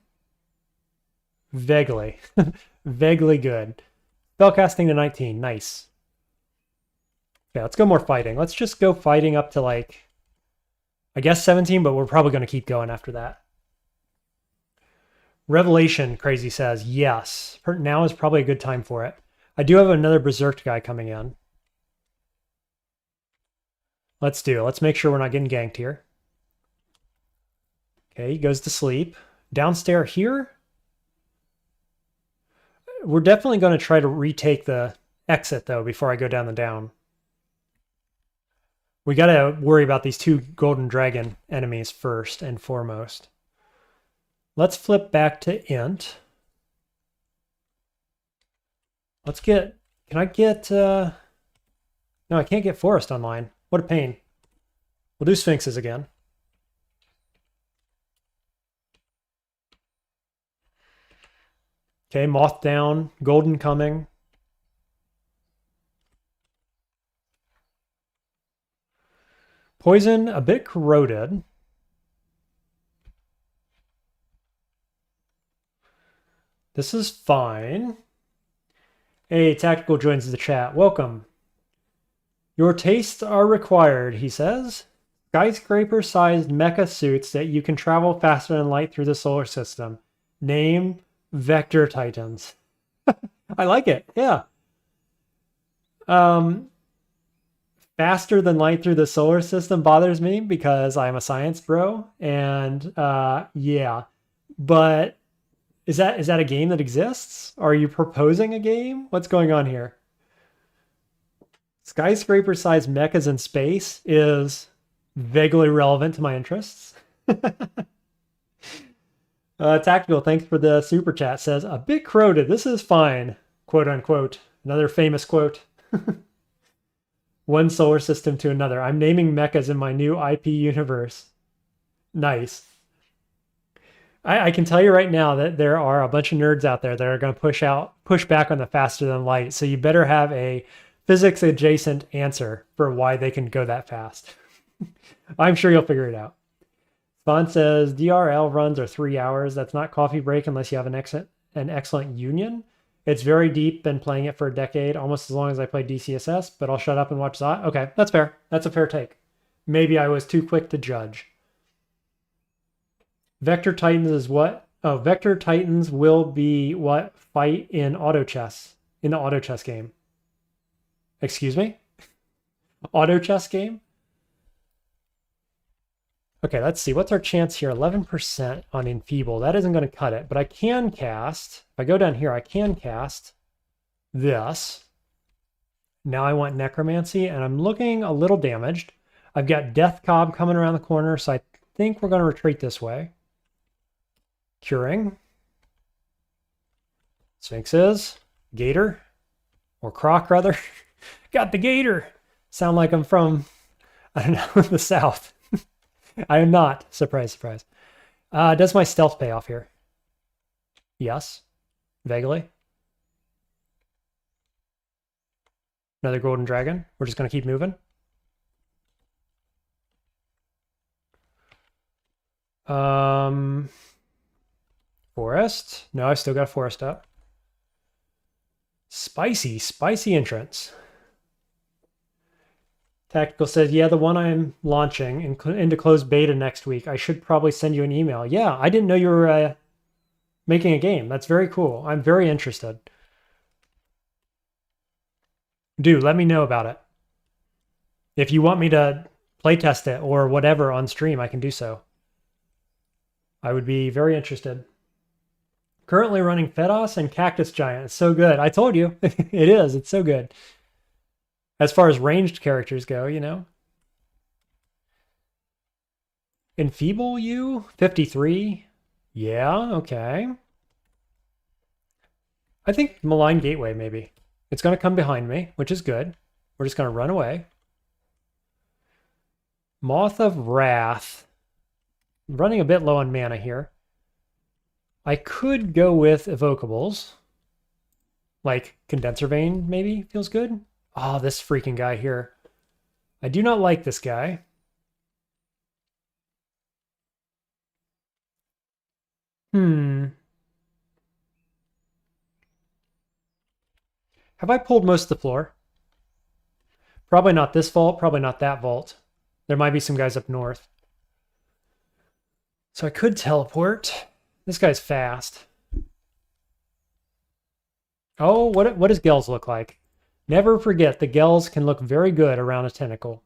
Vaguely. Vaguely good. Spellcasting to 19. Nice. Okay, let's go more fighting. Let's just go fighting up to like, I guess 17, but we're probably going to keep going after that. Revelation, Crazy says, yes. Now is probably a good time for it. I do have another Berserked guy coming in. Let's make sure we're not getting ganked here. Okay, he goes to sleep. Downstairs here. We're definitely going to try to retake the exit, though, before I go down the down. We got to worry about these 2 golden dragon enemies first and foremost. Let's flip back to int. Let's get... Can I get... No, I can't get forest online. What a pain. We'll do sphinxes again. Okay, moth down, golden coming. Poison, a bit corroded. This is fine. Hey, Tactical joins the chat. Welcome. Your tastes are required, he says. Skyscraper-sized mecha suits that you can travel faster than light through the solar system. Name Vector Titans. I like it. Yeah. Faster than light through the solar system bothers me because I'm a science bro. And yeah. But is that a game that exists? Are you proposing a game? What's going on here? Skyscraper-sized mechas in space is vaguely relevant to my interests. Tactical, thanks for the super chat, says, a bit corroded. This is fine, quote unquote. Another famous quote. One solar system to another. I'm naming mechas in my new IP universe. Nice. I can tell you right now that there are a bunch of nerds out there that are going to push back on the faster than light. So you better have a physics adjacent answer for why they can go that fast. I'm sure you'll figure it out. Spawn says DRL runs are 3 hours. That's not coffee break unless you have an excellent union. It's very deep. Been playing it for a decade, almost as long as I played DCSS, but I'll shut up and watch that. Okay, that's fair. That's a fair take. Maybe I was too quick to judge. Vector Titans is what? Oh, Vector Titans will be what fight in auto chess, in the auto chess game. Excuse me? Auto chess game? Okay, let's see. What's our chance here? 11% on Enfeeble. That isn't going to cut it, but I can cast. If I go down here, I can cast this. Now I want Necromancy, and I'm looking a little damaged. I've got Death Cob coming around the corner, so I think we're going to retreat this way. Curing. Sphinxes. Gator. Or Croc, rather. Got the gator! Sound like I'm from, I don't know, the South. I am not. Surprise, surprise. Does my stealth pay off here? Yes. Vaguely. Another golden dragon. We're just going to keep moving. Forest. No, I still got a forest up. Spicy entrance. Tactical says, yeah, the one I'm launching into closed beta next week. I should probably send you an email. Yeah, I didn't know you were making a game. That's very cool. I'm very interested. Do let me know about it. If you want me to playtest it or whatever on stream, I can do so. I would be very interested. Currently running Fedos and Cactus Giant. It's so good. I told you. It is. It's so good. As far as ranged characters go, you know. Enfeeble you? 53? Yeah, okay. I think Malign Gateway, maybe. It's going to come behind me, which is good. We're just going to run away. Moth of Wrath. I'm running a bit low on mana here. I could go with Evocables. Like Condenser Vein, maybe, feels good. Oh, this freaking guy here. I do not like this guy. Have I pulled most of the floor? Probably not this vault, probably not that vault. There might be some guys up north. So I could teleport. This guy's fast. Oh, what does Gels look like? Never forget, the Gels can look very good around a tentacle.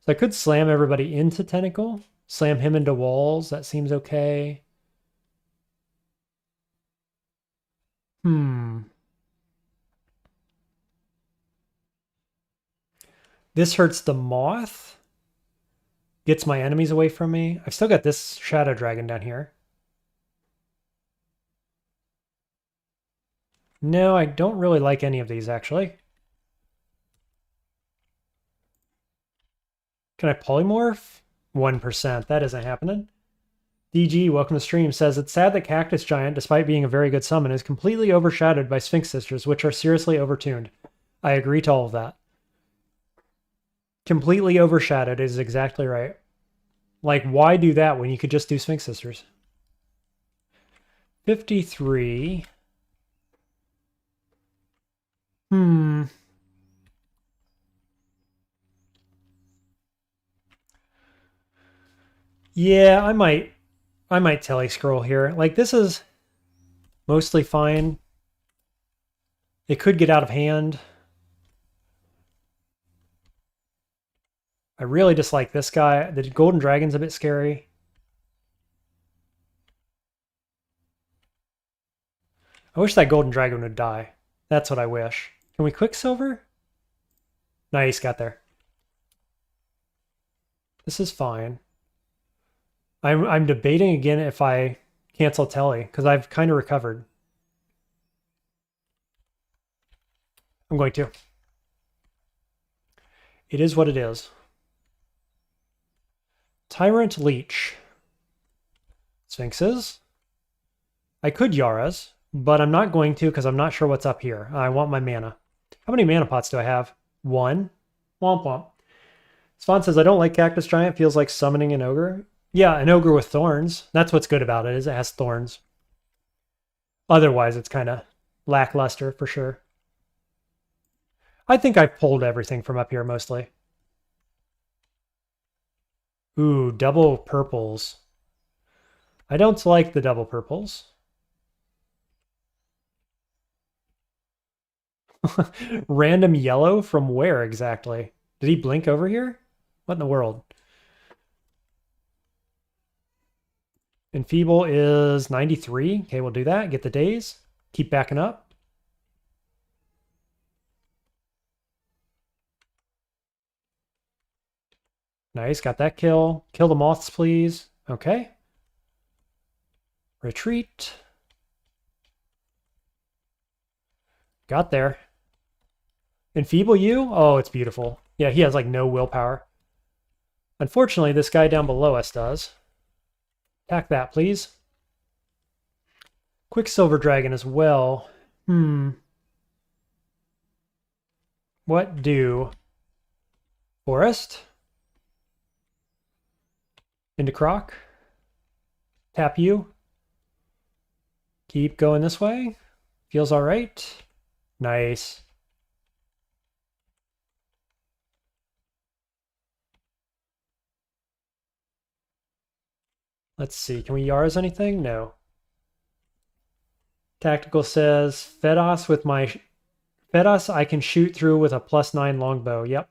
So I could slam everybody into tentacle. Slam him into walls. That seems okay. This hurts the moth. Gets my enemies away from me. I've still got this shadow dragon down here. No, I don't really like any of these, actually. Can I polymorph? 1%. That isn't happening. DG, welcome to stream, says, it's sad that Cactus Giant, despite being a very good summon, is completely overshadowed by Sphinx Sisters, which are seriously overtuned. I agree to all of that. Completely overshadowed is exactly right. Like, why do that when you could just do Sphinx Sisters? 53. Yeah, I might tele-scroll here. Like, this is mostly fine. It could get out of hand. I really dislike this guy. The Golden Dragon's a bit scary. I wish that Golden Dragon would die. That's what I wish. Can we Quicksilver? Nice, got there. This is fine. I'm debating again if I cancel Telly, because I've kind of recovered. I'm going to. It is what it is. Tyrant Leech. Sphinxes. I could Yara's, but I'm not going to because I'm not sure what's up here. I want my mana. How many mana pots do I have? 1. Womp womp. Swan says, I don't like Cactus Giant. Feels like summoning an ogre. Yeah, an ogre with thorns. That's what's good about it, is it has thorns. Otherwise, it's kind of lackluster for sure. I think I've pulled everything from up here mostly. Ooh, double purples. I don't like the double purples. Random yellow from where exactly? Did he blink over here? What in the world? Enfeeble is 93. Okay, we'll do that. Get the days. Keep backing up. Nice, got that kill. Kill the moths, please. Okay. Retreat. Got there. Enfeeble you? Oh, it's beautiful. Yeah, he has like no willpower. Unfortunately, this guy down below us does. Attack that, please. Quicksilver Dragon as well. What do? Forest. Into Croc. Tap you. Keep going this way. Feels all right. Nice. Let's see. Can we Yars anything? No. Tactical says, Fedos with my... Fedos I can shoot through with a +9 longbow. Yep.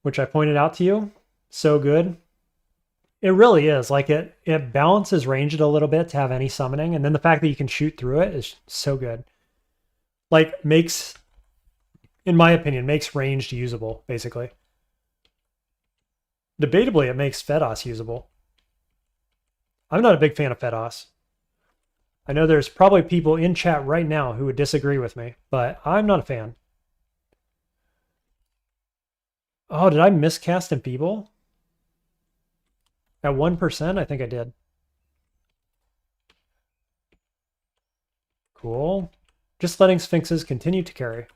Which I pointed out to you. So good. It really is. Like it balances ranged a little bit to have any summoning. And then the fact that you can shoot through it is so good. Like makes, in my opinion, makes ranged usable, basically. Debatably, it makes Fedos usable. I'm not a big fan of Fedos. I know there's probably people in chat right now who would disagree with me, but I'm not a fan. Oh, did I miscast Enfeeble? At 1%? I think I did. Cool. Just letting Sphinxes continue to carry.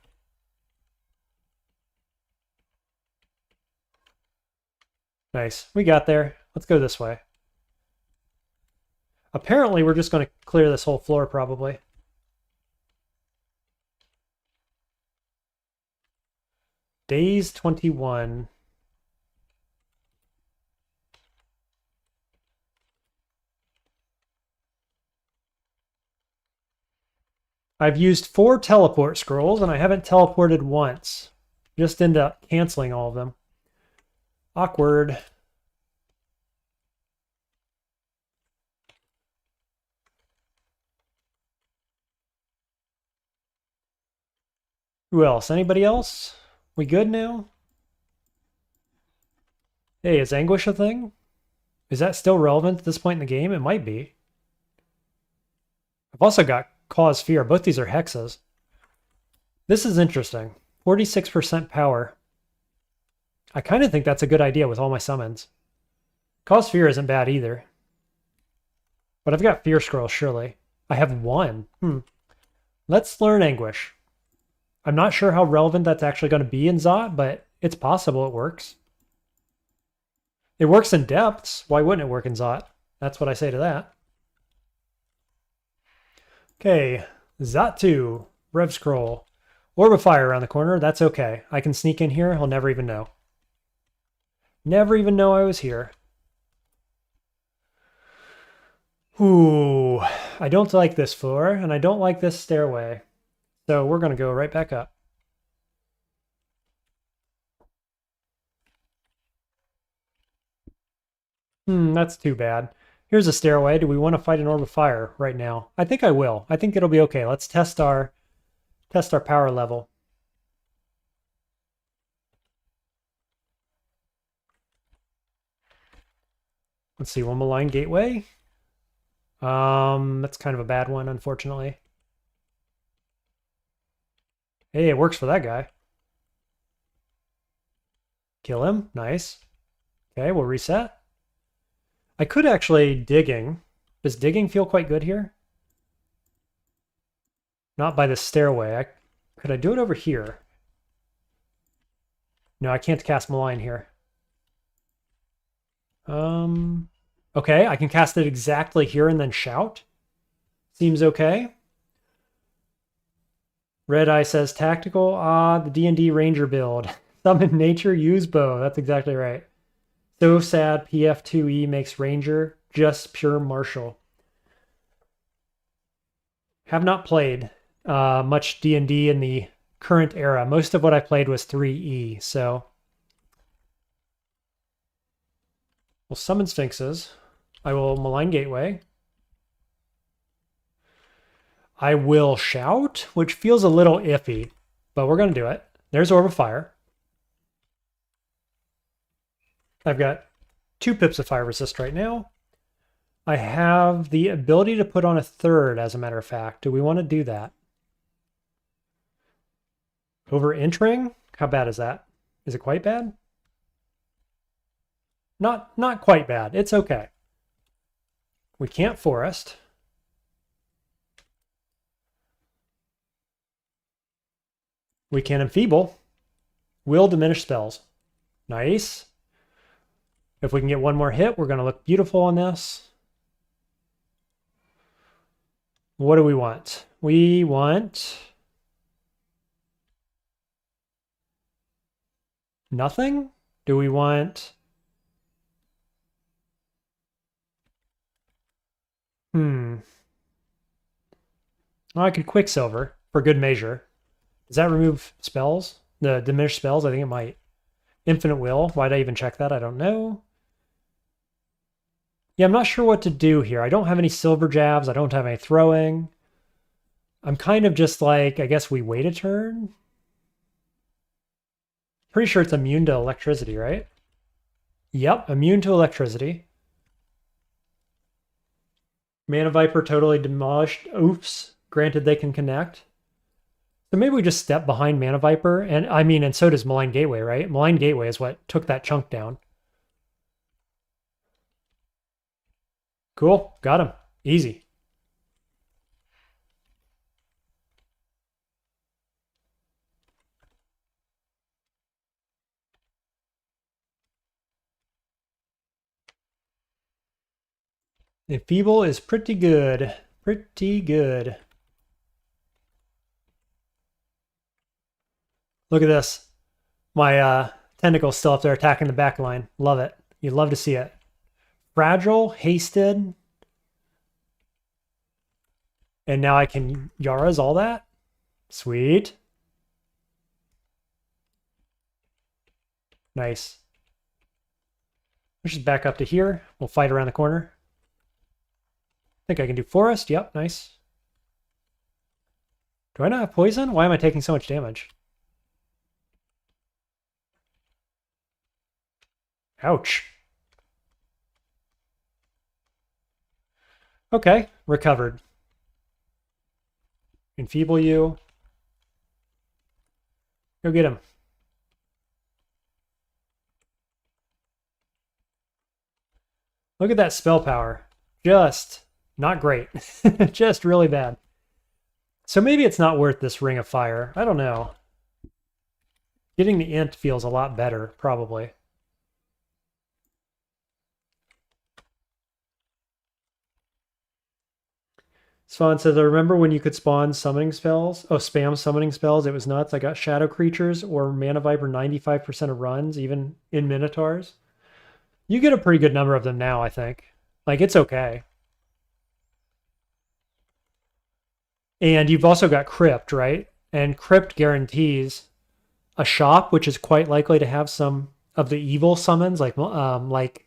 Nice. We got there. Let's go this way. Apparently, we're just going to clear this whole floor, probably. Days 21. I've used 4 teleport scrolls, and I haven't teleported once. Just end up canceling all of them. Awkward. Who else? Anybody else? We good now? Hey, is Anguish a thing? Is that still relevant at this point in the game? It might be. I've also got Cause Fear. Both these are hexes. This is interesting. 46% power. I kind of think that's a good idea with all my summons. Cause Fear isn't bad either. But I've got Fear Scroll, surely. I have 1. Let's learn Anguish. I'm not sure how relevant that's actually going to be in Zot, but it's possible it works. It works in depths. Why wouldn't it work in Zot? That's what I say to that. Okay, Zot 2, Rev Scroll. Orb of Fire around the corner, that's okay. I can sneak in here, he'll never even know. Never even know I was here. Ooh, I don't like this floor, and I don't like this stairway. So we're going to go right back up. That's too bad. Here's a stairway. Do we want to fight an Orb of Fire right now? I think I will. I think it'll be okay. Let's test our power level. Let's see, one malign gateway. That's kind of a bad one, unfortunately. Hey, it works for that guy. Kill him. Nice. Okay, we'll reset. I could actually digging. Does digging feel quite good here? Not by the stairway. Could I do it over here? No, I can't cast malign here. Okay, I can cast it exactly here and then shout. Seems okay. Red Eye says tactical. The D&D Ranger build. Summon nature, use bow. That's exactly right. So sad PF2E makes Ranger just pure martial. Have not played much D&D in the current era. Most of what I played was 3E, so... We'll summon Sphinxes. I will malign gateway. I will shout, which feels a little iffy, but we're going to do it. There's Orb of Fire. I've got 2 pips of fire resist right now. I have the ability to put on a 3rd, as a matter of fact. Do we want to do that? Over entering? How bad is that? Is it quite bad? Not quite bad. It's okay. We can't forest. We can enfeeble. Will diminish spells. Nice. If we can get one more hit, we're going to look beautiful on this. What do we want? We want nothing? Do we want... Oh, I could Quicksilver for good measure. Does that remove spells? The diminished spells? I think it might. Infinite Will. Why'd I even check that? I don't know. Yeah, I'm not sure what to do here. I don't have any silver jabs. I don't have any throwing. I'm kind of just like, I guess we wait a turn. Pretty sure it's immune to electricity, right? Yep, immune to electricity. Mana Viper totally demolished. Oops. Granted, they can connect. So maybe we just step behind Mana Viper. And so does Malign Gateway, right? Malign Gateway is what took that chunk down. Cool. Got him. Easy. Enfeeble is pretty good. Pretty good. Look at this. My tentacle's still up there attacking the back line. Love it. You'd love to see it. Fragile, hasted. And now I can Yara's all that. Sweet. Nice. Let's just back up to here. We'll fight around the corner. Think I can do forest. Yep, nice. Do I not have poison? Why am I taking so much damage? Ouch. Okay, recovered. Enfeeble you. Go get him. Look at that spell power. Just not great. Just really bad. So maybe it's not worth this Ring of Fire. I don't know. Getting the Int feels a lot better, probably. Swan says, I remember when you could spawn summoning spells. Oh, spam summoning spells. It was nuts. I got Shadow Creatures or Mana Viper 95% of runs, even in Minotaurs. You get a pretty good number of them now, I think. Like, it's okay. And you've also got Crypt, right? And Crypt guarantees a shop, which is quite likely to have some of the evil summons, like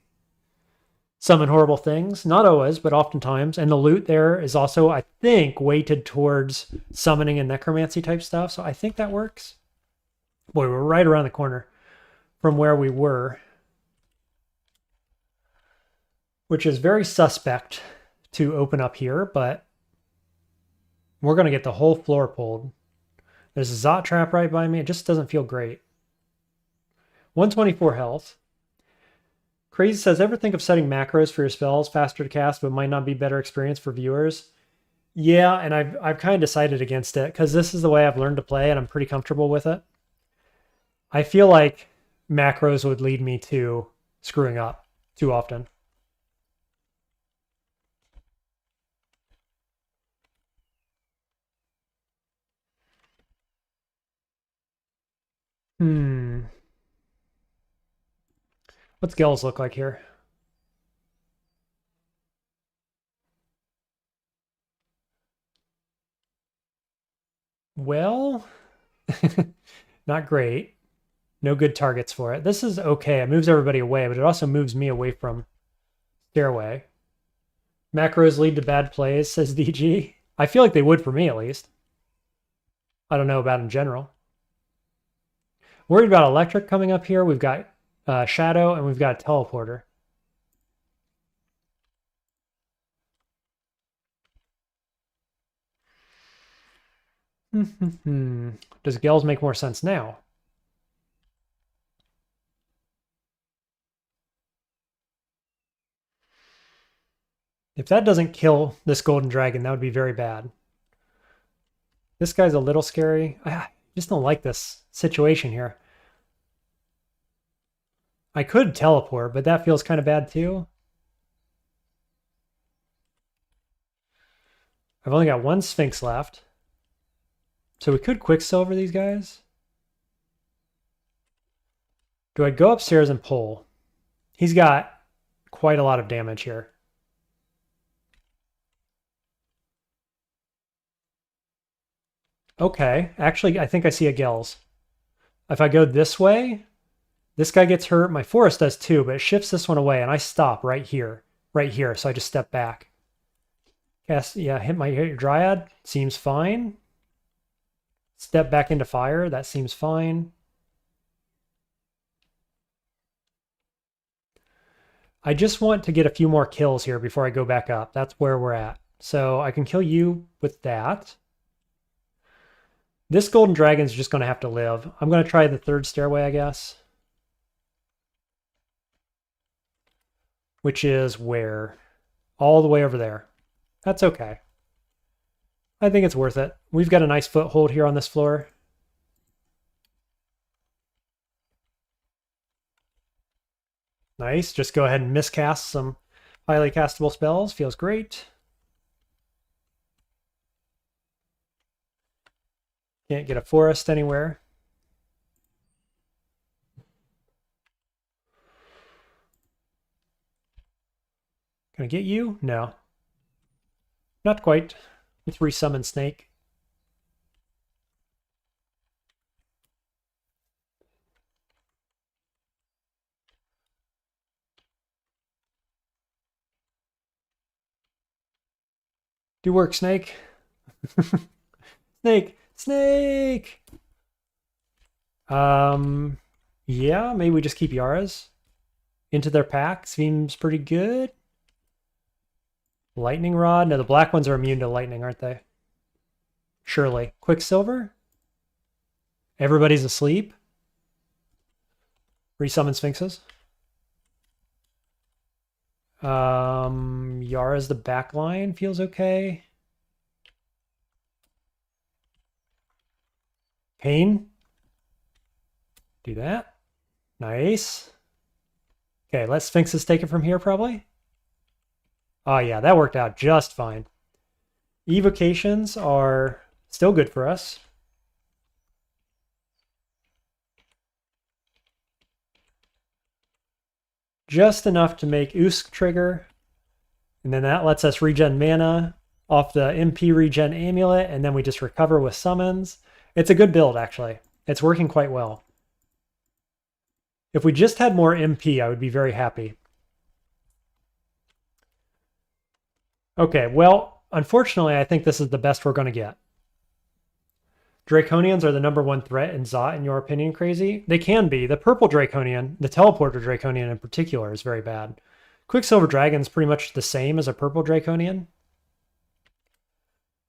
summon horrible things. Not always, but oftentimes. And the loot there is also, I think, weighted towards summoning and necromancy type stuff. So I think that works. Boy, we're right around the corner from where we were, which is very suspect to open up here, but we're going to get the whole floor pulled. There's a Zot trap right by me. It just doesn't feel great. 124 health. Crazy says, ever think of setting macros for your spells faster to cast, but might not be better experience for viewers? Yeah, and I've kind of decided against it because this is the way I've learned to play and I'm pretty comfortable with it. I feel like macros would lead me to screwing up too often. What's Gels look like here? Well, not great. No good targets for it. This is okay. It moves everybody away, but it also moves me away from Stairway. Macros lead to bad plays, says DG. I feel like they would for me, at least. I don't know about in general. Worried about electric coming up here. We've got shadow, and we've got a teleporter. Does Gels make more sense now? If that doesn't kill this golden dragon, that would be very bad. This guy's a little scary. I just don't like this situation here. I could teleport, but that feels kind of bad too. I've only got one Sphinx left. So we could Quicksilver these guys. Do I go upstairs and pull? He's got quite a lot of damage here. Okay, actually, I think I see a Gels. If I go this way, this guy gets hurt. My forest does too, but it shifts this one away, and I stop right here. Right here, so I just step back. Cast, yeah, hit your Dryad. Seems fine. Step back into fire. That seems fine. I just want to get a few more kills here before I go back up. That's where we're at. So I can kill you with that. This golden dragon's just going to have to live. I'm going to try the third stairway, I guess. Which is where? All the way over there. That's okay. I think it's worth it. We've got a nice foothold here on this floor. Nice. Just go ahead and miscast some highly castable spells. Feels great. Can't get a forest anywhere. Can I get you? No. Not quite. Let's resummon Snake. Do work, Snake. Snake! Snake! Yeah, maybe we just keep Yaras into their pack. Seems pretty good. Lightning Rod? No, the black ones are immune to lightning, aren't they? Surely. Quicksilver? Everybody's asleep? Resummon Sphinxes? Yara's the back line. Feels okay. Pain? Do that. Nice. Okay, let Sphinxes take it from here, probably. Oh yeah, that worked out just fine. Evocations are still good for us. Just enough to make Usk trigger. And then that lets us regen mana off the MP regen amulet, and then we just recover with summons. It's a good build, actually. It's working quite well. If we just had more MP, I would be very happy. Okay, well, unfortunately, I think this is the best we're going to get. Draconians are the #1 threat in Zot, in your opinion, Crazy? They can be. The purple Draconian, the teleporter Draconian in particular, is very bad. Quicksilver Dragon's pretty much the same as a purple Draconian.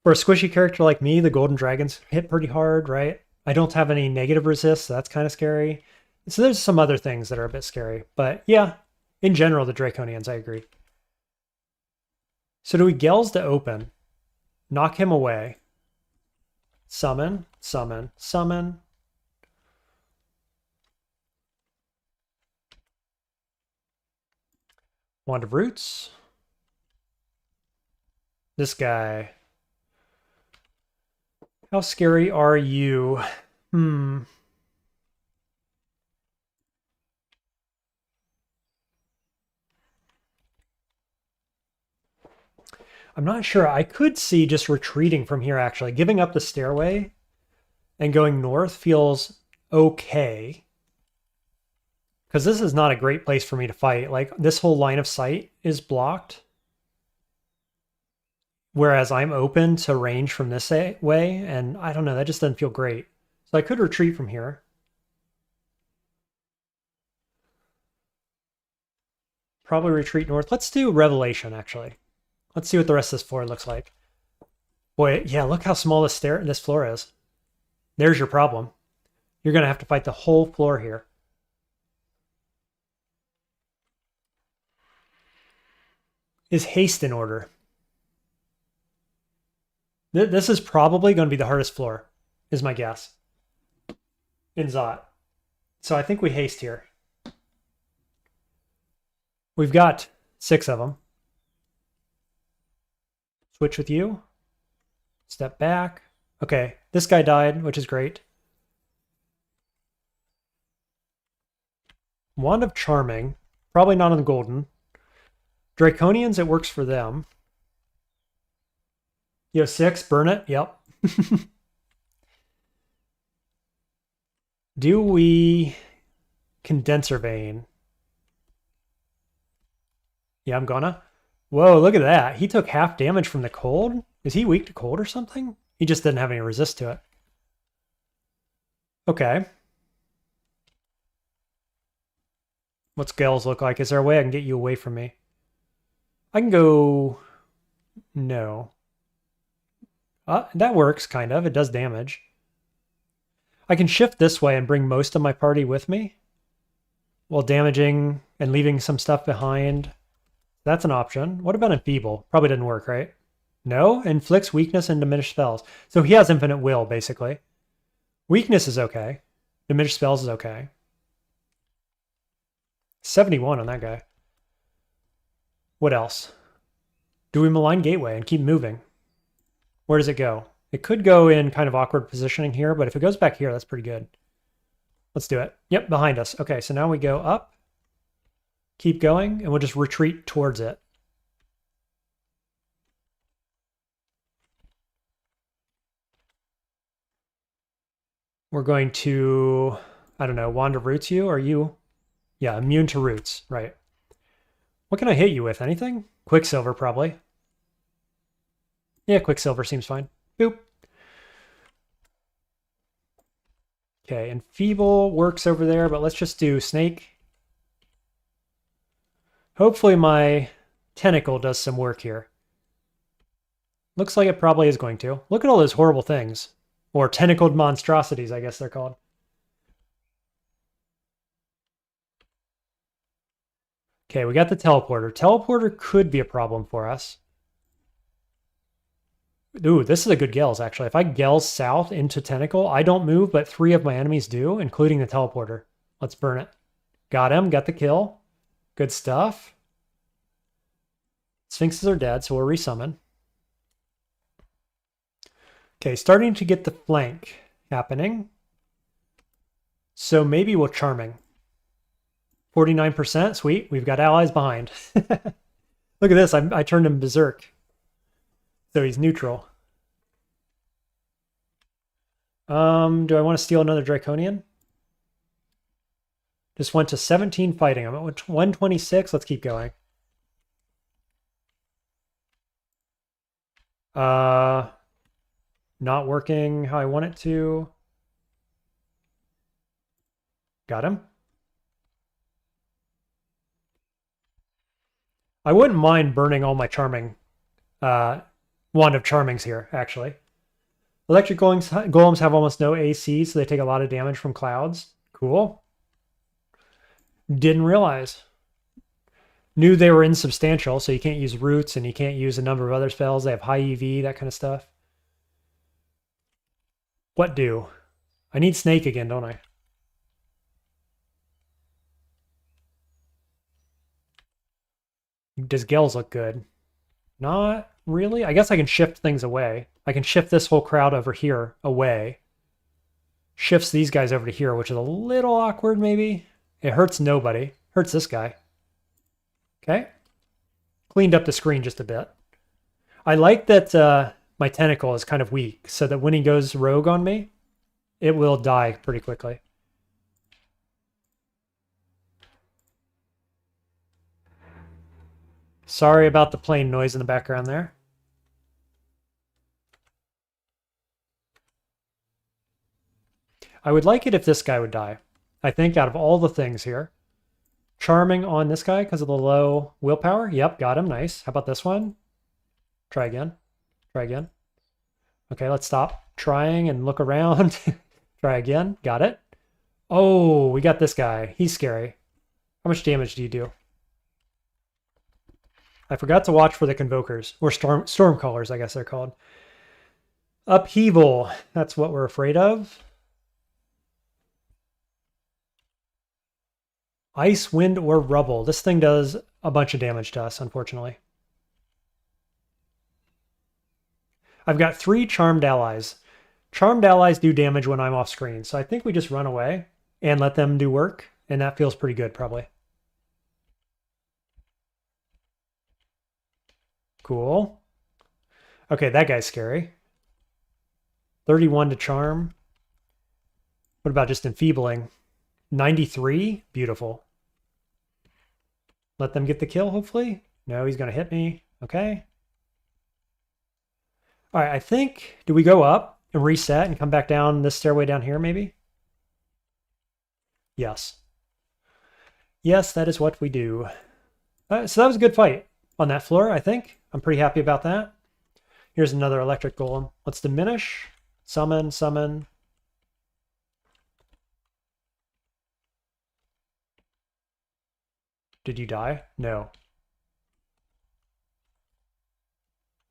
For a squishy character like me, the golden dragons hit pretty hard, right? I don't have any negative resist, so that's kind of scary. So there's some other things that are a bit scary. But yeah, in general, the Draconians, I agree. So do we Gels to open? Knock him away. Summon, summon, summon. Wand of Roots. This guy. How scary are you? I'm not sure. I could see just retreating from here, actually. Giving up the stairway and going north feels okay. Because this is not a great place for me to fight. Like, this whole line of sight is blocked. Whereas I'm open to range from this way, and I don't know, that just doesn't feel great. So I could retreat from here. probably retreat north. Let's do Revelation, actually. Let's see what the rest of this floor looks like. Boy, yeah, look how small this floor is. There's your problem. You're going to have to fight the whole floor here. Is haste in order? This is probably going to be the hardest floor, is my guess. In Zot. So I think we haste here. We've got 6 of them. Switch with you. Step back. Okay, this guy died, which is great. Wand of Charming. Probably not on the golden. Draconians, it works for them. You have 6, burn it. Yep. Do we condenser vein? Yeah, I'm gonna. Whoa, look at that. He took half damage from the cold. Is he weak to cold or something? He just didn't have any resist to it. Okay. What's Gales look like? Is there a way I can get you away from me? I can go... No. That works, kind of. It does damage. I can shift this way and bring most of my party with me while damaging and leaving some stuff behind. That's an option. What about Enfeeble? Probably didn't work, right? No? Inflicts weakness and diminished spells. So he has infinite will, basically. Weakness is okay. Diminished spells is okay. 71 on that guy. What else? Do we malign Gateway and keep moving? Where does it go? It could go in kind of awkward positioning here, but if it goes back here, that's pretty good. Let's do it. Yep, behind us. Okay, so now we go up, keep going, and we'll just retreat towards it. We're going to, I don't know, Wand of Roots you? Are you? Yeah, immune to roots, right. What can I hit you with? Anything? Quicksilver, probably. Yeah, Quicksilver seems fine. Boop. Okay, and Feeble works over there, but let's just do Snake. Hopefully my Tentacle does some work here. Looks like it probably is going to. Look at all those horrible things. Or tentacled monstrosities, I guess they're called. Okay, we got the Teleporter. Teleporter could be a problem for us. Ooh, this is a good Gels, actually. If I Gels south into Tentacle, I don't move, but 3 of my enemies do, including the Teleporter. Let's burn it. Got him, got the kill. Good stuff. Sphinxes are dead, so we'll resummon. Okay, starting to get the flank happening. So maybe we'll Charming. 49%, sweet. We've got allies behind. Look at this, I turned him berserk. So he's neutral. Do I want to steal another Draconian? Just went to 17 fighting. I'm at 126. Let's keep going. Not working how I want it to. Got him. I wouldn't mind burning all my Charming Wand of Charmings here, actually. Electric golems have almost no AC, so they take a lot of damage from clouds. Cool. Didn't realize. Knew they were insubstantial, so you can't use roots and you can't use a number of other spells. They have high EV, that kind of stuff. What do? I need Snake again, don't I? Does Gels look good? Not really. I guess I can shift things away. I can shift this whole crowd over here away. Shifts these guys over to here, which is a little awkward maybe. It hurts nobody. Hurts this guy. Okay. Cleaned up the screen just a bit. I like that my Tentacle is kind of weak, so that when he goes rogue on me, it will die pretty quickly. Sorry about the plane noise in the background there. I would like it if this guy would die. I think out of all the things here, Charming on this guy because of the low willpower. Yep, got him. Nice. How about this one? Try again. Try again. Okay, let's stop trying and look around. Try again. Got it. Oh, we got this guy. He's scary. How much damage do you do? I forgot to watch for the Convokers, or Stormcallers, I guess they're called. Upheaval. That's what we're afraid of. Ice, wind, or rubble. This thing does a bunch of damage to us, unfortunately. I've got 3 Charmed Allies. Charmed Allies do damage when I'm off screen, so I think we just run away and let them do work, and that feels pretty good, probably. Cool. Okay, that guy's scary. 31 to charm. What about just enfeebling? 93? Beautiful. Let them get the kill, hopefully. No, he's going to hit me. Okay. All right, I think, do we go up and reset and come back down this stairway down here, maybe? Yes. Yes, that is what we do. So that was a good fight on that floor, I think. I'm pretty happy about that. Here's another electric golem. Let's diminish. Summon, summon. Did you die? No.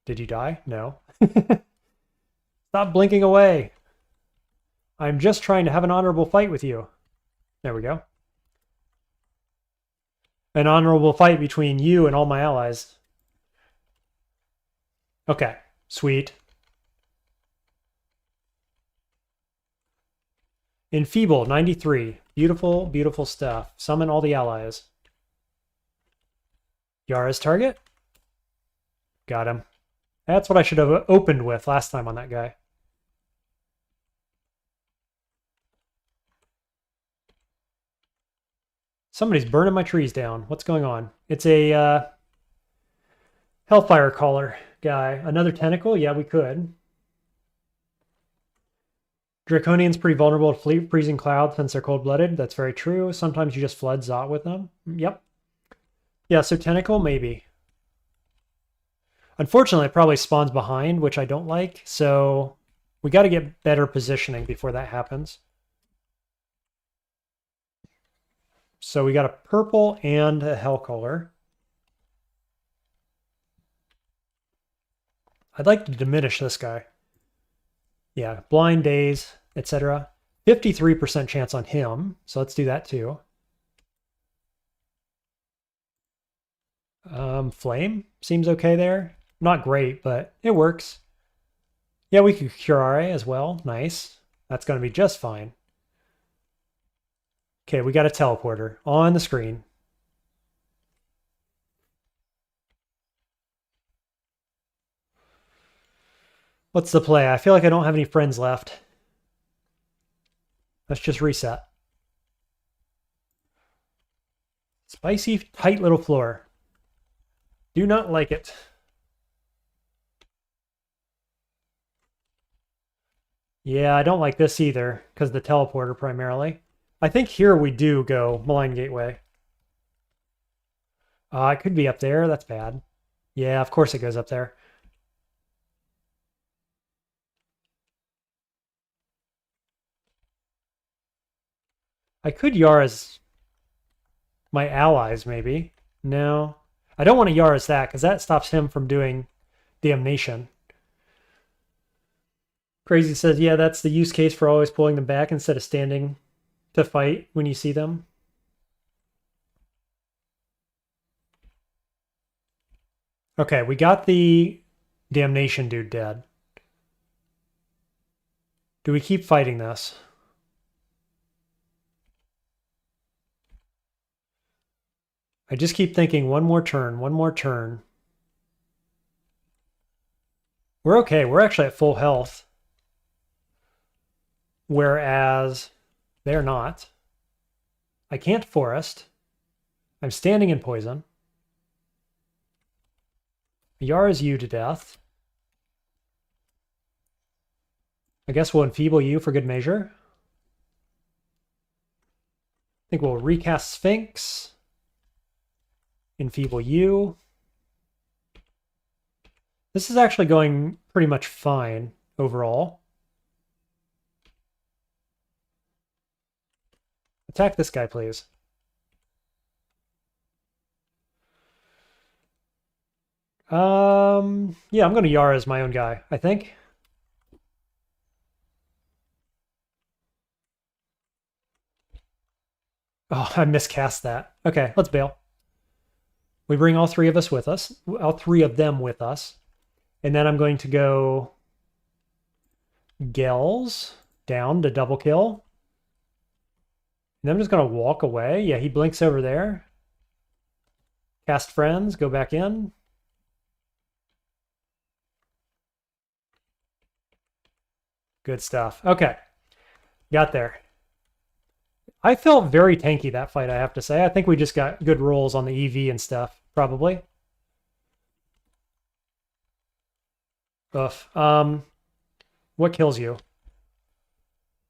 Did you die? No. Stop blinking away. I'm just trying to have an honorable fight with you. There we go. An honorable fight between you and all my allies. Okay, sweet. Enfeeble, 93. Beautiful, beautiful stuff. Summon all the allies. Yara's target. Got him. That's what I should have opened with last time on that guy. Somebody's burning my trees down. What's going on? It's a Hellfire Caller guy. Another tentacle? Yeah, we could. Draconian's pretty vulnerable to freezing cloud since they're cold-blooded. That's very true. Sometimes you just flood Zot with them. Yep. Yeah, so tentacle, maybe. Unfortunately, it probably spawns behind, which I don't like. So we got to get better positioning before that happens. So we got a purple and a Hellcaller. I'd like to diminish this guy. Yeah, blind days, etc. 53% chance on him, so let's do that too. Flame seems okay there. Not great, but it works. Yeah, we could Curare as well. Nice. That's going to be just fine. Okay, we got a teleporter on the screen. What's the play? I feel like I don't have any friends left. Let's just reset. Spicy, tight little floor. Do not like it. Yeah, I don't like this either, because the teleporter primarily. I think here we do go Malign Gateway. It could be up there. That's bad. Yeah, of course it goes up there. I could Yara's my allies, maybe. No. I don't want to Yara's that, because that stops him from doing Damnation. Crazy says, yeah, that's the use case for always pulling them back instead of standing to fight when you see them. Okay, we got the Damnation dude dead. Do we keep fighting this? I just keep thinking one more turn, one more turn. We're okay. We're actually at full health. Whereas they're not. I can't forest. I'm standing in poison. Yara's you to death. I guess we'll enfeeble you for good measure. I think we'll recast Sphinx. Enfeeble you. This is actually going pretty much fine overall. Attack this guy, please. Yeah, I'm going to Yara as my own guy, I think. Oh, I miscast that. Okay, let's bail. We bring all three of us with us, all three of them with us. And then I'm going to go Gels down to double kill. And I'm just going to walk away. Yeah, he blinks over there. Cast friends, go back in. Good stuff. Okay, got there. I felt very tanky that fight, I have to say. I think we just got good rolls on the EV and stuff, probably. Ugh. What kills you?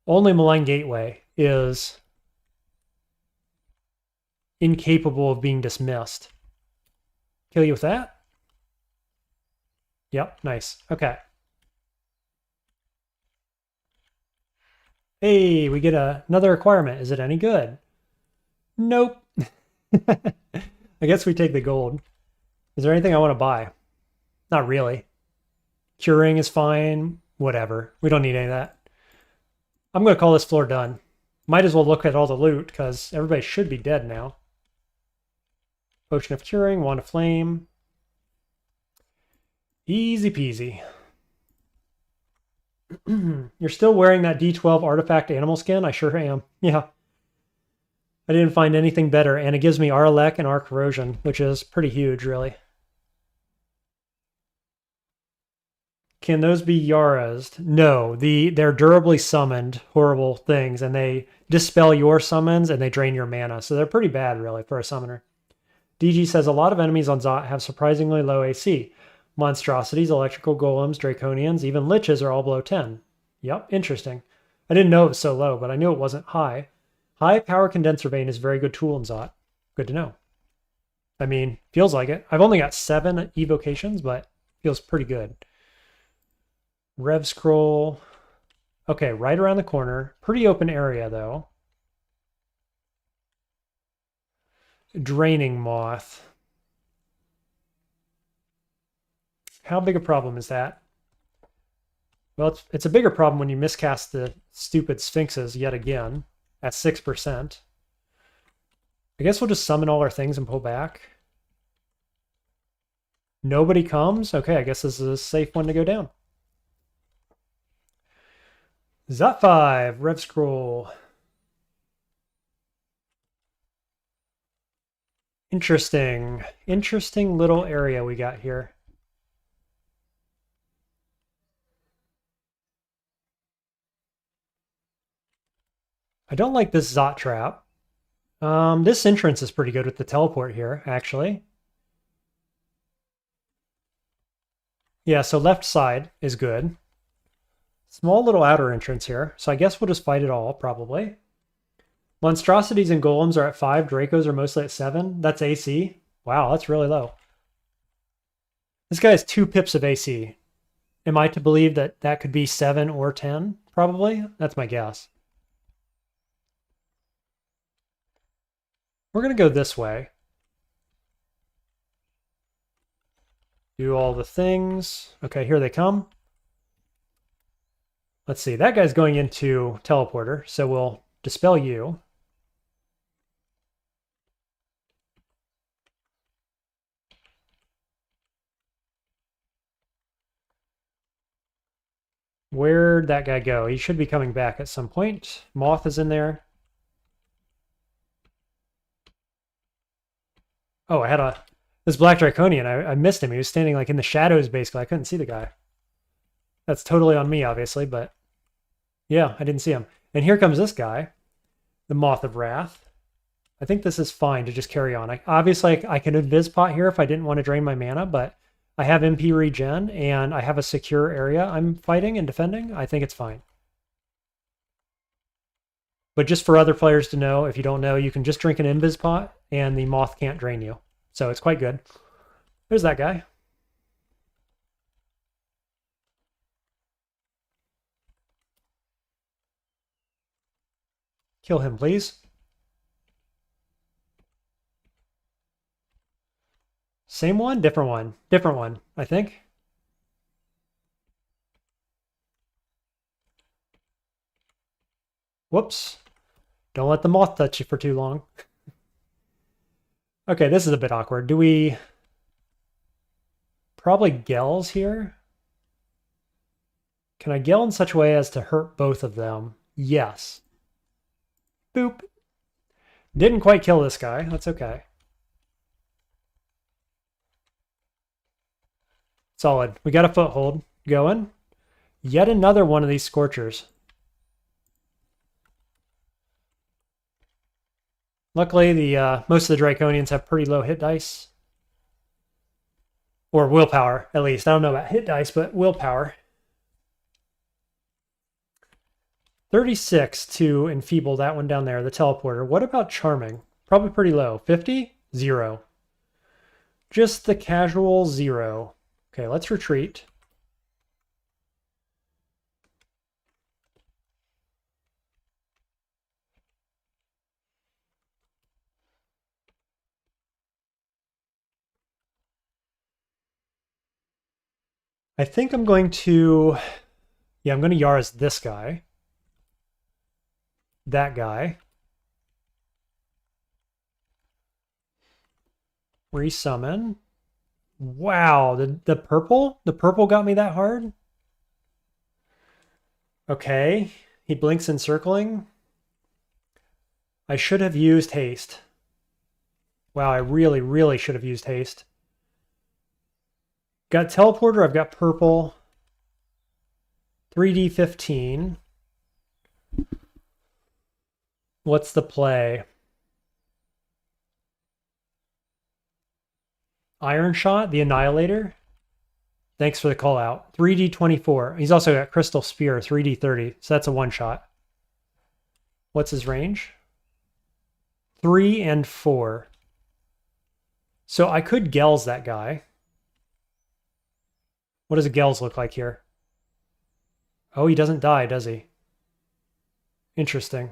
Only Malign Gateway is incapable of being dismissed. Kill you with that? Yep, nice. Okay. Hey, we get another requirement. Is it any good? Nope. I guess we take the gold. Is there anything I want to buy? Not really. Curing is fine. Whatever. We don't need any of that. I'm going to call this floor done. Might as well look at all the loot, because everybody should be dead now. Potion of Curing, Wand of Flame. Easy peasy. You're still wearing that D12 artifact animal skin? I sure am. Yeah. I didn't find anything better, and it gives me Arlek and Arc Corrosion, which is pretty huge, really. Can those be Yaras? No, they're durably summoned horrible things, and they dispel your summons, and they drain your mana, so they're pretty bad, really, for a summoner. DG says a lot of enemies on Zot have surprisingly low AC. Monstrosities, electrical golems, draconians, even liches are all below 10. Yep, interesting. I didn't know it was so low, but I knew it wasn't high. High power condenser vein is a very good tool in Zot. Good to know. I mean, feels like it. I've only got 7 evocations, but feels pretty good. Rev scroll. Okay, right around the corner. Pretty open area, though. Draining Moth. How big a problem is that? Well, it's a bigger problem when you miscast the stupid Sphinxes yet again at 6%. I guess we'll just summon all our things and pull back. Nobody comes? Okay, I guess this is a safe one to go down. Zot 5, Rev Scroll. Interesting. Interesting little area we got here. I don't like this Zot trap. This entrance is pretty good with the teleport here, actually. Yeah, so left side is good. Small little outer entrance here, so I guess we'll just fight it all, probably. Monstrosities and golems are at 5, Dracos are mostly at 7. That's AC. Wow, that's really low. This guy has 2 pips of AC. Am I to believe that that could be 7 or 10? Probably. That's my guess. We're going to go this way. Do all the things. Okay, here they come. Let's see. That guy's going into teleporter, so we'll dispel you. Where'd that guy go? He should be coming back at some point. Moth is in there. Oh, I had this Black Draconian. I missed him. He was standing like in the shadows, basically. I couldn't see the guy. That's totally on me, obviously, but yeah, I didn't see him. And here comes this guy, the Moth of Wrath. I think this is fine to just carry on. Obviously, I can invis pot here if I didn't want to drain my mana, but I have MP regen, and I have a secure area I'm fighting and defending. I think it's fine. But just for other players to know, if you don't know, you can just drink an invis pot, and the Moth can't drain you. So it's quite good. There's that guy. Kill him, please. Same one? Different one. Different one, I think. Whoops. Don't let the moth touch you for too long. Okay, this is a bit awkward. Do we... Probably Gels here? Can I Gel in such a way as to hurt both of them? Yes. Boop. Didn't quite kill this guy. That's okay. Solid. We got a foothold going. Yet another one of these Scorchers. Luckily, the most of the Draconians have pretty low hit dice. Or willpower, at least. I don't know about hit dice, but willpower. 36 to enfeeble that one down there, the teleporter. What about Charming? Probably pretty low. 50? 0. Just the casual 0. Okay, let's retreat. I think I'm going to... Yeah, I'm going to Yara's this guy. That guy. Resummon. Wow, the purple? The purple got me that hard? Okay, he blinks encircling. I should have used haste. Wow, I really, really should have used haste. Got teleporter, I've got purple. 3D15. What's the play? Iron Shot, the Annihilator. Thanks for the call out. 3D24. He's also got Crystal Spear, 3D30. So that's a one shot. What's his range? 3 and 4. So I could Gels that guy. What does a Gels look like here? Oh, he doesn't die, does he? Interesting.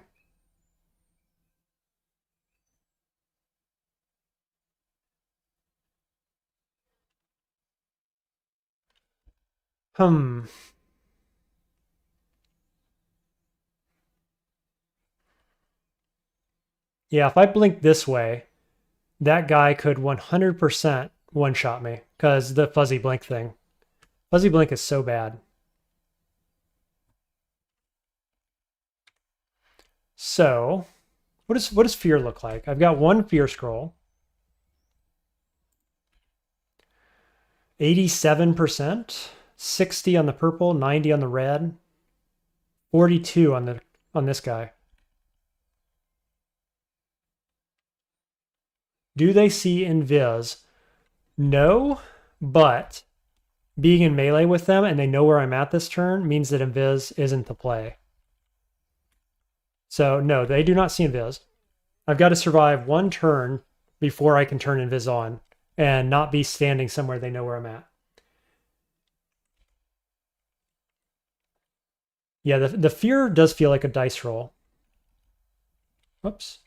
Yeah, if I blink this way, that guy could 100% one-shot me because the fuzzy blink thing. Fuzzy blink is so bad. So, what does fear look like? I've got one fear scroll. 87%, 60 on the purple, 90 on the red, 42 on this guy. Do they see invis? No, but being in melee with them and they know where I'm at this turn means that invis isn't the play. So no, they do not see invis. I've got to survive one turn before I can turn invis on and not be standing somewhere they know where I'm at. Yeah, the fear does feel like a dice roll. Whoops.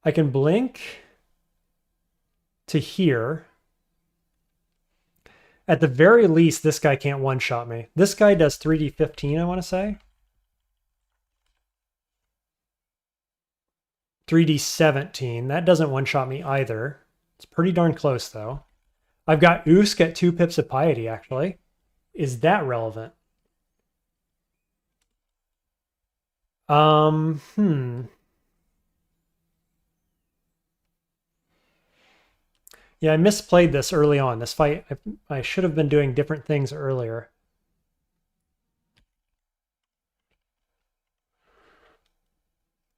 I can blink to here. At the very least, this guy can't one-shot me. This guy does 3D15, I want to say. 3D17. That doesn't one-shot me either. It's pretty darn close, though. I've got Usk at 2 pips of piety, actually. Is that relevant? Yeah, I misplayed this early on. This fight, I should have been doing different things earlier.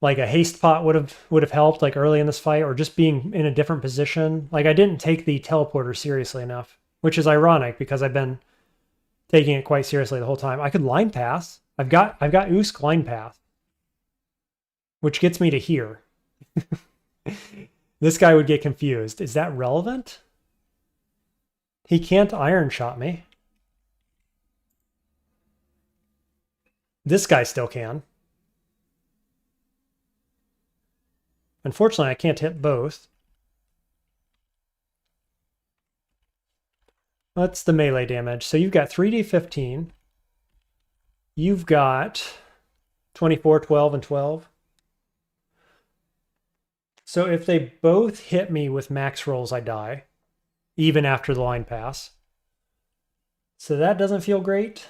Like a haste pot would have helped like early in this fight, or just being in a different position. Like I didn't take the teleporter seriously enough, which is ironic because I've been taking it quite seriously the whole time. I could line pass. I've got Usk line path, which gets me to here. This guy would get confused. Is that relevant? He can't iron shot me. This guy still can. Unfortunately, I can't hit both. That's the melee damage. So you've got 3d15. You've got 24, 12, and 12. So if they both hit me with max rolls, I die, even after the line pass. So that doesn't feel great.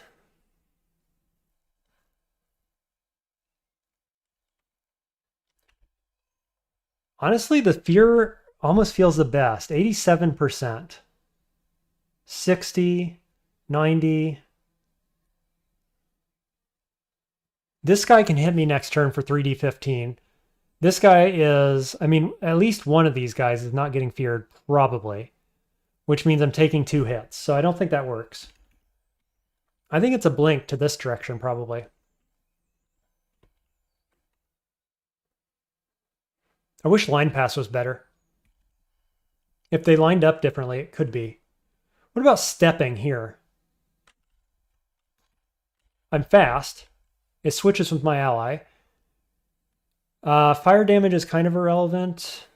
Honestly, the fear almost feels the best. 87%. 60, 90. This guy can hit me next turn for 3d15. This guy is, I mean, at least one of these guys is not getting feared, probably, which means I'm taking 2 hits. So I don't think that works. I think it's a blink to this direction, probably. I wish line pass was better. If they lined up differently, it could be. What about stepping here? I'm fast. It switches with my ally. Fire damage is kind of irrelevant.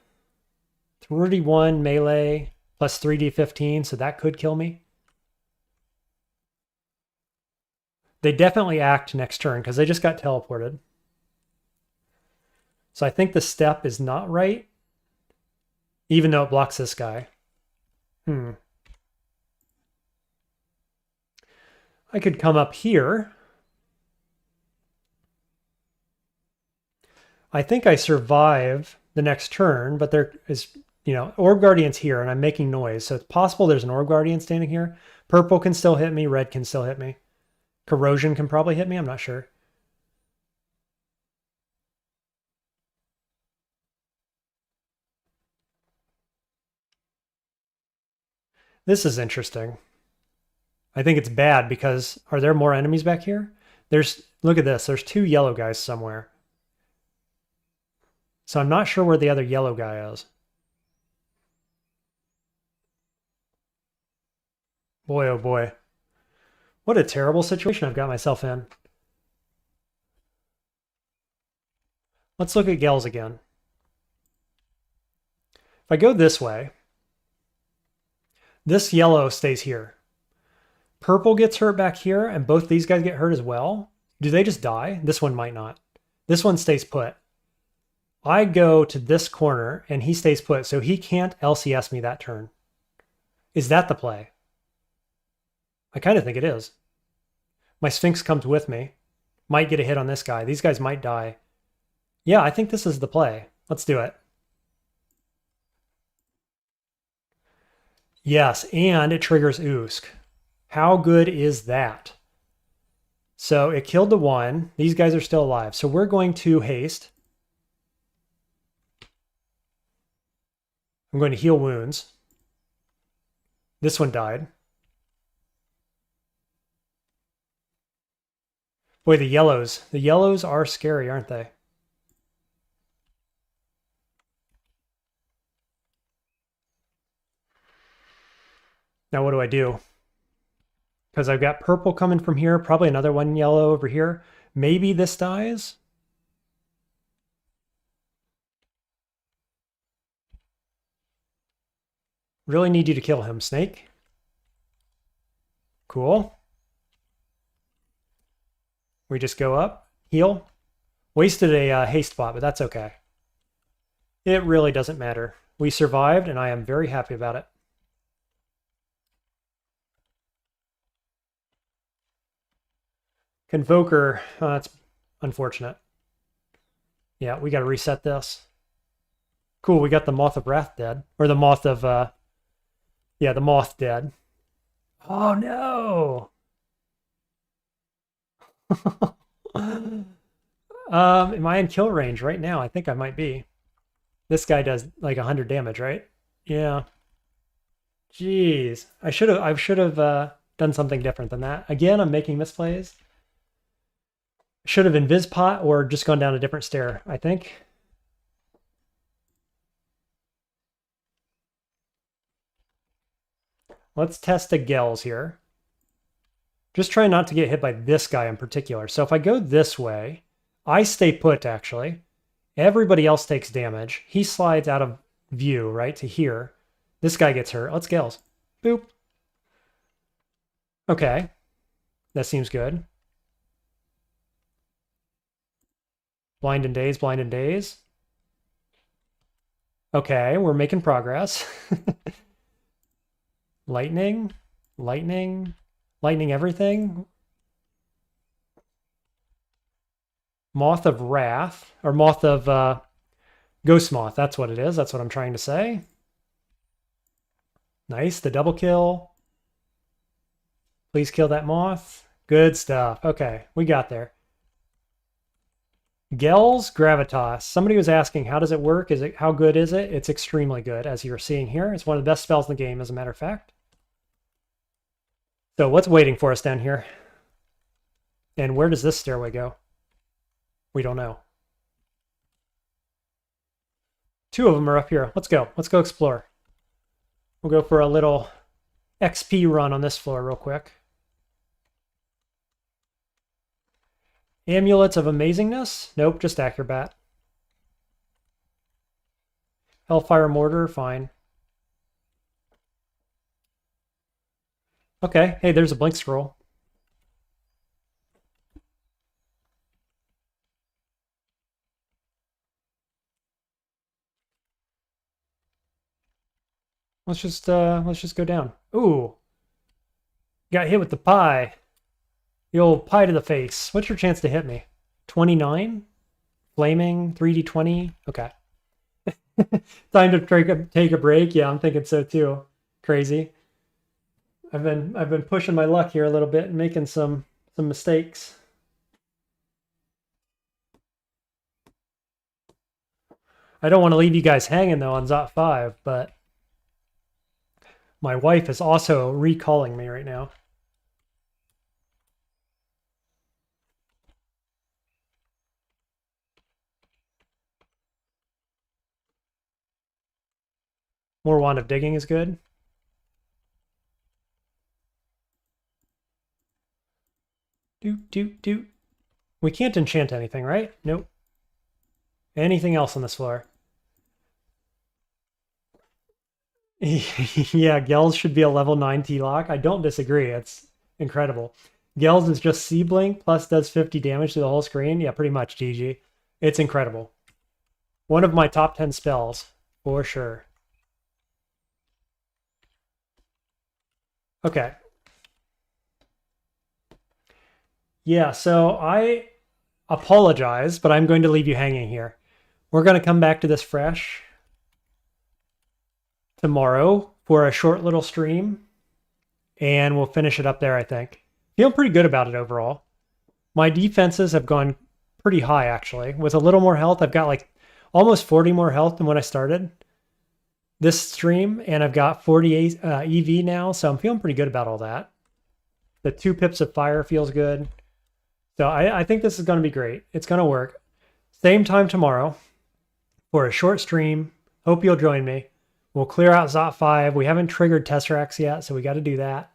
31 melee plus 3d15, so that could kill me. They definitely act next turn because they just got teleported. So I think the step is not right, even though it blocks this guy. I could come up here. I think I survive the next turn, but there is, Orb Guardian's here, and I'm making noise. So it's possible there's an Orb Guardian standing here. Purple can still hit me. Red can still hit me. Corrosion can probably hit me. I'm not sure. This is interesting. I think it's bad because are there more enemies back here? Look at this. There's 2 yellow guys somewhere. So I'm not sure where the other yellow guy is. Boy, oh boy. What a terrible situation I've got myself in. Let's look at Gels again. If I go this way, this yellow stays here. Purple gets hurt back here, and both these guys get hurt as well. Do they just die? This one might not. This one stays put. I go to this corner, and he stays put, so he can't LCS me that turn. Is that the play? I kind of think it is. My Sphinx comes with me. Might get a hit on this guy. These guys might die. Yeah, I think this is the play. Let's do it. Yes, and it triggers Usk. How good is that? So it killed the one. These guys are still alive. So we're going to haste. I'm going to heal wounds. This one died. Boy, the yellows. The yellows are scary, aren't they? Now what do I do? Because I've got purple coming from here, probably another one yellow over here. Maybe this dies? Really need you to kill him, Snake. Cool. We just go up, heal. Wasted a haste spot, but that's okay. It really doesn't matter. We survived, and I am very happy about it. Convoker, that's unfortunate. Yeah, we got to reset this. Cool, we got the Moth of Wrath dead. Or the Moth of, yeah, the Moth dead. Oh, no! Am I in kill range right now? I think I might be. This guy does like 100 damage, right? Yeah. Jeez. I should have done something different than that. Again, I'm making misplays. Should have invis pot or just gone down a different stair, I think. Let's test the Gels here. Just try not to get hit by this guy in particular. So if I go this way, I stay put, actually. Everybody else takes damage. He slides out of view, right, to here. This guy gets hurt. Let's Gels. Boop. Okay. That seems good. Blind and Daze, Blind and Daze. Okay, we're making progress. Lightning, lightning, lightning everything. Moth of Wrath, or Moth of Ghost Moth, that's what it is. That's what I'm trying to say. Nice, the double kill. Please kill that moth. Good stuff. Okay, we got there. Gels Gravitas. Somebody was asking, how does it work? How good is it? It's extremely good, as you're seeing here. It's one of the best spells in the game, as a matter of fact. So what's waiting for us down here? And where does this stairway go? We don't know. Two of them are up here. Let's go. Let's go explore. We'll go for a little XP run on this floor real quick. Amulets of Amazingness? Nope, just Acrobat. Hellfire Mortar, fine. Okay, hey, there's a Blink Scroll. Let's just go down. Ooh. Got hit with the pie. The old pie to the face. What's your chance to hit me? 29? Flaming? 3d20? Okay. Time to take a break. Yeah, I'm thinking so too. Crazy. I've been pushing my luck here a little bit and making some mistakes. I don't want to leave you guys hanging though on Zot 5, but my wife is also recalling me right now. More Wand of Digging is good. Doot. We can't enchant anything, right? Nope. Anything else on this floor? Yeah, Gels should be a level 9 T-Lock. I don't disagree. It's incredible. Gels is just C-Blink plus does 50 damage to the whole screen. Yeah, pretty much, GG. It's incredible. One of my top 10 spells, for sure. Okay. Yeah, so I apologize, but I'm going to leave you hanging here. We're going to come back to this fresh tomorrow for a short little stream, and we'll finish it up there, I think. Feeling pretty good about it overall. My defenses have gone pretty high, actually. With a little more health, I've got like almost 40 more health than when I started this stream, and I've got 48 EV now, so I'm feeling pretty good about all that. The 2 pips of fire feels good. So I think this is going to be great. It's going to work. Same time tomorrow for a short stream. Hope you'll join me. We'll clear out Zot 5. We haven't triggered Tesseracts yet, so we got to do that.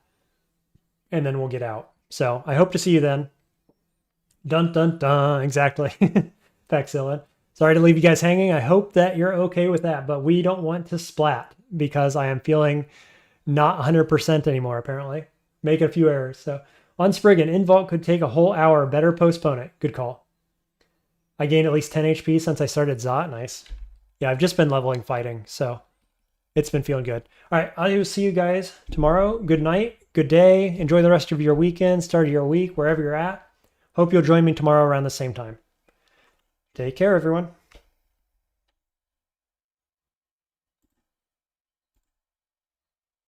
And then we'll get out. So I hope to see you then. Dun, dun, dun. Exactly. Facsilin. Sorry to leave you guys hanging. I hope that you're okay with that, but we don't want to splat because I am feeling not 100% anymore, apparently. Making a few errors. So on Spriggan, Invault could take a whole hour. Better postpone it. Good call. I gained at least 10 HP since I started Zot. Nice. Yeah, I've just been leveling fighting, so it's been feeling good. All right, I will see you guys tomorrow. Good night. Good day. Enjoy the rest of your weekend, start of your week, wherever you're at. Hope you'll join me tomorrow around the same time. Take care, everyone.